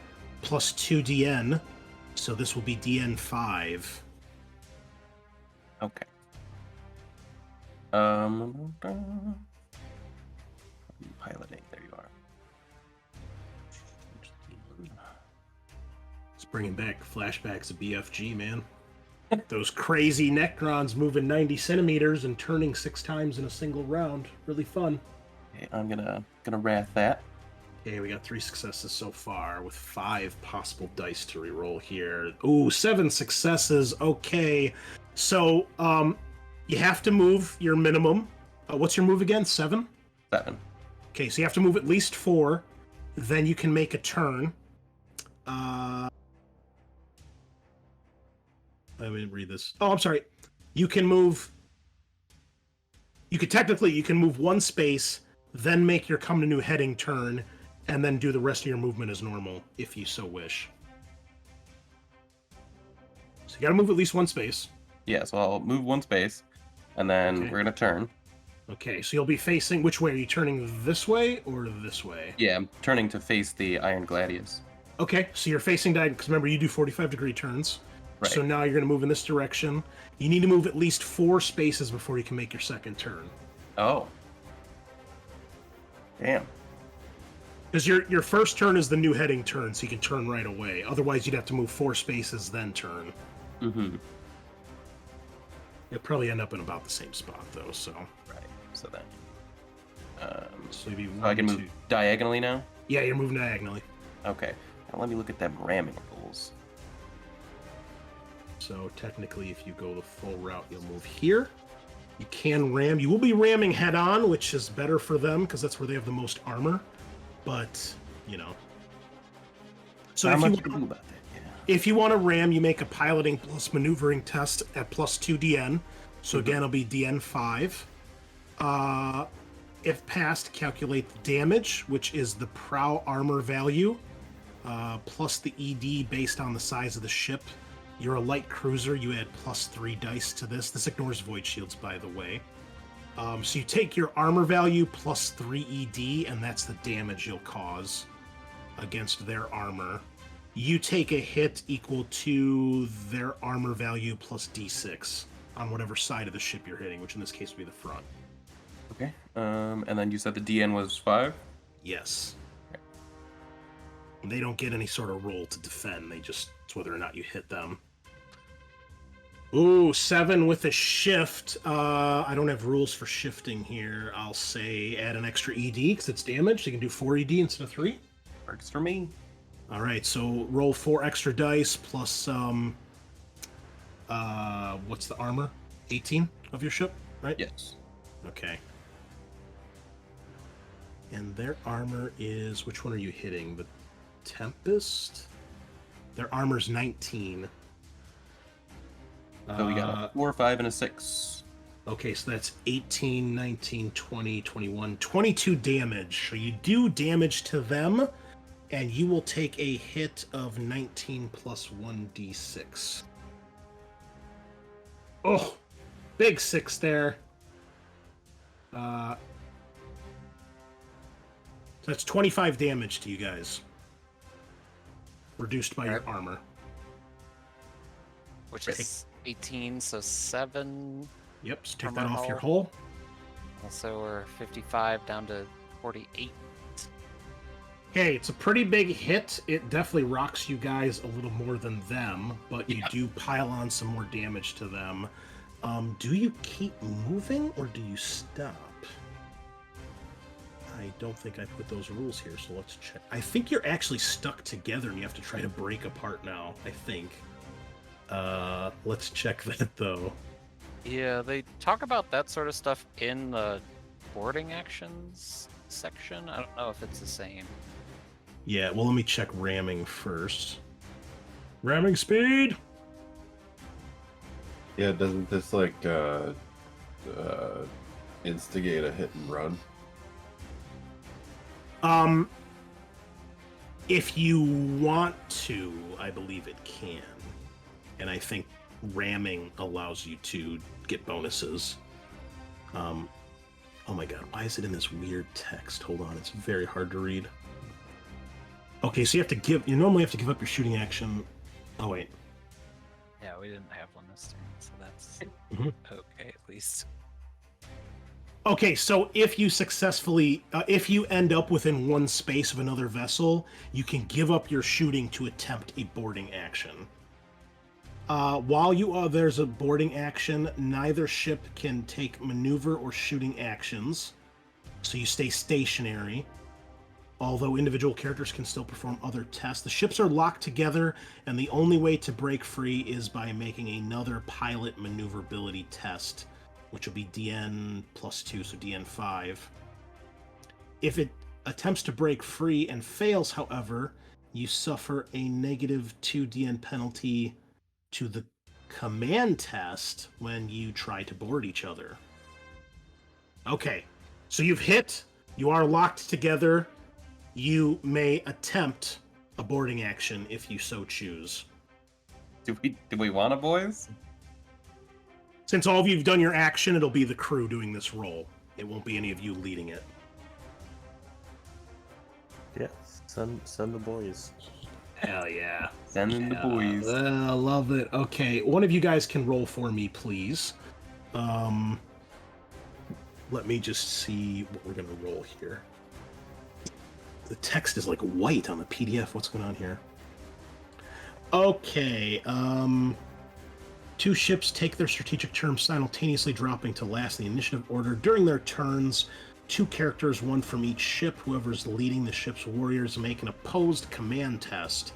Speaker 1: plus 2 DN. So this will be DN 5.
Speaker 4: Okay. Piloting. There you are.
Speaker 1: It's bringing back flashbacks of BFG, man. Those crazy Necrons moving 90 centimeters and turning 6 times in a single round. Really fun.
Speaker 4: Okay, I'm gonna wrath that.
Speaker 1: Okay, we got 3 successes so far with 5 possible dice to reroll here. Ooh, 7 successes. Okay. So, you have to move your minimum. What's your move again? 7?
Speaker 4: 7.
Speaker 1: Okay, so you have to move at least 4. Then you can make a turn. Let me read this. Oh, I'm sorry. You can move... You can move 1 space, then make your come to new heading turn, and then do the rest of your movement as normal, if you so wish. So you gotta move at least 1 space.
Speaker 4: Yeah, so I'll move 1 space, and then
Speaker 1: Okay.
Speaker 4: we're gonna turn.
Speaker 1: Okay, so you'll be facing... Which way? Are you turning this way or this way?
Speaker 4: Yeah, I'm turning to face the Iron Gladius.
Speaker 1: Okay, so you're facing diagonal, because remember, you do 45-degree turns.
Speaker 4: Right.
Speaker 1: So now you're going to move in this direction. You need to move at least 4 spaces before you can make your second turn.
Speaker 4: Oh. Damn.
Speaker 1: Because your first turn is the new heading turn, so you can turn right away. Otherwise, you'd have to move 4 spaces, then turn.
Speaker 4: Mm-hmm.
Speaker 1: You'll probably end up in about the same spot, though, so...
Speaker 4: Right. So then.
Speaker 1: So you'd be
Speaker 4: So I can
Speaker 1: 1,
Speaker 4: move
Speaker 1: 2...
Speaker 4: diagonally now?
Speaker 1: Yeah, you're moving diagonally.
Speaker 4: Okay. Now let me look at them ramming rules.
Speaker 1: So technically, if you go the full route, you'll move here. You can ram. You will be ramming head-on, which is better for them, because that's where they have the most armor. But, you know... So
Speaker 4: Not
Speaker 1: if you
Speaker 4: much to do about that, yeah.
Speaker 1: If you want to ram, you make a piloting plus maneuvering test at plus 2 DN. So again, it'll be DN 5. If passed, calculate the damage, which is the prow armor value, plus the ED based on the size of the ship. You're a light cruiser, you add plus 3 dice to this. This ignores void shields, by the way. So you take your armor value plus 3 ED, and that's the damage you'll cause against their armor. You take a hit equal to their armor value plus D6 on whatever side of the ship you're hitting, which in this case would be the front.
Speaker 4: Okay. And then you said the DN was 5?
Speaker 1: Yes. They don't get any sort of roll to defend. They just, it's whether or not you hit them. Ooh, 7 with a shift. I don't have rules for shifting here. I'll say add an extra ED because it's damage. You can do 4 ED instead of 3.
Speaker 4: Works for me.
Speaker 1: All right, so roll 4 extra dice plus what's the armor? 18 of your ship, right?
Speaker 4: Yes.
Speaker 1: Okay. And their armor is, which one are you hitting? The Tempest? Their armor's 19.
Speaker 4: So we got a 4, 5, and a 6.
Speaker 1: Okay, so that's 18, 19, 20, 21, 22 damage. So you do damage to them, and you will take a hit of 19 plus 1d6. Oh, big 6 there. So that's 25 damage to you guys. Reduced by your armor.
Speaker 2: Which is 18, so 7.
Speaker 1: Yep, so take
Speaker 2: From
Speaker 1: that
Speaker 2: our
Speaker 1: off your
Speaker 2: hull.
Speaker 1: hull.
Speaker 2: Also, we're 55 down to 48.
Speaker 1: Okay, it's a pretty big hit. It definitely rocks you guys a little more than them, but you do pile on some more damage to them. Do you keep moving or do you stop? I don't think I put those rules here, so let's check. I think you're actually stuck together and you have to try to break apart now, I think. Let's check that though.
Speaker 2: Yeah, they talk about that sort of stuff in the boarding actions section. I don't know if it's the same.
Speaker 1: Yeah, well, let me check ramming first. Ramming speed!
Speaker 3: Yeah, doesn't this like instigate a hit and run?
Speaker 1: If you want to, I believe it can. And I think ramming allows you to get bonuses. Oh my god, why is it in this weird text? Hold on, it's very hard to read. Okay, so you normally have to give up your shooting action. Oh wait.
Speaker 2: Yeah, we didn't have one this turn, so that's okay at least.
Speaker 1: Okay, so if you successfully, if you end up within one space of another vessel, you can give up your shooting to attempt a boarding action. While there's a boarding action, neither ship can take maneuver or shooting actions, so you stay stationary. Although individual characters can still perform other tests, the ships are locked together, and the only way to break free is by making another pilot maneuverability test, which will be DN plus 2, so DN 5. If it attempts to break free and fails, however, you suffer a negative 2 DN penalty to the command test when you try to board each other. Okay, so you've hit, you are locked together, you may attempt a boarding action if you so choose.
Speaker 4: Do we want to, boys?
Speaker 1: Since all of you've done your action, it'll be the crew doing this roll. It won't be any of you leading it.
Speaker 5: Yes, send the boys.
Speaker 1: Hell yeah.
Speaker 4: Send in the boys.
Speaker 1: I love it. Okay, one of you guys can roll for me, please. Let me just see what we're going to roll here. The text is like white on the PDF. What's going on here? Okay, 2 ships take their strategic turn simultaneously dropping to last in the initiative order. During their turns, 2 characters, one from each ship. Whoever's leading the ship's warriors make an opposed command test.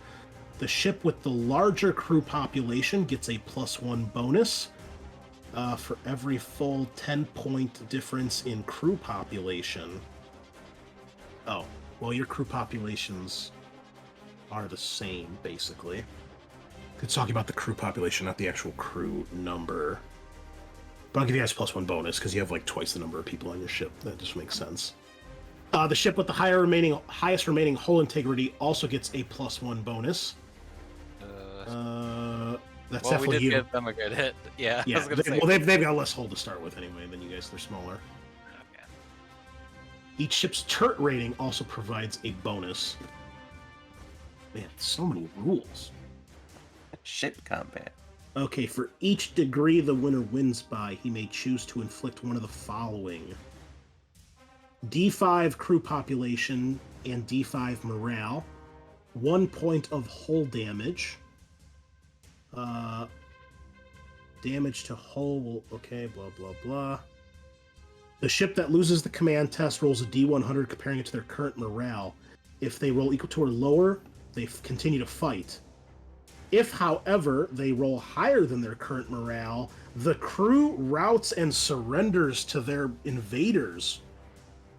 Speaker 1: The ship with the larger crew population gets a +1 bonus for every full 10-point difference in crew population. Oh, well, your crew populations are the same, basically. It's talking about the crew population, not the actual crew number. But I'll give you guys +1 bonus, because you have like twice the number of people on your ship. That just makes sense. The ship with the highest remaining hull integrity also gets a +1 bonus. That's That's
Speaker 2: Well, we
Speaker 1: definitely
Speaker 2: did
Speaker 1: you.
Speaker 2: give them a good hit. Yeah, I
Speaker 1: Yeah,
Speaker 2: was gonna say.
Speaker 1: well, they've got less hull to start with anyway than you guys. They're smaller.
Speaker 2: Okay.
Speaker 1: Each ship's turret rating also provides a bonus. Man, so many rules.
Speaker 4: Ship combat.
Speaker 1: Okay, for each degree the winner wins by, he may choose to inflict one of the following: D5 crew population and D5 morale, 1 point of hull damage. Damage to hull will, okay, blah, blah, blah. The ship that loses the command test rolls a D100 comparing it to their current morale. If they roll equal to or lower, they continue to fight. If, however, they roll higher than their current morale, the crew routs and surrenders to their invaders.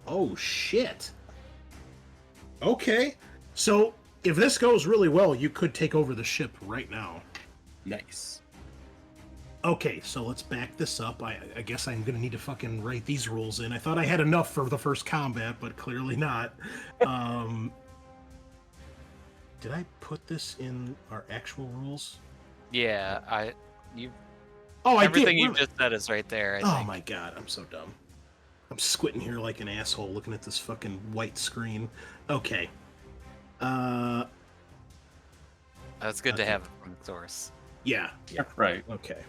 Speaker 1: Oh, shit. Okay. So, if this goes really well, you could take over the ship right now.
Speaker 4: Nice.
Speaker 1: Okay, so let's back this up. I guess I'm gonna need to fucking write these rules in. I thought I had enough for the first combat, but clearly not. Did I put this in our actual rules?
Speaker 2: Yeah,
Speaker 1: I
Speaker 2: everything
Speaker 1: did.
Speaker 2: you just said is right there. I think.
Speaker 1: My god, I'm so dumb. I'm squinting here like an asshole looking at this fucking white screen. Okay.
Speaker 2: That's good to
Speaker 1: Okay.
Speaker 2: have it from the source.
Speaker 1: Yeah.
Speaker 4: Right.
Speaker 1: Okay.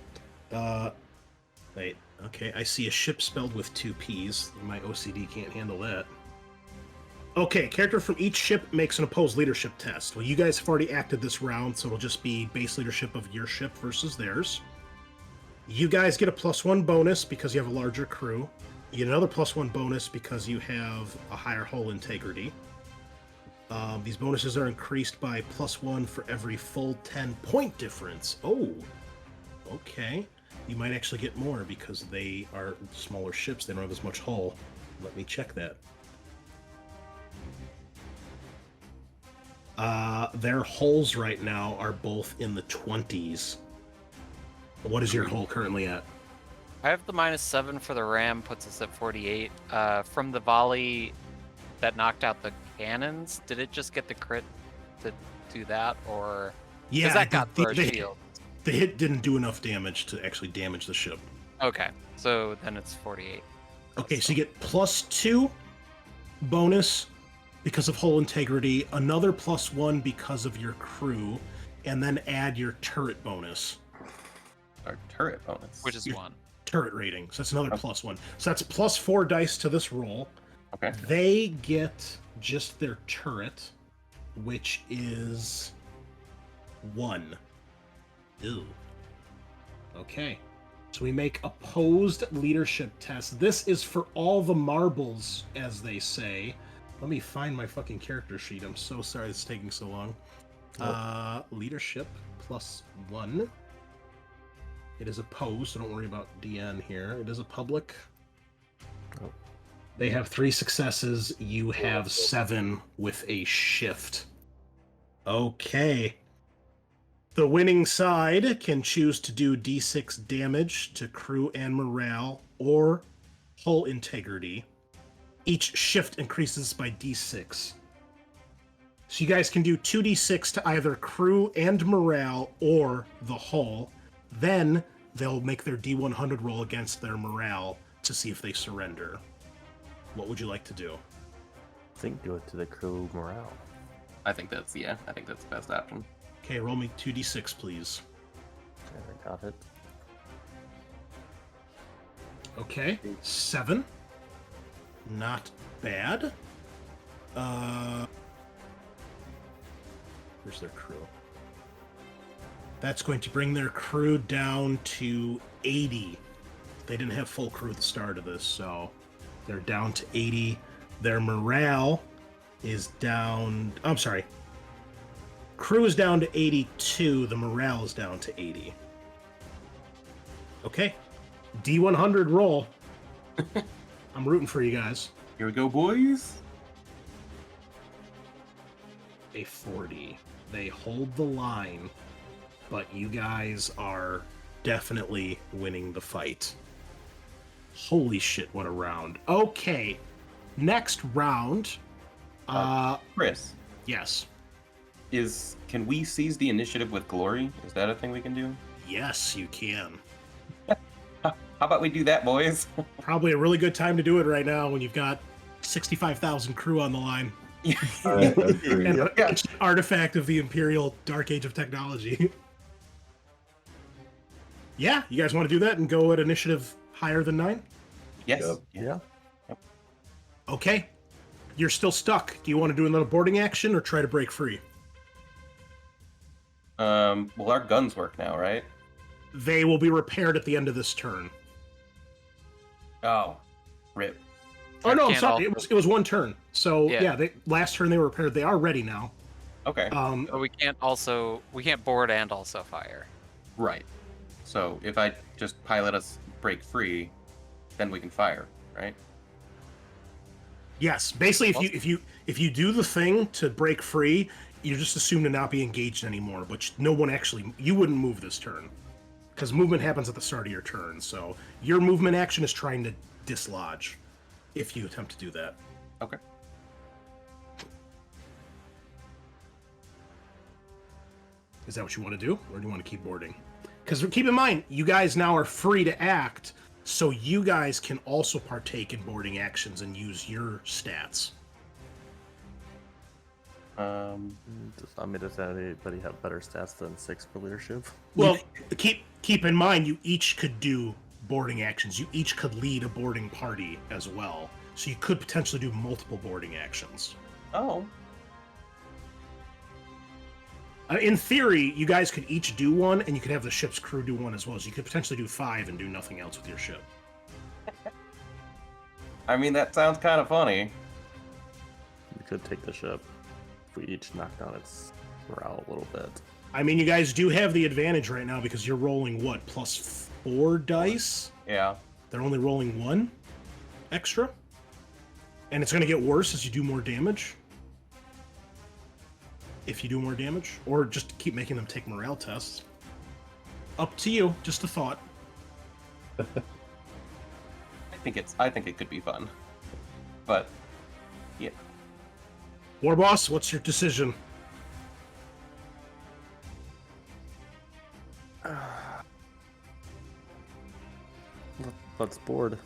Speaker 1: Wait. Okay, I see a ship spelled with 2 P's. My OCD can't handle that. Okay, character from each ship makes an opposed leadership test. Well, you guys have already acted this round, so it'll just be base leadership of your ship versus theirs. You guys get a +1 bonus because you have a larger crew. You get another +1 bonus because you have a higher hull integrity. These bonuses are increased by +1 for every full 10-point difference. Oh, okay. You might actually get more because they are smaller ships. They don't have as much hull. Let me check that. Their hulls right now are both in the 20s. What is your hull currently at?
Speaker 2: I have the -7 for the ram, puts us at 48. From the volley that knocked out the cannons, did it just get the crit to do that, or
Speaker 1: Yeah,
Speaker 2: that got through our
Speaker 1: the
Speaker 2: shield?
Speaker 1: The hit didn't do enough damage to actually damage the ship.
Speaker 2: Okay, so then it's 48.
Speaker 1: Okay, so you get +2 bonus because of hull integrity, another +1 because of your crew, and then add your turret bonus.
Speaker 4: Our turret bonus.
Speaker 2: Which is 1.
Speaker 1: Turret rating. So that's another
Speaker 4: Oh.
Speaker 1: +1. So that's +4 dice to this roll.
Speaker 4: Okay.
Speaker 1: They get just their turret, which is 1. Ew. Okay. So we make opposed leadership tests. This is for all the marbles, as they say. Let me find my fucking character sheet. I'm so sorry it's taking so long. Leadership +1. It is opposed, so don't worry about DN here. It is a public.
Speaker 5: Oh.
Speaker 1: They have 3 successes. You have 7 with a shift. Okay. The winning side can choose to do D6 damage to crew and morale or hull integrity. Each shift increases by D6. So you guys can do 2D6 to either crew and morale or the hull. Then they'll make their D100 roll against their morale to see if they surrender. What would you like to do?
Speaker 5: I think do it to the crew morale.
Speaker 4: I think that's the best option.
Speaker 1: Okay, roll me 2D6, please.
Speaker 5: There, I got it.
Speaker 1: Okay, 7. Not bad. Where's their crew? That's going to bring their crew down to 80. They didn't have full crew at the start of this, so they're down to 80. Their morale is down... I'm sorry. Crew is down to 82. The morale is down to 80. Okay. D100 roll. I'm rooting for you guys.
Speaker 4: Here we go, boys.
Speaker 1: A 40. They hold the line, but you guys are definitely winning the fight. Holy shit, what a round. Okay. Next round.
Speaker 4: Chris,
Speaker 1: Yes.
Speaker 4: can we seize the initiative with glory? Is that a thing we can do?
Speaker 1: Yes, you can.
Speaker 4: How about we do that, boys?
Speaker 1: Probably a really good time to do it right now when you've got 65,000 crew on the line.
Speaker 3: Agreed.
Speaker 1: And
Speaker 4: Yeah.
Speaker 1: an artifact of the Imperial Dark Age of technology. Yeah, you guys want to do that and go at initiative higher than 9?
Speaker 4: Yes.
Speaker 3: Yep.
Speaker 5: Yeah.
Speaker 1: Okay. You're still stuck. Do you want to do another boarding action or try to break free?
Speaker 4: Well, our guns work now, right?
Speaker 1: They will be repaired at the end of this turn.
Speaker 4: Oh, rip.
Speaker 1: Oh no, I'm
Speaker 2: Can't
Speaker 1: sorry.
Speaker 2: also-
Speaker 1: It was one turn. So
Speaker 2: Yeah.
Speaker 1: last turn they were repaired. They are ready now.
Speaker 4: Okay.
Speaker 2: But we can't board and also fire.
Speaker 4: Right. So if I just pilot us break free, then we can fire, right?
Speaker 1: Yes, basically, if you do the thing to break free, you're just assumed to not be engaged anymore. But no one actually, you wouldn't move this turn because movement happens at the start of your turn. So your movement action is trying to dislodge if you attempt to do that.
Speaker 4: Okay.
Speaker 1: Is that what you want to do, or do you want to keep boarding? Because keep in mind, you guys now are free to act, so you guys can also partake in boarding actions and use your stats.
Speaker 5: Does anybody have better stats than 6 for leadership?
Speaker 1: Well, keep in mind, you each could do boarding actions. You each could lead a boarding party as well. So you could potentially do multiple boarding actions.
Speaker 4: Oh.
Speaker 1: In theory, you guys could each do one, and you could have the ship's crew do one as well. So you could potentially do 5 and do nothing else with your ship.
Speaker 4: I mean, that sounds kind of funny.
Speaker 5: We could take the ship. If we each knock down its morale a little bit.
Speaker 1: I mean, you guys do have the advantage right now because you're rolling, what, plus 4 dice?
Speaker 4: Yeah.
Speaker 1: They're only rolling 1 extra. And it's going to get worse as you do more damage. If you do more damage. Or just keep making them take morale tests. Up to you. Just a thought.
Speaker 4: I think it could be fun. But yeah.
Speaker 1: War Boss, what's your decision?
Speaker 5: Let's board.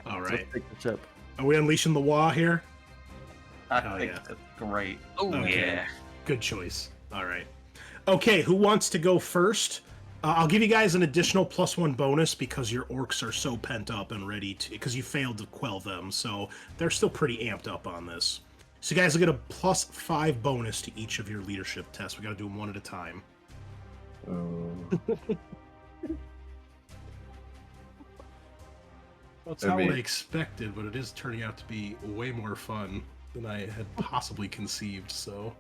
Speaker 1: All
Speaker 5: Let's
Speaker 1: right.
Speaker 5: take the ship.
Speaker 1: Are we unleashing the Wah here?
Speaker 4: I
Speaker 1: Hell
Speaker 4: think
Speaker 1: yeah.
Speaker 4: that's great.
Speaker 2: Oh
Speaker 1: Okay.
Speaker 2: yeah.
Speaker 1: Good choice. All right. Okay, who wants to go first? I'll give you guys an additional +1 bonus because your orcs are so pent up and ready to, because you failed to quell them, so they're still pretty amped up on this. So you guys will get a +5 bonus to each of your leadership tests. We got to do them one at a time. That's not what I expected, but it is turning out to be way more fun than I had possibly conceived. So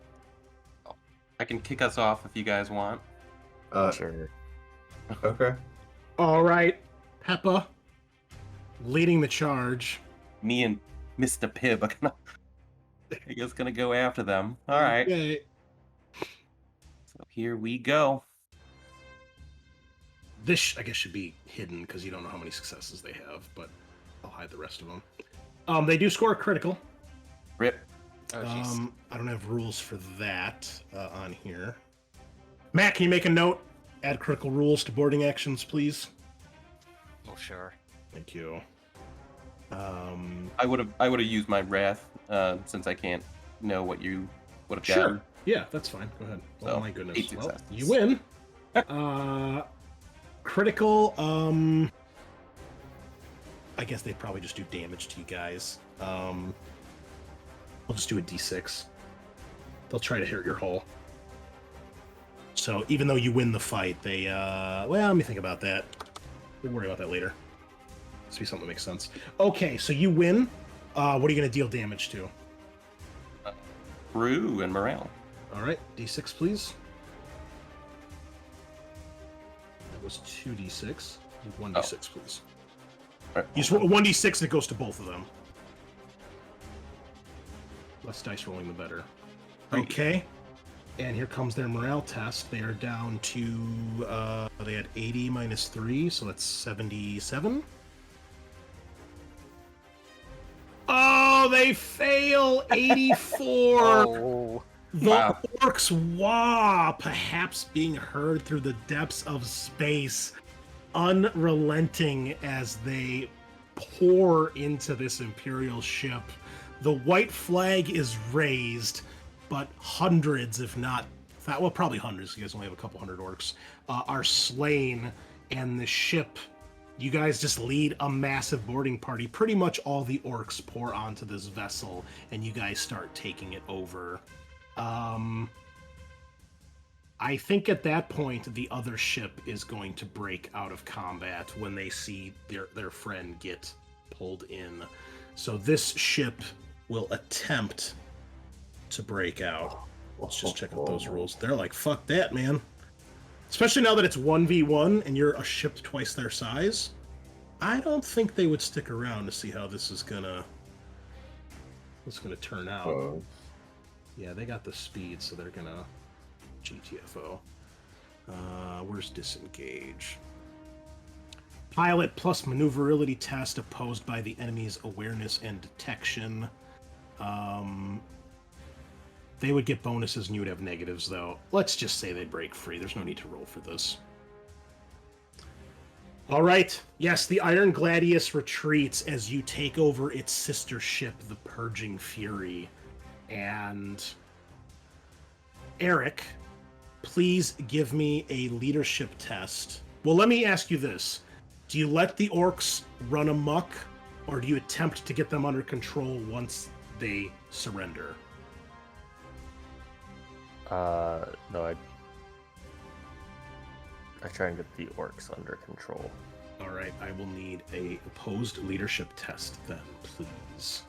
Speaker 4: I can kick us off if you guys want.
Speaker 5: Sure.
Speaker 3: Okay.
Speaker 1: all right, Peppa leading the charge.
Speaker 4: Me and Mr. Pibb are gonna go after them. All right.
Speaker 1: Okay.
Speaker 4: So here we go.
Speaker 1: This, I guess, should be hidden because you don't know how many successes they have, but I'll hide the rest of them. They do score a critical.
Speaker 4: Rip.
Speaker 2: Oh jeez.
Speaker 1: I don't have rules for that on here. Matt, can you make a note? Add critical rules to boarding actions, please.
Speaker 2: Oh sure.
Speaker 1: Thank you.
Speaker 4: I would have used my wrath since I can't know what you would have
Speaker 1: Sure.
Speaker 4: gotten.
Speaker 1: Yeah, that's fine. Go ahead. Oh
Speaker 4: So,
Speaker 1: my goodness.
Speaker 4: 8
Speaker 1: Well,
Speaker 4: successes.
Speaker 1: you win. Critical. I guess they'd probably just do damage to you guys. We'll just do a d6. They'll try to hit your hull. So even though you win the fight, they well, let me think about that. We'll worry about that later. This will be something that makes sense. Okay, so you win. What are you going to deal damage to?
Speaker 4: Brew and morale.
Speaker 1: All right, d6, please. That was 2d6. 1d6, please.
Speaker 4: All right.
Speaker 1: You just roll 1d6 and it goes to both of them. Less dice rolling, the better. Okay. And here comes their morale test. They are down to, they had 80 minus 3, so that's 77. Oh, they fail! 84!
Speaker 2: Oh.
Speaker 1: The
Speaker 4: Wow.
Speaker 1: orcs wah, perhaps being heard through the depths of space, unrelenting as they pour into this Imperial ship. The white flag is raised, but hundreds, if not, well, probably hundreds, you guys only have a couple hundred orcs, are slain, and the ship, you guys just lead a massive boarding party. Pretty much all the orcs pour onto this vessel, and you guys start taking it over. I think at that point, the other ship is going to break out of combat when they see their friend get pulled in. So this ship will attempt to break out. Let's just check out those rules. They're like, fuck that, man. Especially now that it's 1v1 and you're a ship twice their size. I don't think they would stick around to see how this is gonna turn out.
Speaker 3: Oh.
Speaker 1: Yeah, they got the speed, so they're gonna GTFO. Where's disengage? Pilot plus maneuverability test opposed by the enemy's awareness and detection. They would get bonuses and you would have negatives, though. Let's just say they break free. There's no need to roll for this. All right. Yes, the Iron Gladius retreats as you take over its sister ship, the Purging Fury. And Eric, please give me a leadership test. Well, let me ask you this. Do you let the orcs run amok, or do you attempt to get them under control once they surrender?
Speaker 5: No, I try and get the orcs under control.
Speaker 1: All right, I will need a opposed leadership test then, please.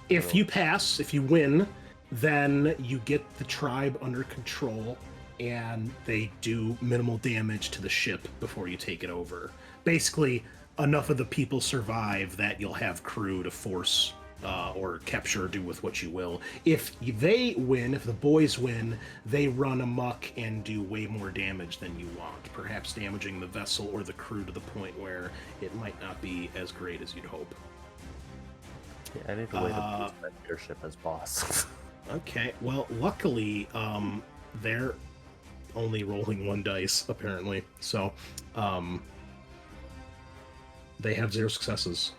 Speaker 1: If you pass, if you win, then you get the tribe under control, and they do minimal damage to the ship before you take it over. Basically, enough of the people survive that you'll have crew to force or capture or do with what you will. If they win, if the boys win, they run amok and do way more damage than you want, perhaps damaging the vessel or the crew to the point where it might not be as great as you'd hope.
Speaker 5: Yeah, I need to wait up to leadership as boss.
Speaker 1: Okay, well, luckily, they're only rolling one dice, apparently. So, they have 0 successes.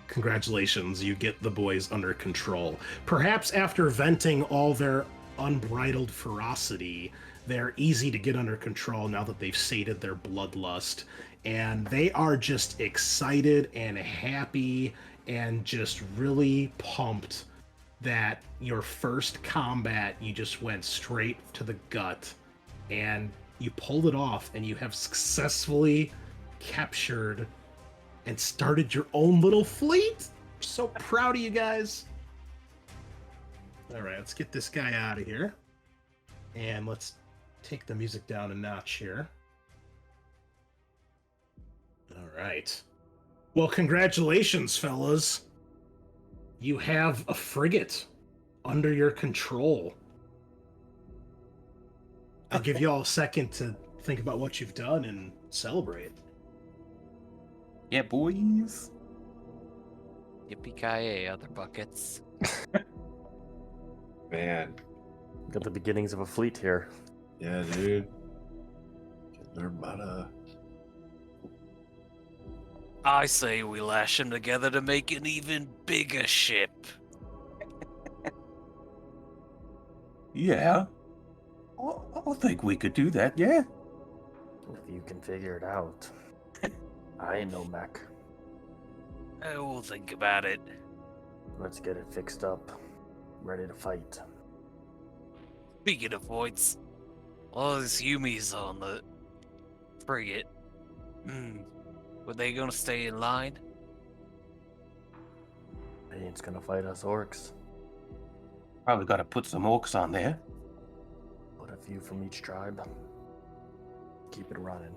Speaker 1: Congratulations, you get the boys under control. Perhaps after venting all their unbridled ferocity, they're easy to get under control now that they've sated their bloodlust. And they are just excited and happy and just really pumped that your first combat, you just went straight to the gut and you pulled it off, and you have successfully captured and started your own little fleet. So proud of you guys. All right, let's get this guy out of here. And let's take the music down a notch here. All right. Well, congratulations, fellas. You have a frigate under your control. I'll give you all a second to think about what you've done and celebrate.
Speaker 4: Yeah, boys.
Speaker 2: Yippee-ki-yay, other buckets.
Speaker 3: Man.
Speaker 5: Got the beginnings of a fleet here.
Speaker 3: Yeah, dude. Getting armada.
Speaker 2: I say we lash them together to make an even bigger ship.
Speaker 4: Yeah. I think we could do that, yeah.
Speaker 5: If you can figure it out. I ain't no mech.
Speaker 2: We'll think about it.
Speaker 5: Let's get it fixed up. Ready to fight.
Speaker 2: Speaking of points, all these Yumis on the frigate. Were they gonna stay in line?
Speaker 5: They ain't gonna fight us orcs.
Speaker 4: Probably gotta put some orcs on there.
Speaker 5: Put a few from each tribe. Keep it running.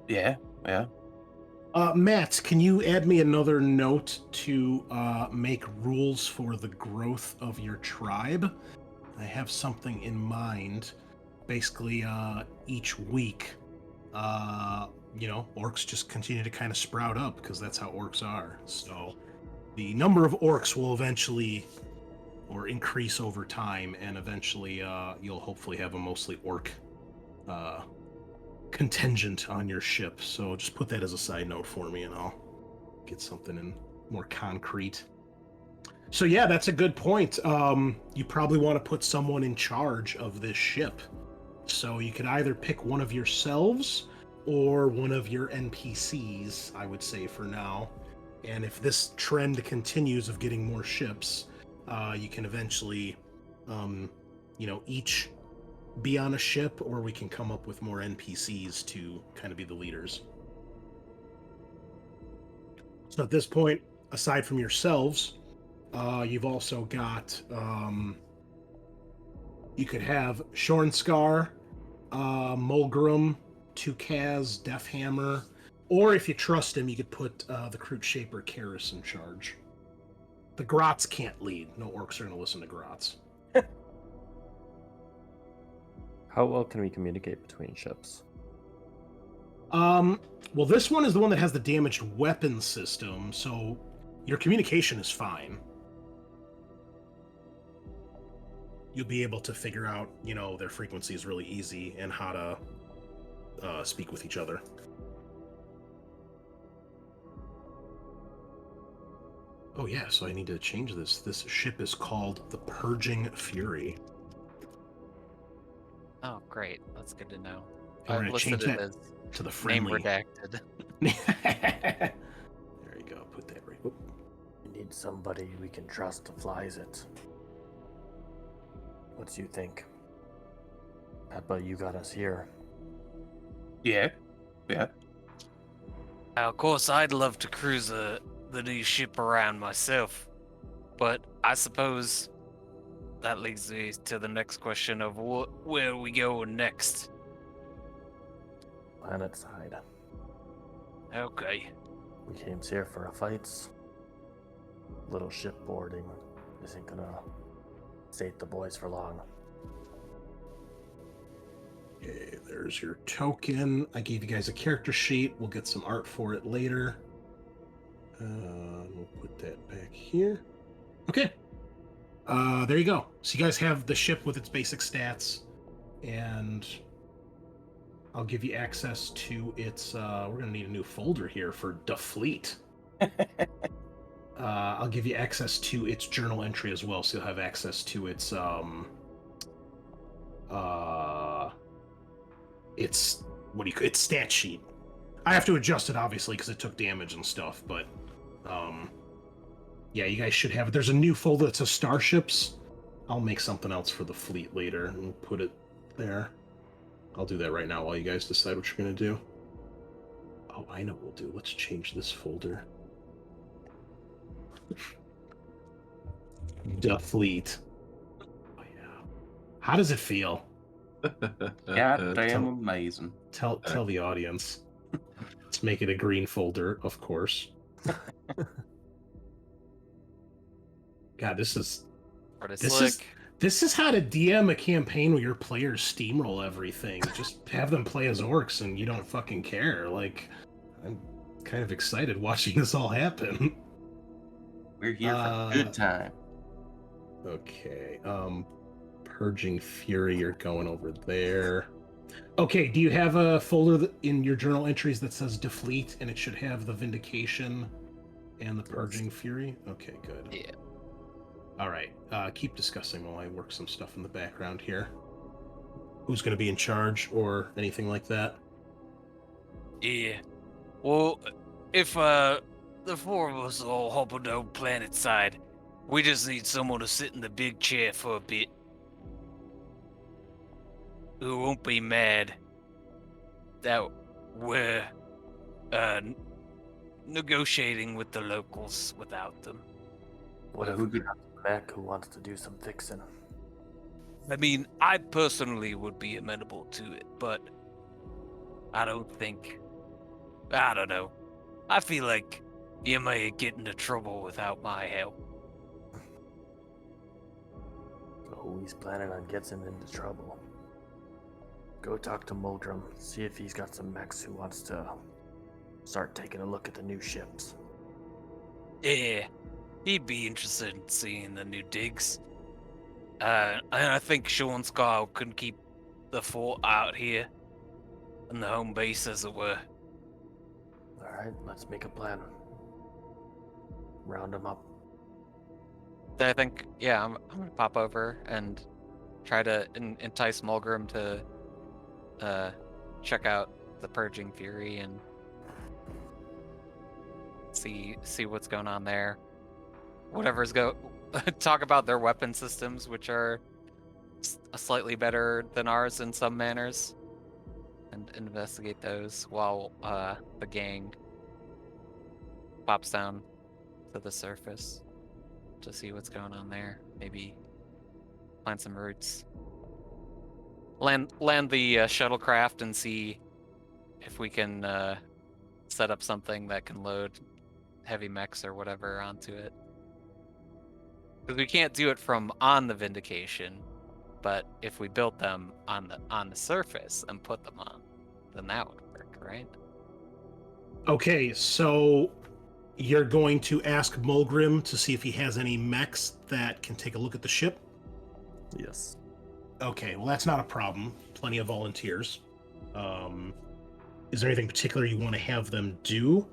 Speaker 4: Yeah.
Speaker 1: Matt, can you add me another note to make rules for the growth of your tribe? I have something in mind. Basically, each week, orcs just continue to kind of sprout up because that's how orcs are. So the number of orcs will eventually or increase over time, and eventually you'll hopefully have a mostly orc contingent on your ship. So just put that as a side note for me, and I'll get something in more concrete. So yeah, that's a good point. You probably want to put someone in charge of this ship. So you could either pick one of yourselves or one of your NPCs, I would say for now. And if this trend continues of getting more ships, you can eventually, each be on a ship, or we can come up with more NPCs to kind of be the leaders. So at this point, aside from yourselves, you've also got, you could have Shornscar, Mulgrim, Tukaz, Deathhammer, or if you trust him, you could put the Kroot Shaper Karis in charge. The Grots can't lead. No orcs are going to listen to Grots.
Speaker 5: How well can we communicate between ships?
Speaker 1: Well, this one is the one that has the damaged weapon system, so your communication is fine. You'll be able to figure out, their frequencies really easy and how to speak with each other. Oh yeah, so I need to change this. This ship is called the Purging Fury.
Speaker 2: Oh, great. That's good to know.
Speaker 1: And we're
Speaker 2: I've
Speaker 1: gonna
Speaker 2: listed
Speaker 1: change
Speaker 2: it
Speaker 1: that
Speaker 2: as
Speaker 1: to the
Speaker 2: name
Speaker 1: friendly.
Speaker 2: redacted.
Speaker 1: There you go. Put that right. Whoop.
Speaker 5: We need somebody we can trust to flies it. What do you think? Peppa, you got us here.
Speaker 4: Yeah.
Speaker 2: Of course, I'd love to cruise the new ship around myself, but I suppose that leads me to the next question of where are we going next?
Speaker 5: Planet side.
Speaker 2: Okay.
Speaker 5: We came here for a fights. Little ship boarding isn't gonna sate the boys for long.
Speaker 1: Okay, there's your token. I gave you guys a character sheet. We'll get some art for it later. We'll put that back here. Okay. There you go. So you guys have the ship with its basic stats, and I'll give you access to its, we're going to need a new folder here for Defleet. I'll give you access to its journal entry as well, so you'll have access to its, its stat sheet. I have to adjust it, obviously, because it took damage and stuff, but, yeah, you guys should have it. There's a new folder that says Starships. I'll make something else for the fleet later and put it there. I'll do that right now while you guys decide what you're going to do. Oh, I know what we'll do. Let's change this folder. Defleet. Oh, yeah. How does it feel?
Speaker 6: God damn amazing.
Speaker 1: Tell the audience. Let's make it a green folder, of course. God, this is how to DM a campaign where your players steamroll everything. Just have them play as orcs and you don't fucking care. Like, I'm kind of excited watching this all happen.
Speaker 6: We're here for a good time.
Speaker 1: Okay, Purging Fury, you're going over there. Okay, do you have a folder in your journal entries that says Defleet, and it should have the Vindication and the Purging Fury? Okay, good.
Speaker 2: Yeah.
Speaker 1: All right, keep discussing while I work some stuff in the background here. Who's going to be in charge or anything like that?
Speaker 2: Yeah. Well, if the four of us all hop on the planet side, we just need someone to sit in the big chair for a bit. Who won't be mad that we're negotiating with the locals without them.
Speaker 5: What if we got a mech who wants to do some fixing?
Speaker 2: I mean, I personally would be amenable to it, but I don't know. I feel like you may get into trouble without my help.
Speaker 5: So he's planning on getting into trouble. Go talk to Muldrum, see if he's got some mechs who wants to start taking a look at the new ships.
Speaker 2: Yeah, he'd be interested in seeing the new digs. And I think Sean Scar can keep the fort out here, and the home base, as it were.
Speaker 5: All right, let's make a plan. Round them up.
Speaker 2: I think, yeah, I'm gonna pop over and try to entice Mulgrim to check out the Purging Fury and see what's going on there. Whatever's talk about their weapon systems, which are slightly better than ours in some manners, and investigate those while the gang pops down to the surface to see what's going on there. Maybe plant some roots. Land the shuttlecraft and see if we can set up something that can load heavy mechs or whatever onto it. Because we can't do it from on the Vindication, but if we built them on the surface and put them on, then that would work, right?
Speaker 1: Okay, so you're going to ask Mulgrim to see if he has any mechs that can take a look at the ship?
Speaker 5: Yes.
Speaker 1: Okay, well, that's not a problem. Plenty of volunteers. Is there anything particular you want to have them do?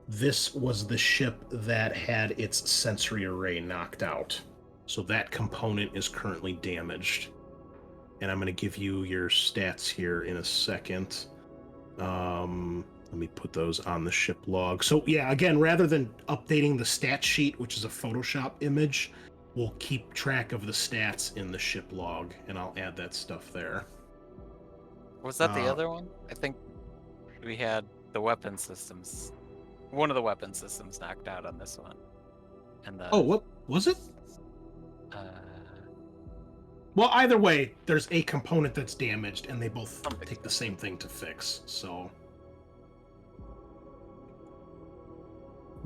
Speaker 1: This was the ship that had its sensory array knocked out. So that component is currently damaged. And I'm going to give you your stats here in a second. Let me put those on the ship log. So yeah, again, rather than updating the stat sheet, which is a Photoshop image, we'll keep track of the stats in the ship log, and I'll add that stuff there.
Speaker 2: Was that the other one? I think we had the weapon systems. One of the weapon systems knocked out on this one. And the,
Speaker 1: Oh, what was it?
Speaker 2: Uh,
Speaker 1: Well, either way, there's a component that's damaged, and they both
Speaker 2: Something.
Speaker 1: take the same thing to fix. So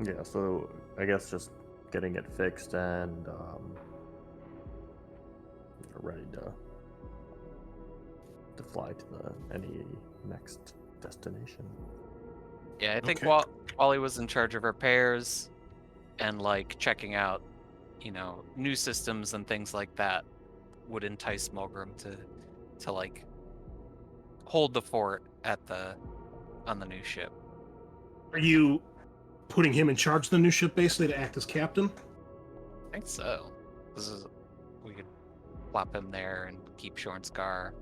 Speaker 5: Yeah, so I guess just getting it fixed and ready to fly to any next destination.
Speaker 2: yeah, I think
Speaker 1: Okay.
Speaker 2: while he was in charge of repairs and like checking out, new systems and things like that, would entice Mulgrim to like hold the fort on the new ship.
Speaker 1: are you putting him in charge of the new ship, basically, to act as captain?
Speaker 2: I think so. We could plop him there and keep Shorn Scar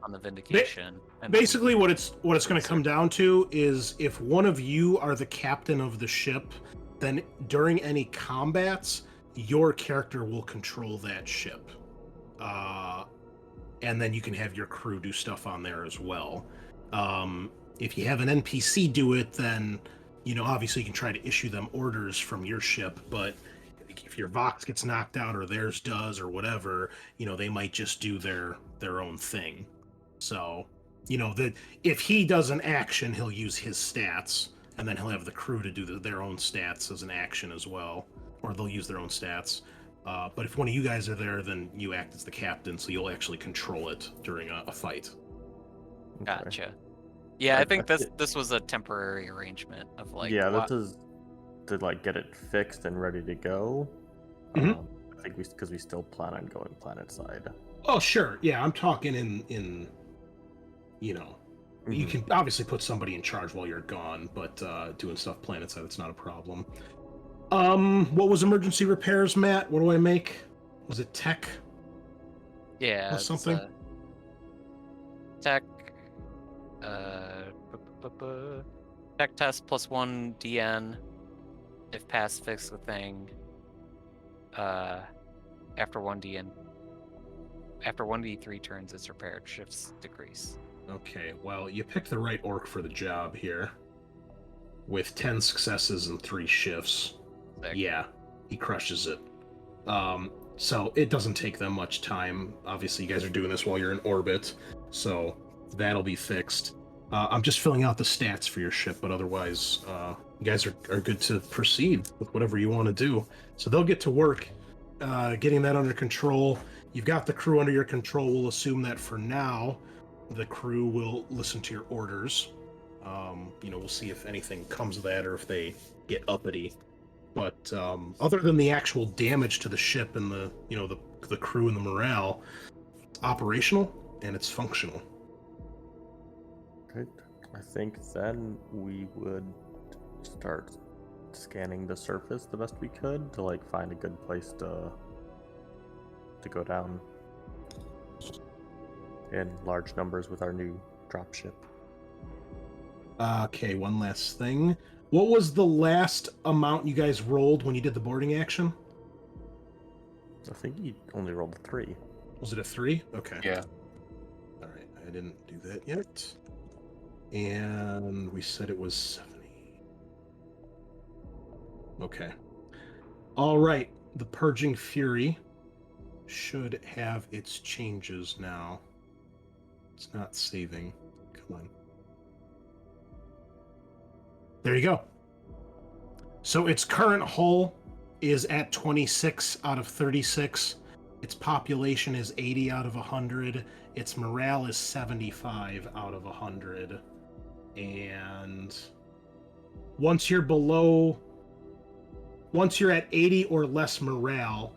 Speaker 2: on the Vindication. And
Speaker 1: Basically, what it's going to come down to is if one of you are the captain of the ship, then during any combats, your character will control that ship. And then you can have your crew do stuff on there as well. If you have an NPC do it, then, obviously you can try to issue them orders from your ship, but if your Vox gets knocked out or theirs does or whatever, they might just do their own thing. So, if he does an action, he'll use his stats, and then he'll have the crew to do their own stats as an action as well, or they'll use their own stats. But if one of you guys are there, then you act as the captain, so you'll actually control it during a fight.
Speaker 5: Okay.
Speaker 2: Gotcha. Yeah, I think
Speaker 5: I-
Speaker 2: this was a temporary arrangement of like.
Speaker 5: yeah,
Speaker 2: what-
Speaker 5: this is to like get it fixed and ready to go.
Speaker 1: Mhm.
Speaker 5: I think because we still plan on going planet side.
Speaker 1: Oh, sure. Yeah, I'm talking in you
Speaker 5: Mhm.
Speaker 1: can obviously put somebody in charge while you're gone, but doing stuff planet side, it's not a problem. What was emergency repairs, Matt? What do I make? Was it tech?
Speaker 2: Yeah,
Speaker 1: Or
Speaker 2: it's,
Speaker 1: something?
Speaker 2: Tech. Tech test plus 1 DN. If pass, fix the thing. After 1 DN. After 1d3 turns, it's repaired. Shifts decrease.
Speaker 1: Okay, well, you picked the right orc for the job here. With 10 successes and 3 shifts.
Speaker 2: Sick.
Speaker 1: Yeah, he crushes it. So it doesn't take them much time. Obviously, you guys are doing this while you're in orbit, so that'll be fixed. I'm just filling out the stats for your ship, but otherwise, you guys are good to proceed with whatever you want to do. So they'll get to work getting that under control. You've got the crew under your control. We'll assume that for now, the crew will listen to your orders. We'll see if anything comes of that or if they get uppity. But other than the actual damage to the ship and the crew and the morale, it's operational and it's functional.
Speaker 5: Right. I think then we would start scanning the surface the best we could to like find a good place to go down in large numbers with our new dropship.
Speaker 1: Okay, one last thing. What was the last amount you guys rolled when you did the boarding action?
Speaker 5: I think you only rolled a 3.
Speaker 1: Was it a 3? Okay.
Speaker 6: Yeah.
Speaker 1: All right, I didn't do that yet. And we said it was 70. Okay. All right, the Purging Fury should have its changes now. It's not saving. Come on. There you go. So its current hull is at 26 out of 36. Its population is 80 out of 100. Its morale is 75 out of 100. And once you're at 80 or less morale,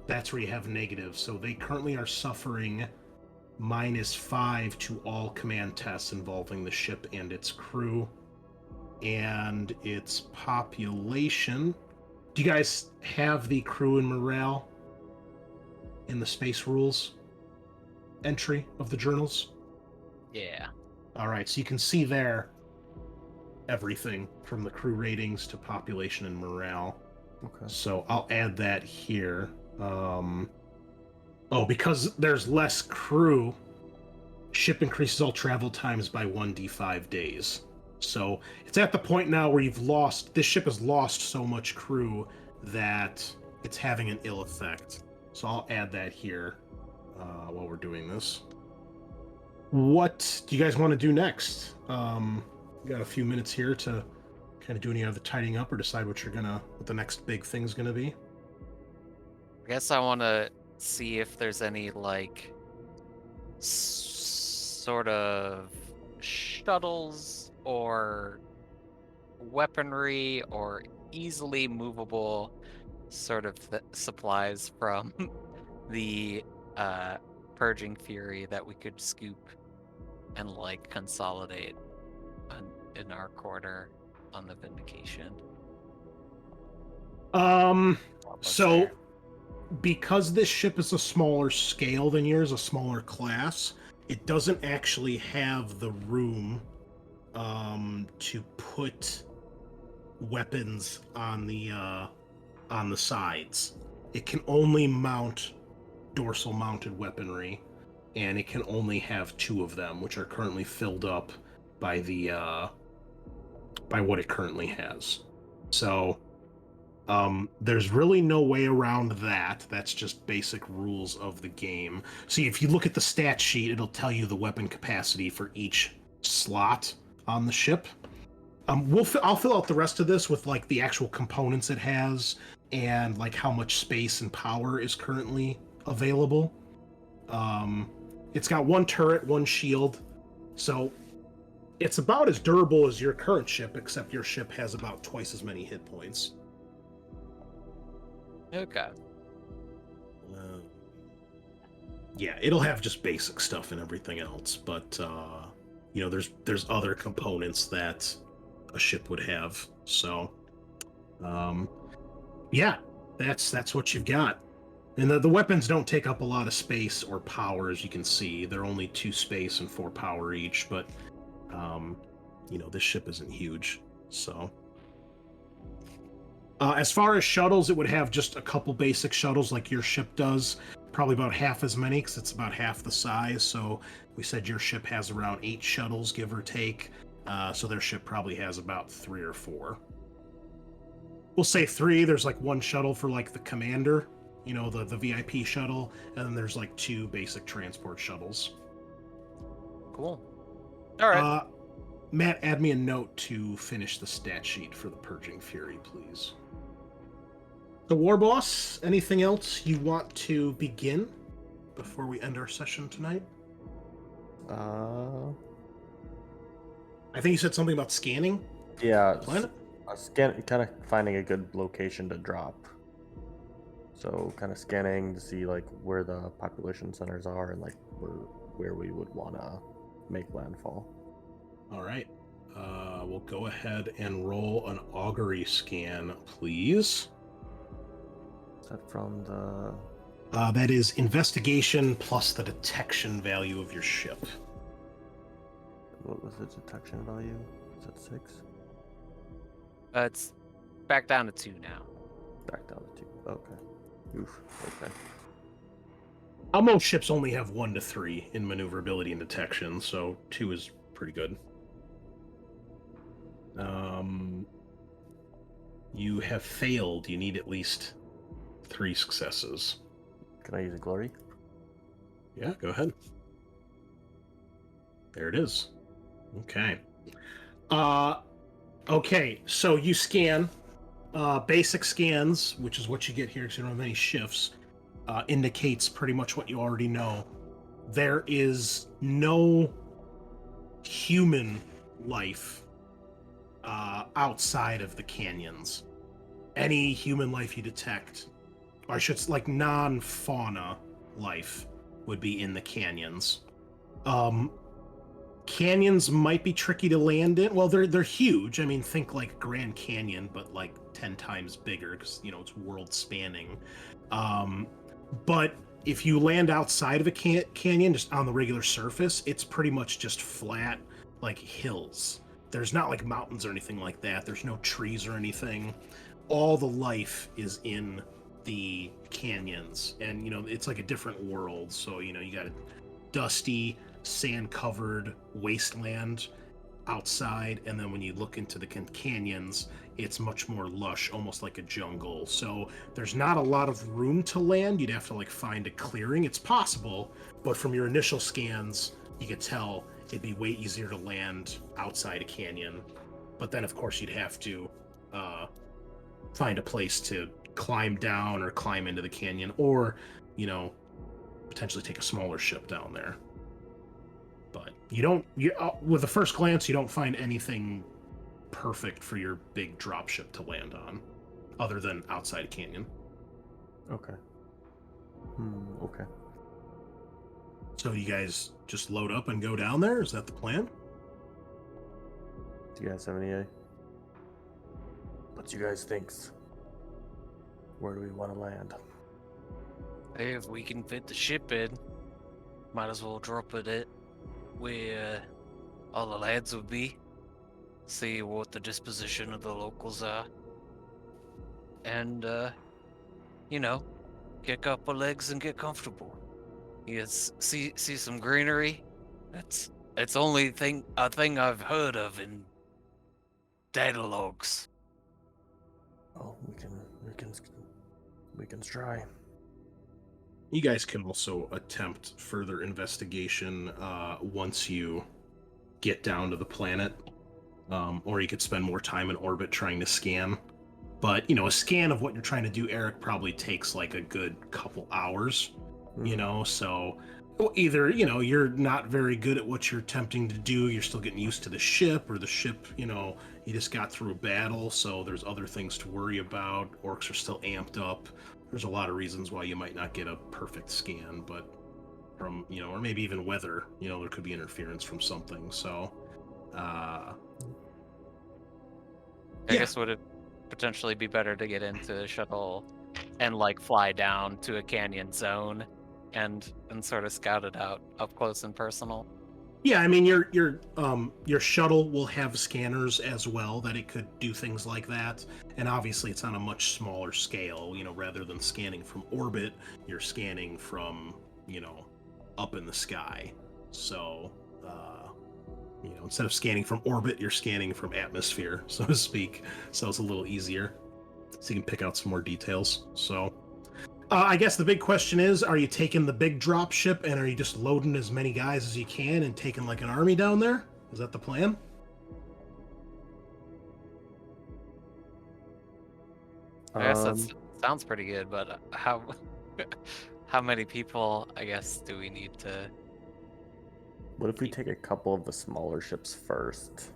Speaker 1: that's where you have negative. So they currently are suffering -5 to all command tests involving the ship and its crew. And its population. Do you guys have the crew and morale in the space rules entry of the journals?
Speaker 2: Yeah.
Speaker 1: All right, so you can see there everything from the crew ratings to population and morale.
Speaker 5: Okay.
Speaker 1: So I'll add that here. Because there's less crew, ship increases all travel times by 1d5 days. So it's at the point now where this ship has lost so much crew that it's having an ill effect. So I'll add that here while we're doing this. What do you guys want to do next? We got a few minutes here to kind of do any other tidying up or decide what the next big thing's gonna be.
Speaker 2: I guess I want to see if there's any like sort of shuttles or weaponry or easily movable sort of supplies from the Purging Fury that we could scoop and like consolidate in our quarter on the Vindication.
Speaker 1: So because this ship is a smaller scale than yours, a smaller class, it doesn't actually have the room to put weapons on the sides. It can only mount dorsal mounted weaponry, and it can only have 2 of them, which are currently filled up by by what it currently has. So there's really no way around that. That's just basic rules of the game. See, if you look at the stat sheet, it'll tell you the weapon capacity for each slot on the ship. I'll fill out the rest of this with like the actual components it has and like how much space and power is currently available. It's got 1 turret, 1 shield, so it's about as durable as your current ship, except your ship has about twice as many hit points.
Speaker 2: Okay.
Speaker 1: Yeah, it'll have just basic stuff and everything else, but there's other components that a ship would have. So, that's what you've got. And the weapons don't take up a lot of space or power, as you can see. They're only 2 space and 4 power each, but this ship isn't huge. So, as far as shuttles, it would have just a couple basic shuttles like your ship does. Probably about half as many because it's about half the size. So we said your ship has around 8 shuttles, give or take. So their ship probably has about 3 or 4. We'll say 3. There's like 1 shuttle for like the commander, the VIP shuttle, and then there's like 2 basic transport shuttles.
Speaker 2: Cool. All right.
Speaker 1: Matt, add me a note to finish the stat sheet for the Purging Fury, please. The War Boss, anything else you want to begin before we end our session tonight?
Speaker 5: Uh,
Speaker 1: I think you said something about scanning.
Speaker 5: yeah.
Speaker 1: Planet?
Speaker 5: Kind of finding a good location to drop. So kind of scanning to see like where the population centers are and like where we would want to make landfall.
Speaker 1: All right. We'll go ahead and roll an augury scan, please.
Speaker 5: Is that from the?
Speaker 1: That is investigation plus the detection value of your ship.
Speaker 5: What was the detection value? Is that 6?
Speaker 2: It's back down to 2 now.
Speaker 5: Back down to 2. Okay. Oof. Okay.
Speaker 1: Most ships only have 1 to 3 in maneuverability and detection, so 2 is pretty good. You have failed. You need at least 3 successes.
Speaker 5: Can I use a glory?
Speaker 1: Yeah, go ahead. There it is. Okay. Okay, so you scan. Basic scans, which is what you get here because you don't have any shifts, indicates pretty much what you already know. There is no human life outside of the canyons. Any human life you detect, or I should like non-fauna life, would be in the canyons. Canyons might be tricky to land in. Well, they're huge. I mean, think like Grand Canyon, but like 10 times bigger because, you know, it's world spanning. But if you land outside of a canyon, just on the regular surface, it's pretty much just flat, like hills. There's not like mountains or anything like that. There's no trees or anything. All the life is in the canyons. And, you know, it's like a different world. So, you know, you got a dusty, sand-covered wasteland outside, and then when you look into the canyons, it's much more lush, almost like a jungle. So there's not a lot of room to land. You'd have to like find a clearing. It's possible, but from your initial scans, you could tell it'd be way easier to land outside a canyon. But then, of course, you'd have to find a place to climb down or climb into the canyon, or, you know, potentially take a smaller ship down there. But with the first glance, you don't find anything perfect for your big dropship to land on, other than outside a canyon.
Speaker 5: Okay. Okay.
Speaker 1: So you guys just load up and go down there? Is that the plan?
Speaker 5: Do you guys have any? What do you guys thinks? Where do we want to land?
Speaker 2: Hey, if we can fit the ship in, might as well drop it at where all the lads would be. See what the disposition of the locals are. And, you know, get a couple legs and get comfortable. Yes, see some greenery. It's only a thing I've heard of in data logs.
Speaker 5: Oh, we can try.
Speaker 1: You guys can also attempt further investigation once you get down to the planet, or you could spend more time in orbit trying to scan. But, you know, a scan of what you're trying to do, Eric, probably takes like a good couple hours, you know, so either, you know, you're not very good at what you're attempting to do, you're still getting used to the ship, or the ship, you know, you just got through a battle, so there's other things to worry about. Orcs are still amped up. There's a lot of reasons why you might not get a perfect scan, but from, you know, or maybe even weather, you know, there could be interference from something. So,
Speaker 2: I guess would it potentially be better to get into the shuttle and like fly down to a canyon zone and sort of scout it out up close and personal?
Speaker 1: yeah, I mean, your shuttle will have scanners as well, that it could do things like that. And obviously it's on a much smaller scale, you know, rather than scanning from orbit, you're scanning from, you know, up in the sky. So, you know, instead of scanning from orbit, you're scanning from atmosphere, so to speak. So it's a little easier. So you can pick out some more details. So, I guess the big question is, are you taking the big drop ship and are you just loading as many guys as you can and taking like an army down there? Is that the plan?
Speaker 2: I guess that sounds pretty good, but how many people, I guess, do we need to...
Speaker 5: What if we take a couple of the smaller ships first?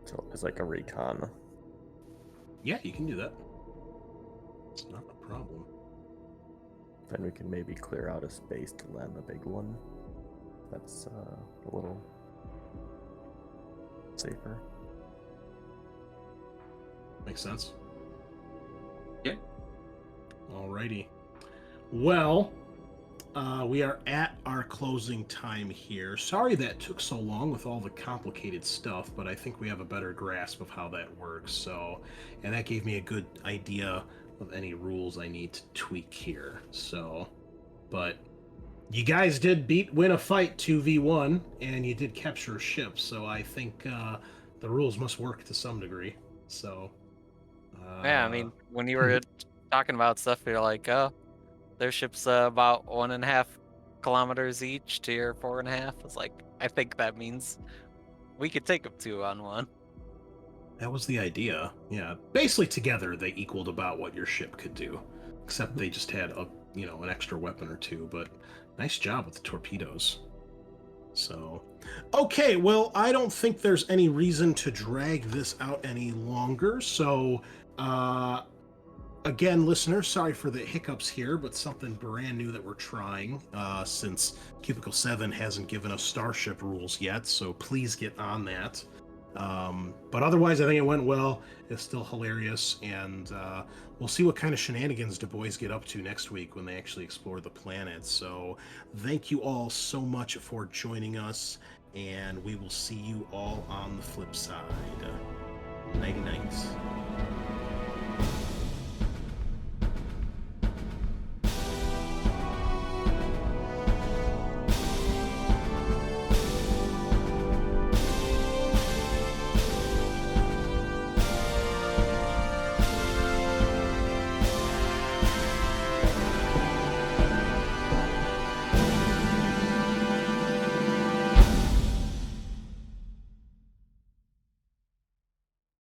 Speaker 5: So it's like a recon.
Speaker 1: Yeah, you can do that. It's not a problem.
Speaker 5: Then we can maybe clear out a space to land the big one. That's a little safer.
Speaker 1: Makes sense.
Speaker 6: Yeah.
Speaker 1: Alrighty. Well, we are at our closing time here. Sorry that took so long with all the complicated stuff, but I think we have a better grasp of how that works. So, and that gave me a good idea of any rules I need to tweak here. So, but you guys did win a fight 2v1, and you did capture a ship. So I think the rules must work to some degree. So.
Speaker 2: Yeah, I mean, when you were talking about stuff, you're like, oh, their ship's about 1.5 kilometers each to your 4.5. It's like, I think that means we could take them 2-on-1.
Speaker 1: That was the idea. Yeah, basically together they equaled about what your ship could do, except they just had an extra weapon or two. But nice job with the torpedoes. So, okay, well, I don't think there's any reason to drag this out any longer. So, again, listeners, sorry for the hiccups here, but something brand new that we're trying since Cubicle 7 hasn't given us Starship rules yet, so please get on that. But otherwise, I think it went well. It's still hilarious, and we'll see what kind of shenanigans boyz get up to next week when they actually explore the planet. So thank you all so much for joining us, and we will see you all on the flip side. Nighty nights.